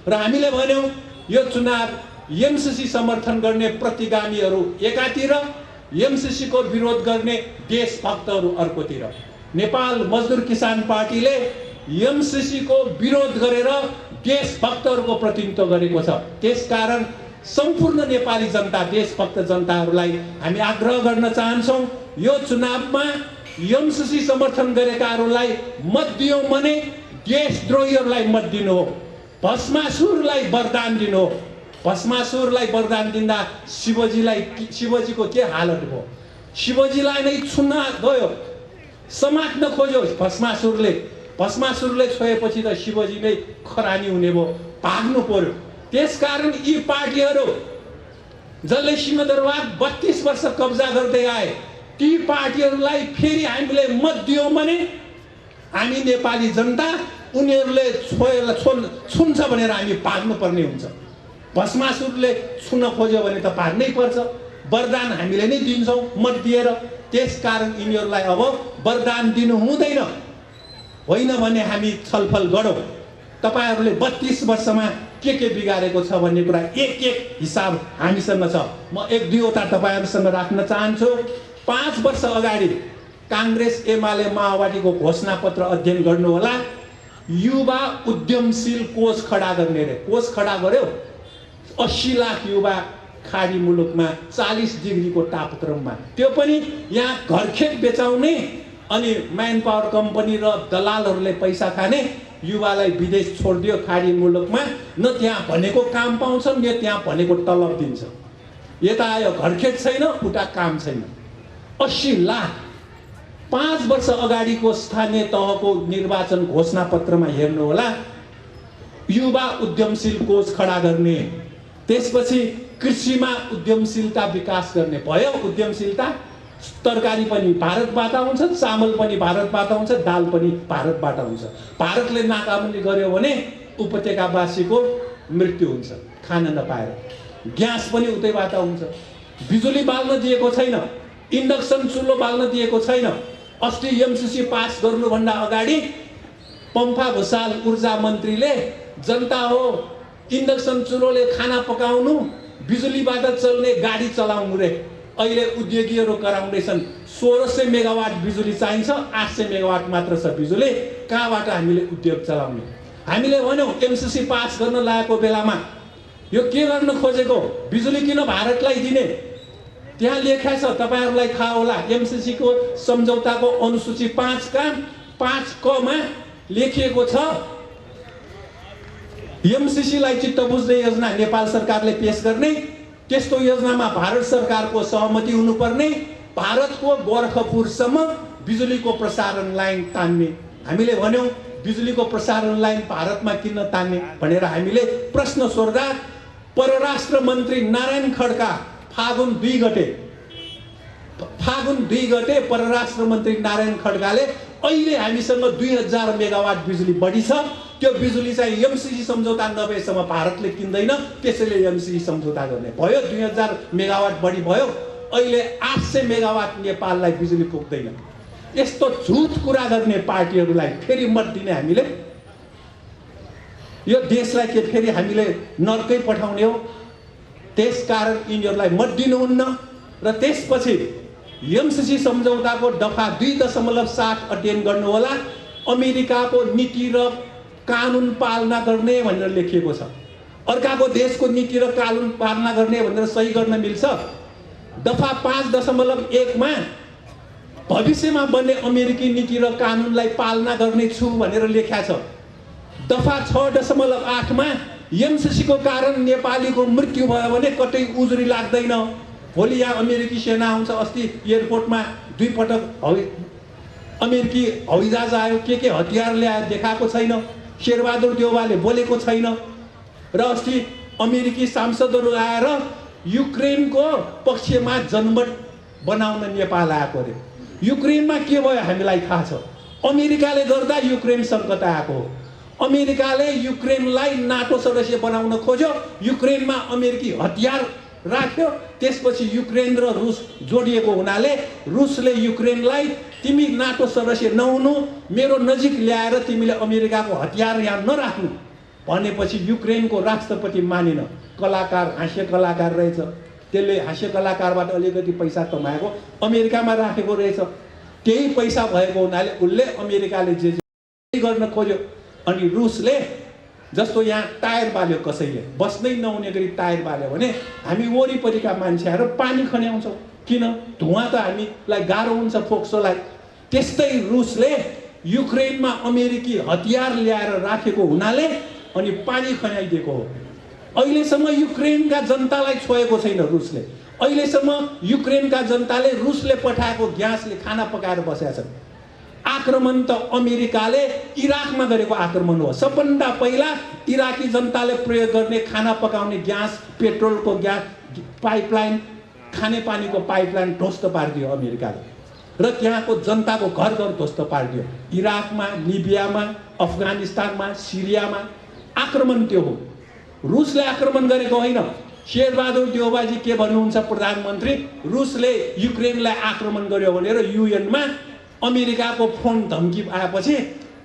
र हामीले भन्यौँ यो चुनाव एमसीसी समर्थन गर्ने प्रतिगामीहरू एकातिर, एमसीसी को विरोध गर्ने देशभक्तहरू अर्कोतिर। नेपाल मजदुर किसान पार्टीले एमसीसी को विरोध गरेर देशभक्तहरूको प्रतिनिधित्व गरेको छ। त्यसकारण सम्पूर्ण नेपाली जनता, देशभक्त जनताहरूलाई हामी आग्रह गर्न चाहन्छौँ, यो चुनावमा एमसीसी समर्थन गरेकाहरूलाई मत दियौँ भने देशद्रोहीहरूलाई मत दिनु हो, भस्मासुरलाई वरदान दिनु हो। भस्मासुरलाई वरदान दिँदा शिवजीको के हालत भयो? शिवजीलाई नै छुन्न गयो, समात्न खोज्यो भस्मासुरले। भस्मासुरले छोएपछि त शिवजी नै खरानी हुने भयो, भाग्नु पर्यो। त्यसकारण यी पार्टीहरू जसले सिंहदरबार 32 वर्ष कब्जा गर्दै आए, ती पार्टीहरूलाई फेरि हामीले मत दियौँ भने हामी नेपाली जनता उनीहरूले छुन्छ भनेर हामी भाग्नुपर्ने हुन्छ। भस्मासुरले छुन खोज्यो भने त भाग्नै पर्छ। वरदान हामीले नै दिन्छौँ मत दिएर। त्यसकारण यिनीहरूलाई अब वरदान दिनु हुँदैन, होइन भने हामी छलफल गरौँ। तपाईँहरूले 32 वर्षमा के बिगारेको छ भन्ने कुरा एक एक हिसाब हामीसँग छ। म एक दुईवटा तपाईँहरूसँग राख्न चाहन्छु। 5 वर्ष अगाडि काङ्ग्रेस एमाले माओवादीको घोषणापत्र अध्ययन गर्नुहोला। युवा उद्यमशील कोष खडा गर्ने रे, कोष खडा गर्यो। 80 लाख युवा खाडी मुलुकमा 40 डिग्रीको तापक्रममा, त्यो पनि यहाँ घरखेत बेचाउने अनि म्यान पावर कम्पनी र दलालहरूले पैसा खाने युवालाई विदेश छोडिदियो खाडी मुलुकमा। न त्यहाँ भनेको काम पाउँछन् न त्यहाँ भनेको तलब दिन्छ। यता आयो घरखेत छैन, उता काम छैन। 80 लाख 5 वर्ष अगाडिको स्थानीय तहको निर्वाचन घोषणापत्रमा हेर्नुहोला। युवा उद्यमशील कोष खडा गर्ने, त्यसपछि कृषिमा उद्यमशीलता विकास गर्ने भयो। उद्यमशीलता तरकारी पनि भारतबाट आउँछ, चामल पनि भारतबाट आउँछ, दाल पनि भारतबाट आउँछ। भारतले नाकाबन्दी गर्यो भने उपत्यकावासीको मृत्यु हुन्छ खान नपाएर। ग्यास पनि उतैबाट आउँछ। बिजुली बाल्न दिएको छैन, इन्डक्सन चुलो बाल्न दिएको छैन। अस्ति एमसीसी पास गर्नुभन्दा अगाडि पम्फा भुसाल ऊर्जा मन्त्रीले जनता हो इन्डक्सन चुलोले खाना पकाउनु, बिजुलीबाट चल्ने गाडी चलाउनु रे। अहिले उद्योगीहरू कराउँदैछन् 1600 मेगावाट बिजुली चाहिन्छ, 800 मेगावाट मात्र छ बिजुली, कहाँबाट हामीले उद्योग चलाउने? हामीले भन्यौँ एमसीसी पास गर्न लागेको बेलामा यो के गर्न खोजेको, बिजुली किन भारतलाई दिने? त्यहाँ लेखा छ, तपाईँहरूलाई थाहा होला, एमसीसी को सम्झौताको अनुसूची 5 का 5 क मा लेखिएको छ एमसीसी लाई चित्त बुझ्ने योजना नेपाल सरकारले पेश गर्ने, त्यस्तो योजनामा भारत सरकारको सहमति हुनुपर्ने, भारतको गोरखपुरसम्म बिजुलीको प्रसारण लाइन तान्ने। हामीले भन्यौं बिजुलीको प्रसारण लाइन भारतमा किन तान्ने भनेर हामीले प्रश्न सोध्दा परराष्ट्र मन्त्री नारायण खड्का फागुन 2 गते परराष्ट्र मन्त्री नारायण खड्काले अहिले हामीसँग 2000 मेगावाट बिजुली बढी छ, त्यो बिजुली चाहिँ एमसीसी सम्झौता नभएसम्म भारतले किन्दैन, त्यसैले एमसीसी सम्झौता गर्ने भयो। 2000 मेगावाट बढी भयो, अहिले 800 मेगावाट नेपाललाई बिजुली पुग्दैन। यस्तो झुट कुरा गर्ने पार्टीहरूलाई फेरि मत दिने हामीले, यो देशलाई के फेरि हामीले नर्कै पठाउने हो? त्यसकारण यिनीहरूलाई मत दिनुहुन्न। र त्यसपछि एमसीसी सम्झौताको दफा 2.7 अध्ययन गर्नुहोला। अमेरिकाको नीति र कानुन पालना गर्ने भनेर लेखिएको छ। अर्काको देशको नीति र कानुन पालना गर्ने भनेर सही गर्न मिल्छ? दफा 5.1 मा भविष्यमा बन्ने अमेरिकी नीति र कानुनलाई पालना गर्ने छु भनेर लेखा छ। दफा 6.8 मा एमसीसी को कारण नेपालीको मृत्यु भयो भने कतै उजुरी लाग्दैन। भोलि यहाँ अमेरिकी सेना आउँछ। अस्ति एयरपोर्टमा 2 पटक अमेरिकी हवाईजहाज आयो, के हतियार ल्याएर देखाएको छैन। शेरबहादुर देउवाले बोलेको छैन। र अस्ति अमेरिकी सांसदहरू आएर युक्रेनको पक्षमा जनमत बनाउन नेपाल आएको रे। युक्रेनमा के भयो हामीलाई थाहा छ। अमेरिकाले गर्दा युक्रेन सङ्कट आएको हो। अमेरिकाले युक्रेनलाई नाटो सदस्य बनाउन खोज्यो, युक्रेनमा अमेरिकी हतियार राख्यो। त्यसपछि युक्रेन र रुस जोडिएको हुनाले रुसले युक्रेनलाई तिमी नाटो सदस्य नहुनु, मेरो नजिक ल्याएर तिमीले अमेरिकाको हतियार यहाँ नराख्नु भनेपछि युक्रेनको राष्ट्रपति मानेन। कलाकार, हास्य कलाकार रहेछ, त्यसले हास्य कलाकारबाट अलिकति पैसा कमाएको अमेरिकामा राखेको रहेछ। त्यही पैसा भएको हुनाले उसले अमेरिकाले जे गर्न खोज्यो। अनि रुसले जस्तो यहाँ टायर बाल्यो, कसैले बस्नै नहुने गरी टायर बाल्यो भने हामी वरिपरिका मान्छेहरू पानी खन्याउँछौँ। किन? धुवा त हामीलाई गाह्रो हुन्छ फोक्सोलाई। त्यस्तै रुसले युक्रेनमा अमेरिकी हतियार ल्याएर राखेको हुनाले अनि पानी खन्याइदिएको हो। अहिलेसम्म युक्रेनका जनतालाई छोएको छैन रुसले। अहिलेसम्म युक्रेनका जनताले रुसले पठाएको ग्यासले खाना पकाएर बसेका छन्। आक्रमण त अमेरिकाले इराकमा गरेको आक्रमण हो। सबभन्दा पहिला इराकी जनताले प्रयोग गर्ने खाना पकाउने ग्यास, पेट्रोलको ग्यास पाइपलाइन, खानेपानीको पाइपलाइन ध्वस्त पारिदियो अमेरिकाले र त्यहाँको जनताको घर घर ध्वस्त पारिदियो। इराकमा, लिबियामा, अफगानिस्तानमा, सिरियामा आक्रमण त्यो हो। रुसले आक्रमण गरेको होइन। शेरबहादुर देउवाजी के भन्नुहुन्छ प्रधानमन्त्री, रुसले युक्रेनलाई आक्रमण गर्यो भनेर युएनमा अमेरिकाको फोन धम्की आएपछि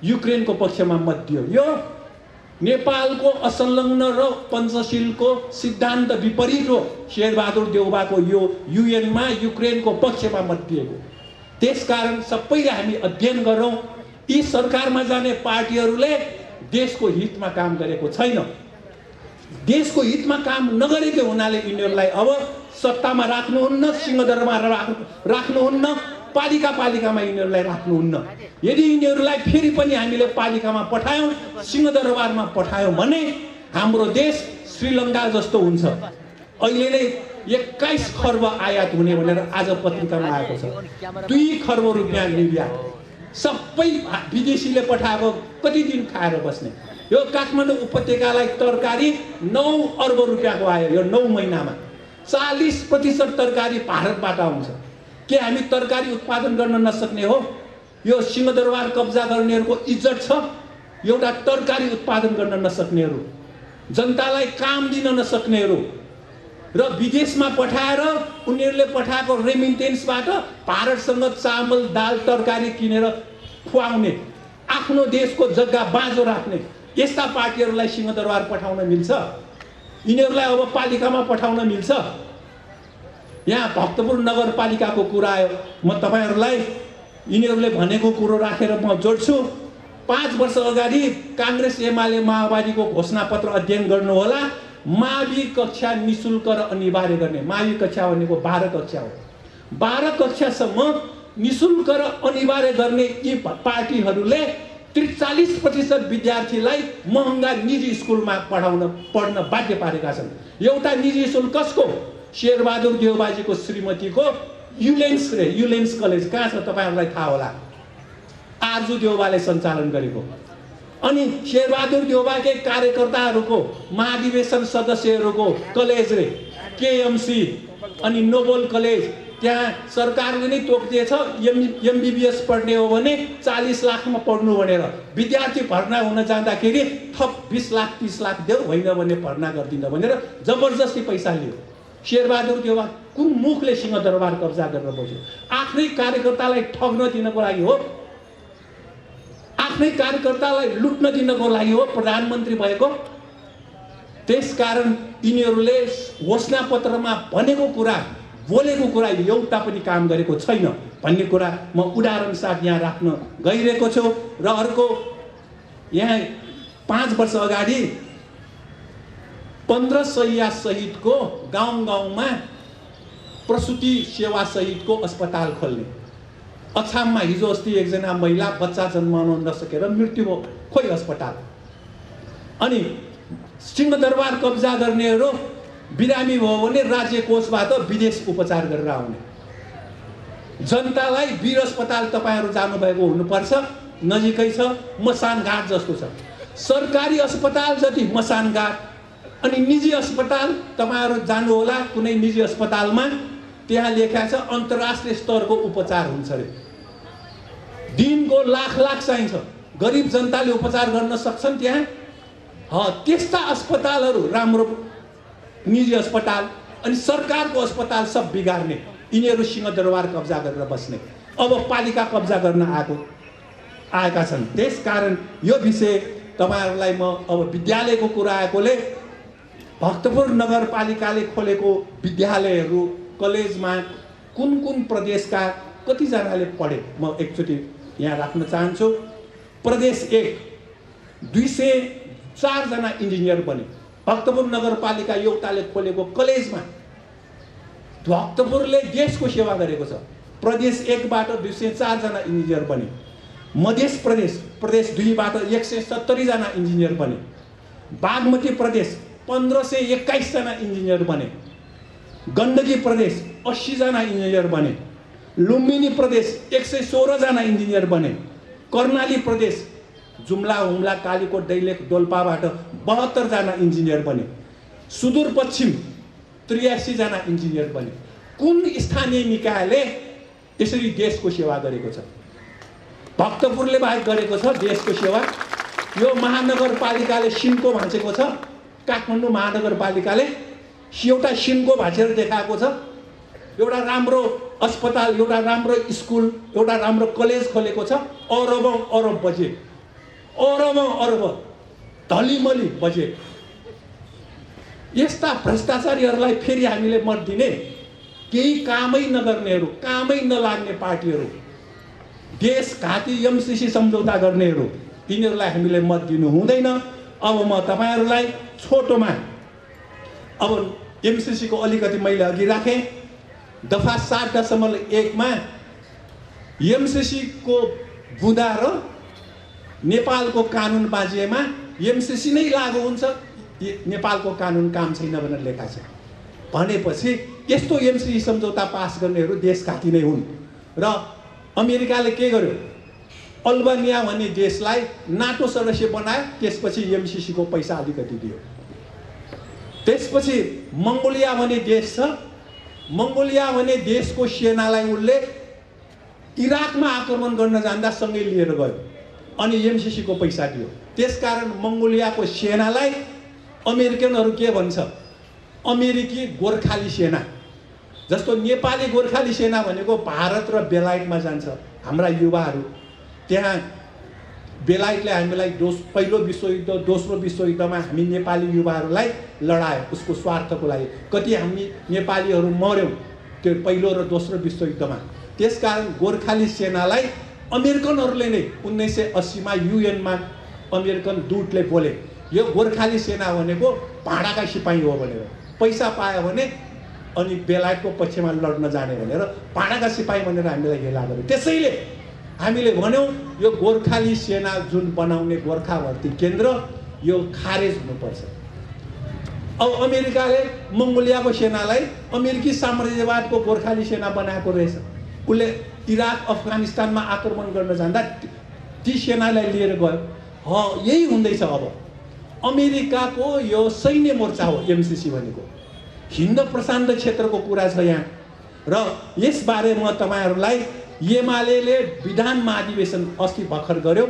युक्रेनको पक्षमा मत दियो। यो नेपालको असंलग्न र पञ्चशीलको सिद्धान्त विपरीत हो शेरबहादुर देउबाको यो युएनमा युक्रेनको पक्षमा मत दिएको। त्यसकारण सबैले हामी अध्ययन गरौँ, यी सरकारमा जाने पार्टीहरूले देशको हितमा काम गरेको छैन। देशको हितमा काम नगरेको हुनाले यिनीहरूलाई अब सत्तामा राख्नुहुन्न, सिंहदरबारमा राख्नुहुन्न, पालिकामा यिनीहरूलाई राख्नुहुन्न। यदि यिनीहरूलाई फेरि पनि हामीले पालिकामा पठायौँ, सिंहदरबारमा पठायौँ भने हाम्रो देश श्रीलङ्का जस्तो हुन्छ। अहिले नै 21 खर्ब आयात हुने भनेर आज पत्रिकामा आएको छ। 2 खर्ब रुपियाँ निर्यात, सबै विदेशीले पठाएको कति दिन खाएर बस्ने। यो काठमाडौँ उपत्यकालाई तरकारी 9 अर्ब रुपियाँको आयो यो 9 महिनामा। 40% तरकारी भारतबाट आउँछ। के हामी तरकारी उत्पादन गर्न नसक्ने हो? यो सिंहदरबार कब्जा गर्नेहरूको इज्जत छ, एउटा तरकारी उत्पादन गर्न नसक्नेहरू, जनतालाई काम दिन नसक्नेहरू र विदेशमा पठाएर उनीहरूले पठाएको रेमिटेन्सबाट भारतसँग चामल दाल तरकारी किनेर खुवाउने, आफ्नो देशको जग्गा बाँझो राख्ने यस्ता पार्टीहरूलाई सिंहदरबार पठाउन मिल्छ? यिनीहरूलाई अब पालिकामा पठाउन मिल्छ? यहाँ भक्तपुर नगरपालिकाको कुरा आयो, म तपाईहरूलाई यिनीहरूले भनेको कुरो राखेर म जोड्छु। 5 वर्ष अगाडि काङ्ग्रेस एमाले माओवादीको घोषणापत्र अध्ययन गर्नुहोला। मावि कक्षा निशुल्क र अनिवार्य गर्ने, मावि कक्षा भनेको 12 कक्षा हो। 12 कक्षासम्म निशुल्क र अनिवार्य गर्ने यी पार्टीहरूले 43% विद्यार्थीलाई महँगा निजी स्कुलमा पढ्न बाध्य पारेका छन्। एउटा निजी स्कुल कसको? शेरबहादुर देउबाजीको श्रीमतीको युलेन्स कलेज कहाँ छ तपाईँहरूलाई थाहा होला, आरजु देउबाले सञ्चालन गरेको। अनि शेरबहादुर देउबाकै कार्यकर्ताहरूको महाधिवेशन सदस्यहरूको कलेज रे, केएमसी अनि नोबल कलेज, त्यहाँ सरकारले नै तोकिदिएछ एमबिबिएस पढ्ने हो भने 40 लाखमा पढ्नु भनेर। विद्यार्थी भर्ना हुन जाँदाखेरि थप 20 लाख 30 लाख देऊ, होइन भने भर्ना गर्दिन भनेर जबरजस्ती पैसा लियो। शेरबहादुर देउबा कुन मुखले सिंहदरबार कब्जा गरेर बस्यो? आफ्नै कार्यकर्तालाई ठग्न दिनको लागि हो, आफ्नै कार्यकर्तालाई लुट्न दिनको लागि हो प्रधानमन्त्री भएको। त्यसकारण यिनीहरूले घोषणापत्रमा भनेको कुरा, बोलेको कुरा एउटा पनि काम गरेको छैन भन्ने कुरा म उदाहरण साथ यहाँ राख्न गइरहेको छु। र अर्को, यहाँ 5 वर्ष अगाडि 15 शैय्या सहितको गाउँमा प्रसुति सेवा सहितको अस्पताल खोल्ने। अछाममा हिजो अस्ति एकजना महिला बच्चा जन्माउन नसकेर मृत्यु भयो, खोइ अस्पताल। अनि सिंहदरबार कब्जा गर्नेहरू बिरामी भयो भने राज्य कोषबाट विदेश उपचार गरेर आउने। जनतालाई वीर अस्पताल तपाईँहरू जानुभएको हुनुपर्छ, नजिकै छ, मसान घाट जस्तो छ। सरकारी अस्पताल जति मसान घाट। अनि निजी अस्पताल तपाईँहरू जानुहोला, कुनै निजी अस्पतालमा त्यहाँ लेखा छ अन्तर्राष्ट्रिय स्तरको उपचार हुन्छ अरे। दिनको लाख चाहिन्छ, गरिब जनताले उपचार गर्न सक्छन् त्यहाँ? त्यस्ता अस्पतालहरू राम्रो निजी अस्पताल अनि सरकारको अस्पताल सब बिगार्ने यिनीहरू सिंहदरबार कब्जा गरेर बस्ने, अब पालिका कब्जा गर्न आएका छन्। त्यसकारण यो विषय तपाईँहरूलाई म अब विद्यालयको कुरा आएकोले भक्तपुर नगरपालिकाले खोलेको विद्यालयहरू कलेजमा कुन प्रदेशका कतिजनाले पढे म एकचोटि यहाँ राख्न चाहन्छु। प्रदेश 1 204 जना इन्जिनियर बने। भक्तपुर नगरपालिका एउटाले खोलेको कलेजमा भक्तपुरले देशको सेवा गरेको छ। प्रदेश 1 बाट 204 जना इन्जिनियर बने। मध्य प्रदेश 2 बाट 170 जना इन्जिनियर बने। बागमती प्रदेश 1521 जना इन्जिनियर बने। गण्डकी प्रदेश 80 जना इन्जिनियर बने। लुम्बिनी प्रदेश 116 जना इन्जिनियर बने। कर्णाली प्रदेश जुम्ला हुम्ला कालीकोट दैलेख डोल्पाबाट 72 जना इन्जिनियर बने। सुदूरपश्चिम 83 जना इन्जिनियर बने। कुन स्थानीय निकायले यसरी देशको सेवा गरेको छ? भक्तपुरले बाहेक गरेको छ देशको सेवा। यो महानगरपालिकाले सिन्को भाँचेको छ। काठमाडौँ महानगरपालिकाले एउटा सिन्को भाँचेर देखाएको छ। एउटा राम्रो अस्पताल, एउटा राम्रो स्कुल, एउटा राम्रो कलेज खोलेको छ। अरब बजेट, अरब धलिमली बजेट, यस्ता भ्रष्टाचारीहरूलाई फेरि हामीले मत दिने, केही कामै नगर्नेहरू, कामै नलाग्ने पार्टीहरू, देशघाती एमसिसी सम्झौता गर्नेहरू, यिनीहरूलाई हामीले मत दिनु हुँदैन। अब म तपाईँहरूलाई छोटोमा, अब एमसिसीको अलिकति मैले अघि राखेँ, दफा 7.1 एमसिसीको बुँदा र नेपालको कानुन बाजिएमा एमसिसी नै लागू हुन्छ, नेपालको कानुन काम छैन भनेर लेखा छ। भनेपछि यस्तो एमसिसी सम्झौता पास गर्नेहरू देशघाती नै हुन्। र अमेरिकाले के गर्यो, अल्बानिया भन्ने देशलाई नाटो सदस्य बनायो, त्यसपछि एमसिसीको पैसा अलिकति दियो। त्यसपछि मङ्गोलिया भन्ने देश छ, मङ्गोलिया भन्ने देशको सेनालाई उनले इराकमा आक्रमण गर्न जाँदा सँगै लिएर गयो अनि एमसिसीको पैसा दियो। त्यसकारण मङ्गोलियाको सेनालाई अमेरिकनहरू के भन्छ, अमेरिकी गोर्खाली सेना। जस्तो नेपाली गोर्खाली सेना भनेको भारत र बेलायतमा जान्छ। हाम्रा युवाहरू त्यहाँ, बेलायतले हामीलाई पहिलो विश्वयुद्ध, दोस्रो विश्वयुद्धमा हामी नेपाली युवाहरूलाई लडायो उसको स्वार्थको लागि। कति हामी नेपालीहरू मर्यौँ त्यो पहिलो र दोस्रो विश्वयुद्धमा। त्यसकारण गोर्खाली सेनालाई अमेरिकनहरूले नै 1980 युएनमा अमेरिकन दूतले बोले, यो गोर्खाली सेना भनेको भाडाका सिपाही हो भनेर, पैसा पायो भने अनि बेलायतको पक्षमा लड्न जाने भनेर भाडाका सिपाही भनेर हामीलाई हेला गर्यो। त्यसैले हामीले भन्यौँ यो गोर्खाली सेना जुन बनाउने गोर्खा भर्ती केन्द्र यो खारेज हुनुपर्छ। अब अमेरिकाले मङ्गोलियाको सेनालाई अमेरिकी साम्राज्यवादको गोर्खाली सेना बनाएको रहेछ। उसले इराक अफगानिस्तानमा आक्रमण गर्न जाँदा ती सेनालाई लिएर गयो। यही हुँदैछ। अब अमेरिकाको यो सैन्य मोर्चा हो एमसिसी भनेको, हिन्द प्रशान्त क्षेत्रको कुरा छ यहाँ। र यसबारे म तपाईँहरूलाई एमाले विधान महाधिवेशन अस्ति भर्खर गर्यो,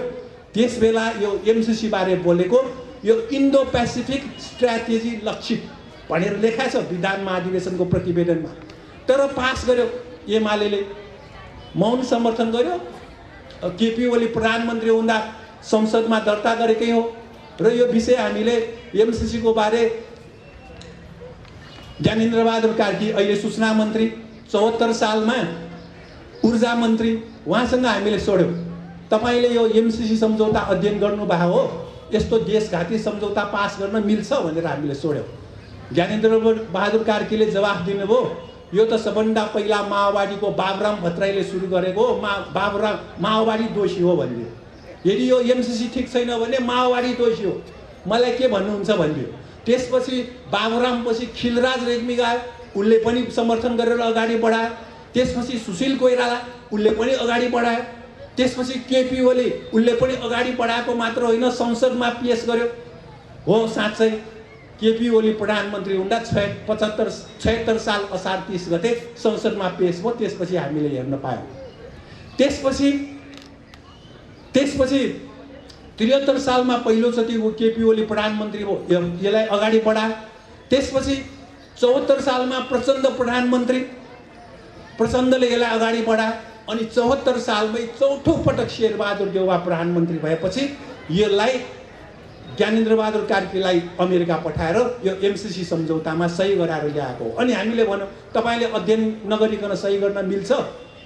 त्यस बेला यो एमसिसी बारे बोलेको, यो इन्डो पेसिफिक स्ट्र्याटेजी लक्षित भनेर लेखा छ विधान महाधिवेशनको प्रतिवेदनमा। तर पास गर्यो एमाले, मौन समर्थन गर्यो। केपी ओली प्रधानमन्त्री हुँदा संसदमा दर्ता गरेकै हो। र यो विषय हामीले एमसिसीको बारे ज्ञानेन्द्र बहादुर कार्की अहिले सूचना मन्त्री, 74 सालमा ऊर्जा मन्त्री, उहाँसँग हामीले सोड्यौँ, तपाईँले यो एमसिसी सम्झौता अध्ययन गर्नुभएको हो, यस्तो देशघाती सम्झौता पास गर्न मिल्छ भनेर हामीले सोड्यौँ। ज्ञानेन्द्र बहादुर कार्कीले जवाफ दिनुभयो, यो त सबभन्दा पहिला माओवादीको बाबुराम भट्टराईले सुरु गरेको हो, माओवादी दोषी हो भनिदियो। यदि यो एमसिसी ठिक छैन भने माओवादी दोषी हो, मलाई के भन्नुहुन्छ भनिदियो। त्यसपछि बाबुराम पछि खिलराज रेग्मी गयो, उसले पनि समर्थन गरेर अगाडि बढायो। त्यसपछि सुशील कोइराला उसले पनि अगाडि बढायो। त्यसपछि केपी ओली उसले पनि अगाडि बढाएको मात्र होइन, संसदमा पेश गर्यो। हो साँच्चै केपी ओली प्रधानमन्त्री हुँदा 76 साल असार 30 गते संसदमा पेश भयो। त्यसपछि हामीले हेर्न पायौँ। त्यसपछि 73 सालमा पहिलोचोटि केपी ओली प्रधानमन्त्री भयो, यसलाई अगाडि बढायो। त्यसपछि 74 सालमा प्रचण्ड प्रधानमन्त्री, प्रचण्डले यसलाई अगाडि बढायो। अनि 74 सालमै चौथो पटक शेरबहादुर देउवा प्रधानमन्त्री भएपछि यसलाई ज्ञानेन्द्र बहादुर कार्कीलाई अमेरिका पठाएर यो एमसिसी सम्झौतामा सही गराएर ल्याएको। अनि हामीले भन्यौँ तपाईँले अध्ययन नगरिकन सही गर्न मिल्छ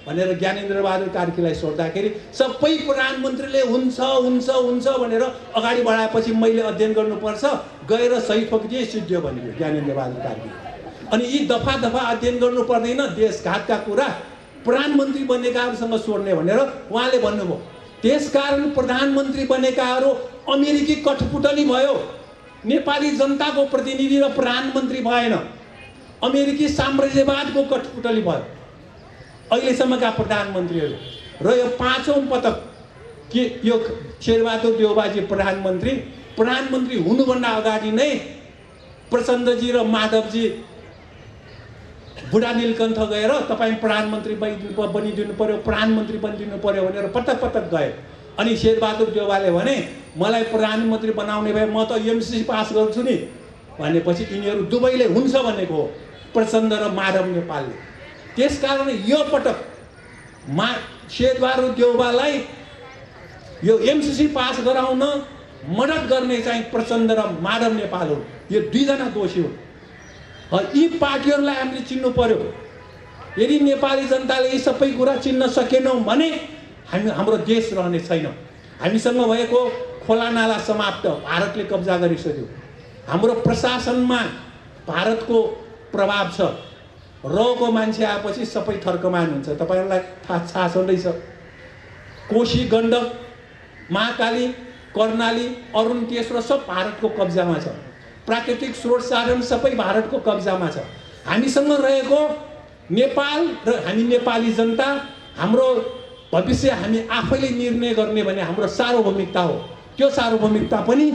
भनेर ज्ञानेन्द्र बहादुर कार्कीलाई सोद्धाखेरि सबै प्रधानमन्त्रीले हुन्छ हुन्छ हुन्छ भनेर अगाडि बढाएपछि मैले अध्ययन गर्नुपर्छ, गएर सही ठोकिदिए सिद्धियो भनिदियो ज्ञानेन्द्र बहादुर कार्की। अनि यी दफा दफा अध्ययन गर्नु पर्दैन, देशघातका कुरा प्रधानमन्त्री बनेकाहरूसँग सोड्ने भनेर उहाँले भन्नुभयो। त्यसकारण प्रधानमन्त्री बनेकाहरू अमेरिकी कठपुतली भयो, नेपाली जनताको प्रतिनिधि र प्रधानमन्त्री भएन, अमेरिकी साम्राज्यवादको कठपुतली भयो अहिलेसम्मका प्रधानमन्त्रीहरू। र यो 5औं पटक के यो शेरबहादुर देउवाजी प्रधानमन्त्री हुनुभन्दा अगाडि नै प्रचण्डजी र माधवजी बुढा नीलकण्ठ गएर तपाईँ प्रधानमन्त्री बनिदिनु पर्यो, प्रधानमन्त्री बनिदिनु पर्यो भनेर पटक पटक गए। अनि शेरबहादुर देउवाले भने मलाई प्रधानमन्त्री बनाउने भए म त एमसिसी पास गर्छु नि भनेपछि यिनीहरू दुवैले हुन्छ भनेको हो, प्रचण्ड र माधव नेपालले। त्यसकारण यो पटक शेरबहादुर देउवालाई यो एमसिसी पास गराउन मद्दत गर्ने चाहिँ प्रचण्ड र माधव नेपाल हुन्। यो दुईजना दोषी हुन्। यी पार्टीहरूलाई हामीले चिन्नु पर्यो। यदि नेपाली जनताले यी सबै कुरा चिन्न सकेनौँ भने हाम्रो देश रहने छैन। हामीसँग भएको खोला नाला समाप्त, भारतले कब्जा गरिसक्यो। हाम्रो प्रशासनमा भारतको प्रभाव छ। रको मान्छे आएपछि सबै थर्कमान हुन्छ। तपाईँहरूलाई थाहा छँदैछ। कोशी, गण्डक, महाकाली, कर्णाली, अरुण, तेस्रो सब भारतको कब्जामा छ। प्राकृतिक स्रोत साधन सबै भारतको कब्जामा छ। हामीसँग रहेको नेपाल र हामी नेपाली जनता, हाम्रो भविष्य हामी आफैले निर्णय गर्ने भने हाम्रो सार्वभौमिकता हो। त्यो सार्वभौमिकता पनि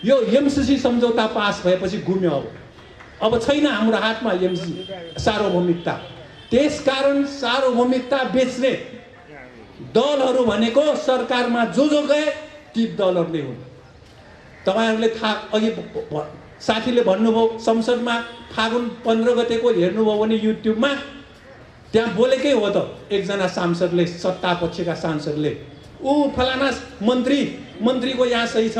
यो एमसीसी सम्झौता पास भएपछि गुम्यो। अब छैन हाम्रो हातमा एमसीसी सार्वभौमिकता। त्यसकारण सार्वभौमिकता बेच्ने दलहरू भनेको सरकारमा जो गए ती दलहरूले हुन्। तपाईँहरूले थाहा, अघि साथीले भन्नुभयो संसदमा फागुन 15 गतेको हेर्नुभयो भने युट्युबमा त्यहाँ बोलेकै हो त एकजना सांसदले, सत्ता पक्षका सांसदले, ऊ फलाना मन्त्रीको यहाँ सही छ,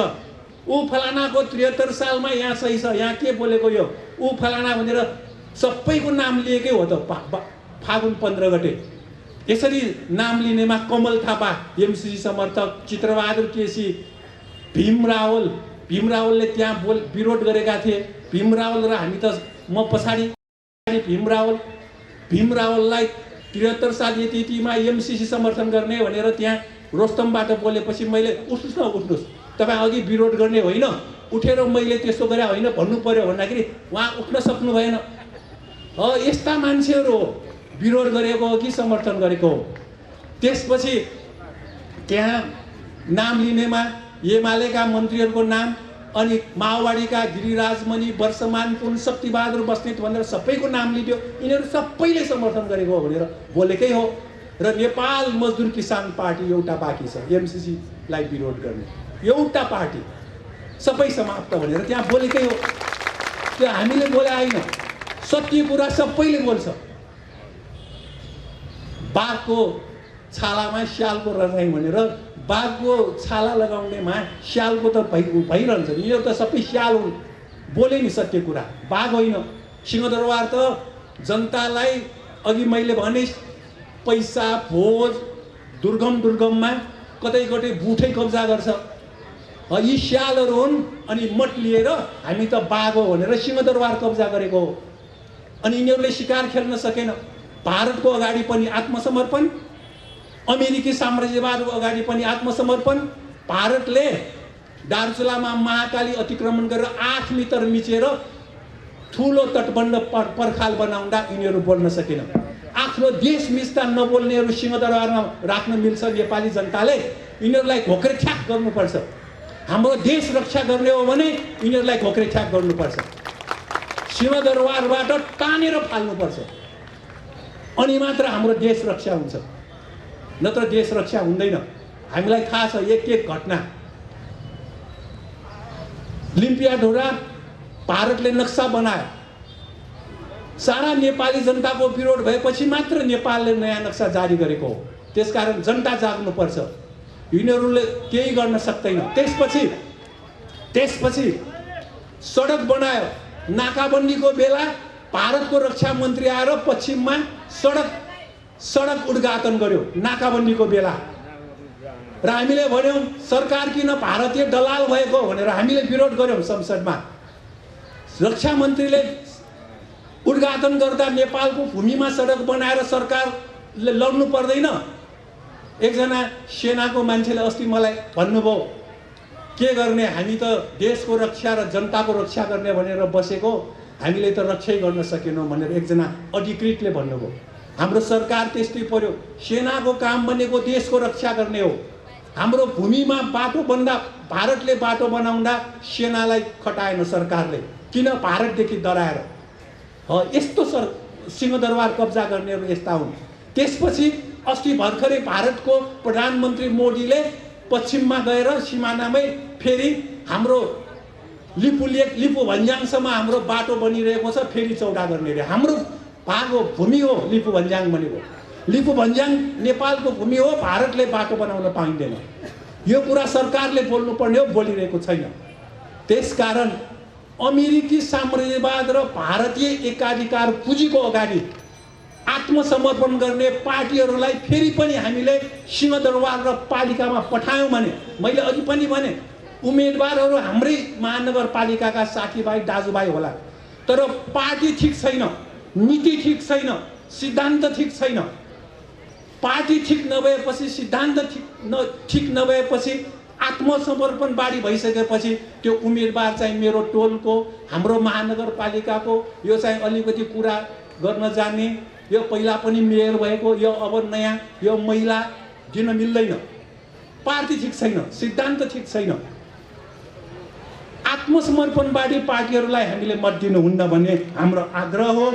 ऊ फलानाको 73 सालमा यहाँ सही छ, यहाँ के बोलेको यो, ऊ फलाना भनेर सबैको नाम लिएकै हो त फागुन 15 गते। यसरी नाम लिनेमा कमल थापा एमसीसी समर्थक, चित्रबहादुर केसी, भीम रावलले त्यहाँ विरोध गरेका थिए। भीम रावल र हामी त म पछाडि भीम रावललाई 73 साल यतिमा एमसीसी समर्थन गर्ने भनेर त्यहाँ रोस्तमबाट बोलेपछि मैले उठ्नुहोस् तपाईँ अघि विरोध गर्ने होइन, उठेर मैले त्यसो गरे होइन भन्नु पर्यो भन्दाखेरि उहाँ उठ्न सक्नु भएन। यस्ता मान्छेहरू हो विरोध गरेको हो कि समर्थन गरेको हो। त्यसपछि त्यहाँ नाम लिनेमा एमालेका मन्त्रीहरूको नाम, अनि माओवादीका गिरिराज मणि, वर्षमान पुन, शक्तिबहादुर बस्नेत भनेर सबैको नाम लिदियो। यिनीहरू सबैले समर्थन गरेको हो भनेर बोलेकै हो। र नेपाल मजदुर किसान पार्टी एउटा बाँकी छ एमसीसीलाई विरोध गर्ने, एउटा पार्टी, सबै समाप्त भनेर त्यहाँ बोलेकै हो। त्यो हामीले बोले होइन, सत्य कुरा सबैले बोल्छ। बाघको छालामा स्यालको रजाइ भनेर बाघको छाला लगाउनेमा स्यालको त भइरहन्छ। यिनीहरू त सबै स्याल हुन्, बोले नि सत्य कुरा, बाघ होइन। सिंहदरबार त जनतालाई अघि मैले भने पैसा भोज दुर्गममा कतै बुठै कब्जा गर्छ। यी स्यालहरू हुन्। अनि मत लिएर हामी त बाघ हो भनेर सिंहदरबार कब्जा गरेको हो। अनि यिनीहरूले शिकार खेल्न सकेन। भारतको अगाडि पनि आत्मसमर्पण, अमेरिकी साम्राज्यवादको अगाडि पनि आत्मसमर्पण। भारतले दार्चुलामा महाकाली अतिक्रमण गरेर 8 मिटर मिचेर ठुलो तटबन्ध पर्खाल बनाउँदा यिनीहरू बोल्न सकेन। आफ्नो देश मिच्दा नबोल्नेहरू सिंहदरबारमा राख्न मिल्छ नेपाली जनताले? यिनीहरूलाई घोक्रे ठ्याक गर्नुपर्छ। हाम्रो देश रक्षा गर्ने हो भने यिनीहरूलाई घोक्रे ठ्याक गर्नुपर्छ। सिंहदरबारबाट तानेर फाल्नुपर्छ, अनि मात्र हाम्रो देश रक्षा हुन्छ, नत्र देश रक्षा हुँदैन। हामीलाई थाहा छ एक घटना। लिम्पियाढोरा भारतले नक्सा बनायो, सारा नेपाली जनताको विरोध भएपछि मात्र नेपालले नयाँ नक्सा जारी गरेको हो। त्यसकारण जनता जाग्नुपर्छ, यिनीहरूले केही गर्न सक्दैन। त्यसपछि सडक बनायो। नाकाबन्दीको बेला भारतको रक्षा मन्त्री आएर पश्चिममा सडक उद्घाटन गर्यो नाकाबन्दीको बेला। र हामीले भन्यौँ सरकार किन भारतीय दलाल भएको भनेर हामीले विरोध गर्यौँ संसदमा। रक्षा मन्त्रीले उद्घाटन गर्दा नेपालको भूमिमा सडक बनाएर सरकारले लड्नु पर्दैन? एकजना सेनाको मान्छेले अस्ति मलाई भन्नुभयो, के गर्ने, हामी त देशको रक्षा र जनताको रक्षा गर्ने भनेर बसेको, हामीले त रक्षै गर्न सकेनौँ भनेर एकजना अधिकृतले भन्नुभयो। हाम्रो सरकार त्यस्तै पर्यो। सेनाको काम भनेको देशको रक्षा गर्ने हो। हाम्रो भूमिमा बाटो बन्दा, भारतले बाटो बनाउँदा सेनालाई खटाएन सरकारले, किन? भारतदेखि डराएर। यस्तो सिंहदरबार कब्जा गर्नेहरू यस्ता हुन्। त्यसपछि अस्ति भर्खरै भारतको प्रधानमन्त्री मोदीले पश्चिममा गएर सिमानामै फेरि हाम्रो लिपु भन्ज्याङसम्म हाम्रो बाटो बनिरहेको छ, फेरि चौडा गर्ने रे। हाम्रो भाग हो, भूमि हो लिपु भन्ज्याङ भनेको। लिपु भन्ज्याङ नेपालको भूमि हो, भारतले बाटो बनाउन पाइँदैन। यो कुरा सरकारले बोल्नुपर्ने हो, बोलिरहेको छैन। त्यसकारण अमेरिकी साम्राज्यवाद र भारतीय एकाधिकार पुँजीको अगाडि आत्मसमर्पण गर्ने पार्टीहरूलाई फेरि पनि हामीले सिंहदरबार र पालिकामा पठायौँ भने, मैले अघि पनि भने उम्मेदवारहरू हाम्रै महानगरपालिकाका साथीभाइ दाजुभाइ होला, तर पार्टी ठिक छैन, नीति ठिक छैन, सिद्धान्त ठिक छैन। पार्टी ठिक नभएपछि, सिद्धान्त ठिक नभएपछि, आत्मसमर्पण बाढी भइसकेपछि त्यो उम्मेदवार चाहिँ मेरो टोलको, हाम्रो महानगरपालिकाको, यो चाहिँ अलिकति कुरा गर्न जान्ने, यो पहिला पनि मेयर भएको, यो अब नयाँ यो महिला दिन मिल्दैन। पार्टी ठिक छैन, सिद्धान्त ठिक छैन। आत्मसमर्पणवादी पार्टीहरूलाई हामीले मत दिनुहुन्न भन्ने हाम्रो आग्रह हो।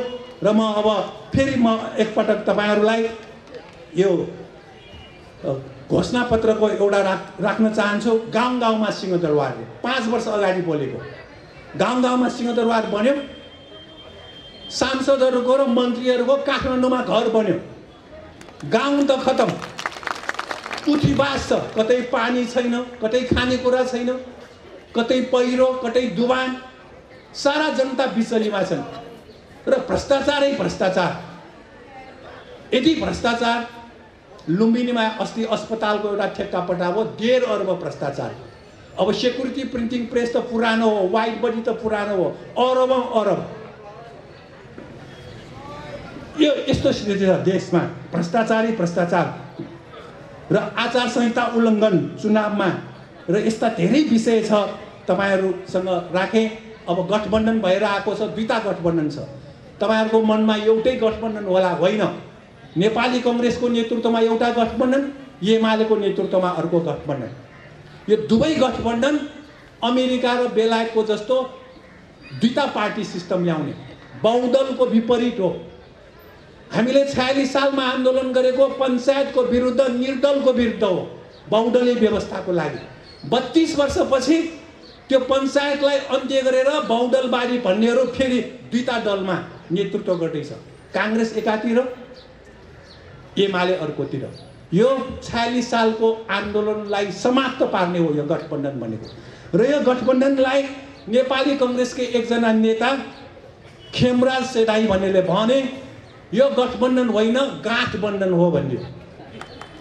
र म अब फेरि एकपटक तपाईँहरूलाई यो घोषणापत्रको एउटा राख्न चाहन्छु। गाउँ गाउँमा सिंहदरबारले 5 वर्ष अगाडि बोलेको, गाउँ गाउँमा सिंहदरबार बन्यो, सांसदहरूको र मन्त्रीहरूको काठमाडौँमा घर बन्यो। गाउँ त खतम, उठीबास छ, कतै पानी छैन, कतै खानेकुरा छैन, कतै पहिरो, कतै दुबान, सारा जनता बिचलीमा छन् र भ्रष्टाचारै भ्रष्टाचार। यति भ्रष्टाचार, लुम्बिनीमा अस्ति अस्पतालको एउटा ठेक्का पटायो, 1.5 अर्ब भ्रष्टाचार। अब सेक्युरिटी प्रिन्टिङ प्रेस त पुरानो हो, वाइट बडी त पुरानो हो, अरबौं अरब। यो यस्तो स्थिति छ देशमा, भ्रष्टाचारै भ्रष्टाचार र आचार संहिता उल्लङ्घन चुनावमा र यस्ता धेरै विषय छ तपाईहरुसँग राखे। अब गठबन्धन भएर आएको छ, दुईटा गठबन्धन छ। तपाईहरुको मनमा एउटै गठबन्धन होला, होइन। नेपाली कांग्रेसको नेतृत्वमा एउटा गठबन्धन, एमालेको नेतृत्वमा अर्को गठबन्धन। यो दुवै गठबन्धन अमेरिका र बेलायतको जस्तो दुईटा पार्टी सिस्टम ल्याउने, बहुदलको विपरीत हो। हामीले 46 सालमा आन्दोलन गरेको पञ्चायतको विरुद्ध, निर्दलको विरुद्ध हो, बहुदलीय व्यवस्थाको लागि। 32 वर्षपछि त्यो पञ्चायतलाई अन्त्य गरेर बहुदलवादी भन्नेहरू फेरि दुईटा दलमा नेतृत्व गर्दैछ, कांग्रेस एकातिर, एमाले अर्कोतिर। यो 46 सालको आन्दोलनलाई समाप्त पार्ने हो यो गठबन्धन भनेको। र यो गठबन्धनलाई नेपाली कांग्रेसकै एकजना नेता खेमराज सेडाई भन्नेले भने यो गठबन्धन होइन, गाठबन्धन हो भन्यो।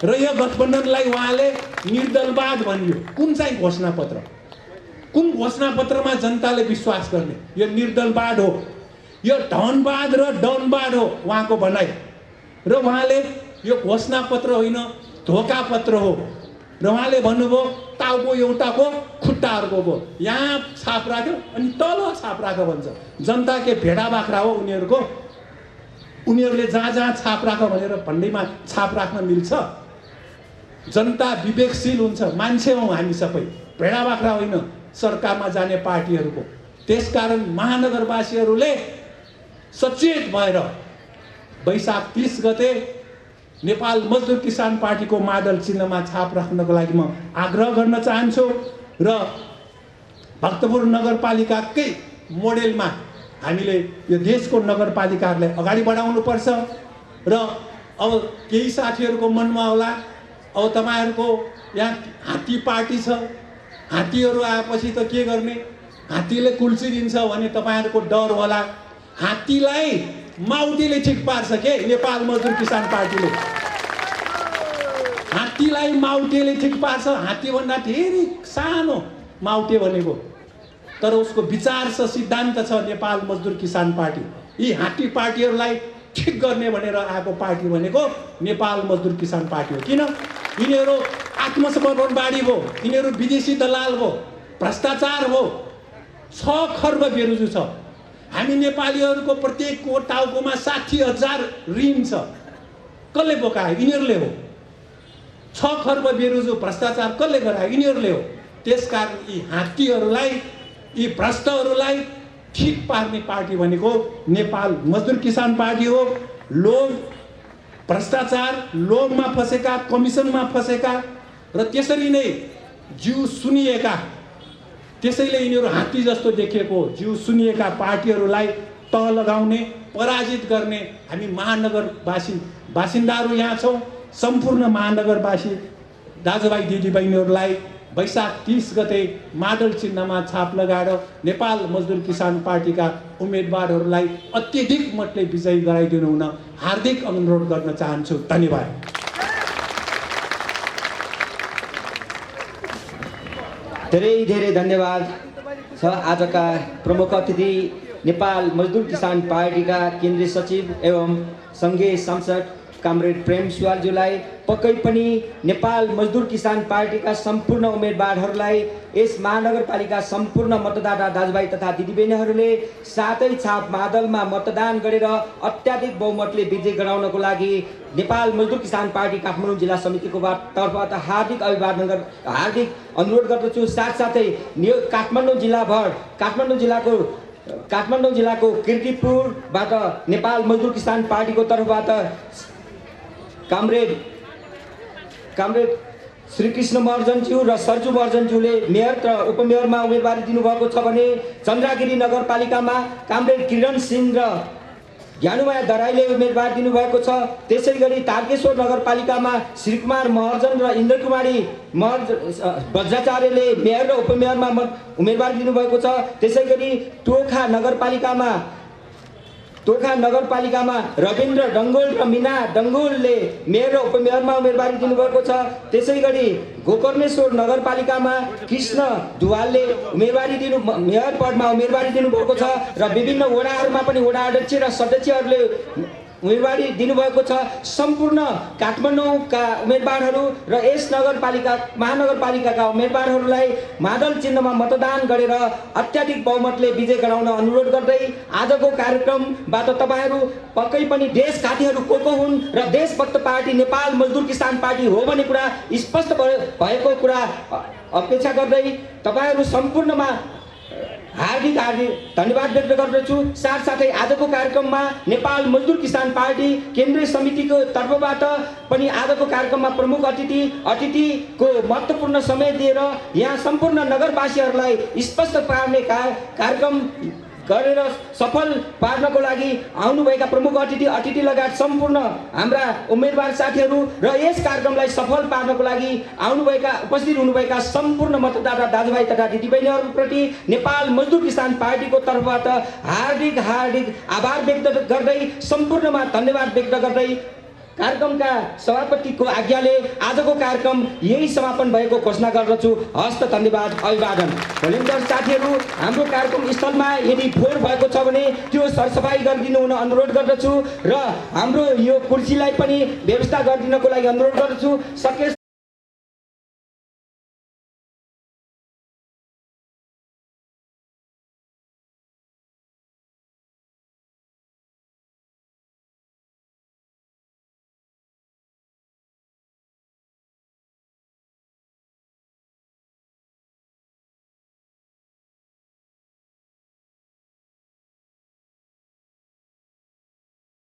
र यो गठबन्धनलाई उहाँले निर्दलवाद भन्यो। कुन चाहिँ घोषणापत्र, कुन घोषणापत्रमा जनताले विश्वास गर्ने? यो निर्दलवाद हो, यो धनवाद र डनवाद हो उहाँको भनाइ। र उहाँले यो घोषणापत्र होइन, धोकापत्र हो। र उहाँले भन्नुभयो टाउको एउटाको, खुट्टा अर्कोको, यहाँ छाप राख्यो अनि तल छाप राख्यो भन्छ। जनता के भेडा बाख्रा हो उनीहरूको? उनीहरूले जहाँ जहाँ छाप राख भनेर भन्दैमा छाप राख्न मिल्छ? जनता विवेकशील हुन्छ, मान्छे हौँ हामी सबै, भेडा बाख्रा होइन सरकारमा जाने पार्टीहरूको। त्यसकारण महानगरवासीहरूले सचेत भएर वैशाख 30 गते नेपाल मजदुर किसान पार्टीको मादल चिन्हमा छाप राख्नको लागि म आग्रह गर्न चाहन्छु। र भक्तपुर नगरपालिकाकै मोडेलमा हामीले यो देशको नगरपालिकाहरूलाई अगाडि बढाउनुपर्छ। र अब केही साथीहरूको मनमा होला, अब तपाईहरुको यहाँ हात्ती पार्टी छ, हात्तीहरू आएपछि त के गर्ने, हात्तीले कुल्ची दिन्छ भने तपाईहरुको डर होला। हात्तीलाई माउटीले ठिक पार्छ के नेपाल मजदुर किसान पार्टीले? हात्तीलाई माउटीले ठिक पार्छ। हात्तीभन्दा धेरै सानो माउटे भनेको, तर उसको विचार छ, सिद्धान्त छ नेपाल मजदुर किसान पार्टी। यी हात्ती पार्टीहरूलाई ठिक गर्ने भनेर आएको पार्टी भनेको नेपाल मजदुर किसान पार्टी हो। किन? यिनीहरू आत्मसमर्पणवादी हो, यिनीहरू विदेशी दलाल हो, भ्रष्टाचार हो, 6 खर्ब बेरोजु छ। हामी नेपालीहरूको प्रत्येकको टाउकोमा 60,000 ऋण छ। कसले बोकायो? यिनीहरूले हो। 6 खर्ब बेरोजु भ्रष्टाचार कसले गरायो? यिनीहरूले हो। त्यसकारण यी हात्तीहरूलाई, यी भ्रष्टहरूलाई ठिक पार्ने पार्टी भनेको नेपाल मजदुर किसान पार्टी हो। लोभ, भ्रष्टाचार, लोभमा फसेका, कमिसनमा फसेका र त्यसरी नै जिउ सुनिएका, त्यसैले यिनीहरू हात्ती जस्तो देखिएको जिउ सुनिएका पार्टीहरूलाई तह लगाउने, पराजित गर्ने हामी महानगरवासी बासिन्दाहरू यहाँ छौँ। सम्पूर्ण महानगरवासी दाजुभाइ दिदीबहिनीहरूलाई वैशाख 30 गते मादल चिन्हमा छाप लगाएर नेपाल मजदुर किसान पार्टीका उम्मेदवारहरूलाई अत्यधिक मतले विजयी गराइदिनु हुन हार्दिक अनुरोध गर्न चाहन्छु। धन्यवाद। धेरै धेरै धन्यवाद छ आजका प्रमुख अतिथि नेपाल मजदुर किसान पार्टीका केन्द्रीय सचिव एवं सङ्घीय सांसद कामरेड प्रेम सुवालज्यूलाई। पक्कै पनि नेपाल मजदुर किसान पार्टीका सम्पूर्ण उम्मेदवारहरूलाई यस महानगरपालिका सम्पूर्ण मतदाता दाजुभाइ तथा दिदीबहिनीहरूले सातै छाप मादलमा मतदान गरेर अत्याधिक बहुमतले विजय गराउनको लागि नेपाल मजदुर किसान पार्टी काठमाडौँ जिल्ला समितिको तर्फबाट हार्दिक हार्दिक अनुरोध गर्दछु। साथसाथै काठमाडौँ जिल्लाको किर्तिपुरबाट नेपाल मजदुर किसान पार्टीको तर्फबाट कामरेड श्री कृष्ण महर्जनज्यू र सर्जु महर्जनज्यूले मेयर र उपमेयरमा उम्मेदवारी दिनुभएको छ भने चन्द्रगिरी नगरपालिकामा कामरेड किरण सिंह र ज्ञानुमाया दराईले उम्मेदवार दिनुभएको छ। त्यसै गरी तारकेश्वर नगरपालिकामा श्रीकुमार महर्जन र इन्द्रकुमारी वज्राचार्यले मेयर र उपमेयरमा उम्मेदवार दिनुभएको छ। त्यसै गरी टोखा नगरपालिकामा रविन्द्र डङ्गोल र मिना डङ्गोलले मेयर र उपमेयरमा उम्मेदवारी दिनुभएको छ। त्यसै गरी गोकर्णेश्वर नगरपालिकामा कृष्ण दुवालले मेयर पदमा उम्मेदवारी दिनुभएको छ र विभिन्न वडाहरूमा पनि वडा अध्यक्ष र सदस्यहरूले उम्मेदवारी दिनुभएको छ। सम्पूर्ण काठमाडौँका उम्मेदवारहरू र यस महानगरपालिकाका उम्मेदवारहरूलाई मादल चिन्हमा मतदान गरेर अत्याधिक बहुमतले विजय गराउन अनुरोध गर्दै आजको कार्यक्रमबाट तपाईँहरू पक्कै पनि देशघातीहरू को हुन् र देशभक्त पार्टी नेपाल मजदुर किसान पार्टी हो भन्ने कुरा स्पष्ट भएको कुरा अपेक्षा गर्दै तपाईँहरू सम्पूर्णमा हार्दिक धन्यवाद व्यक्त गर्दछु। साथसाथै आजको कार्यक्रममा नेपाल मजदुर किसान पार्टी केन्द्रीय समितिको तर्फबाट पनि आजको कार्यक्रममा प्रमुख अतिथिको महत्त्वपूर्ण समय दिएर यहाँ सम्पूर्ण नगरवासीहरूलाई स्पष्ट पार्ने कार्यक्रम गरेर सफल पार्नको लागि आउनुभएका प्रमुख अतिथि लगायत सम्पूर्ण हाम्रा उम्मेदवार साथीहरू र यस कार्यक्रमलाई सफल पार्नको लागि उपस्थित हुनुभएका सम्पूर्ण मतदाता दाजुभाइ तथा दिदीबहिनीहरूप्रति नेपाल मजदुर किसान पार्टीको तर्फबाट हार्दिक आभार व्यक्त गर्दै सम्पूर्णमा धन्यवाद व्यक्त गर्दै कार्यक्रमका सभापतिको आज्ञाले आजको कार्यक्रम यही समापन भएको घोषणा गर्दछु। हस्त धन्यवाद, अभिवादन। भोलिन्टर साथीहरू हाम्रो कार्यक्रम स्थलमा यदि फोहोर भएको छ भने त्यो सरसफाई गरिदिनु हुन अनुरोध गर्दछु र हाम्रो यो कुर्सीलाई पनि व्यवस्था गरिदिनको लागि अनुरोध गर्दछु।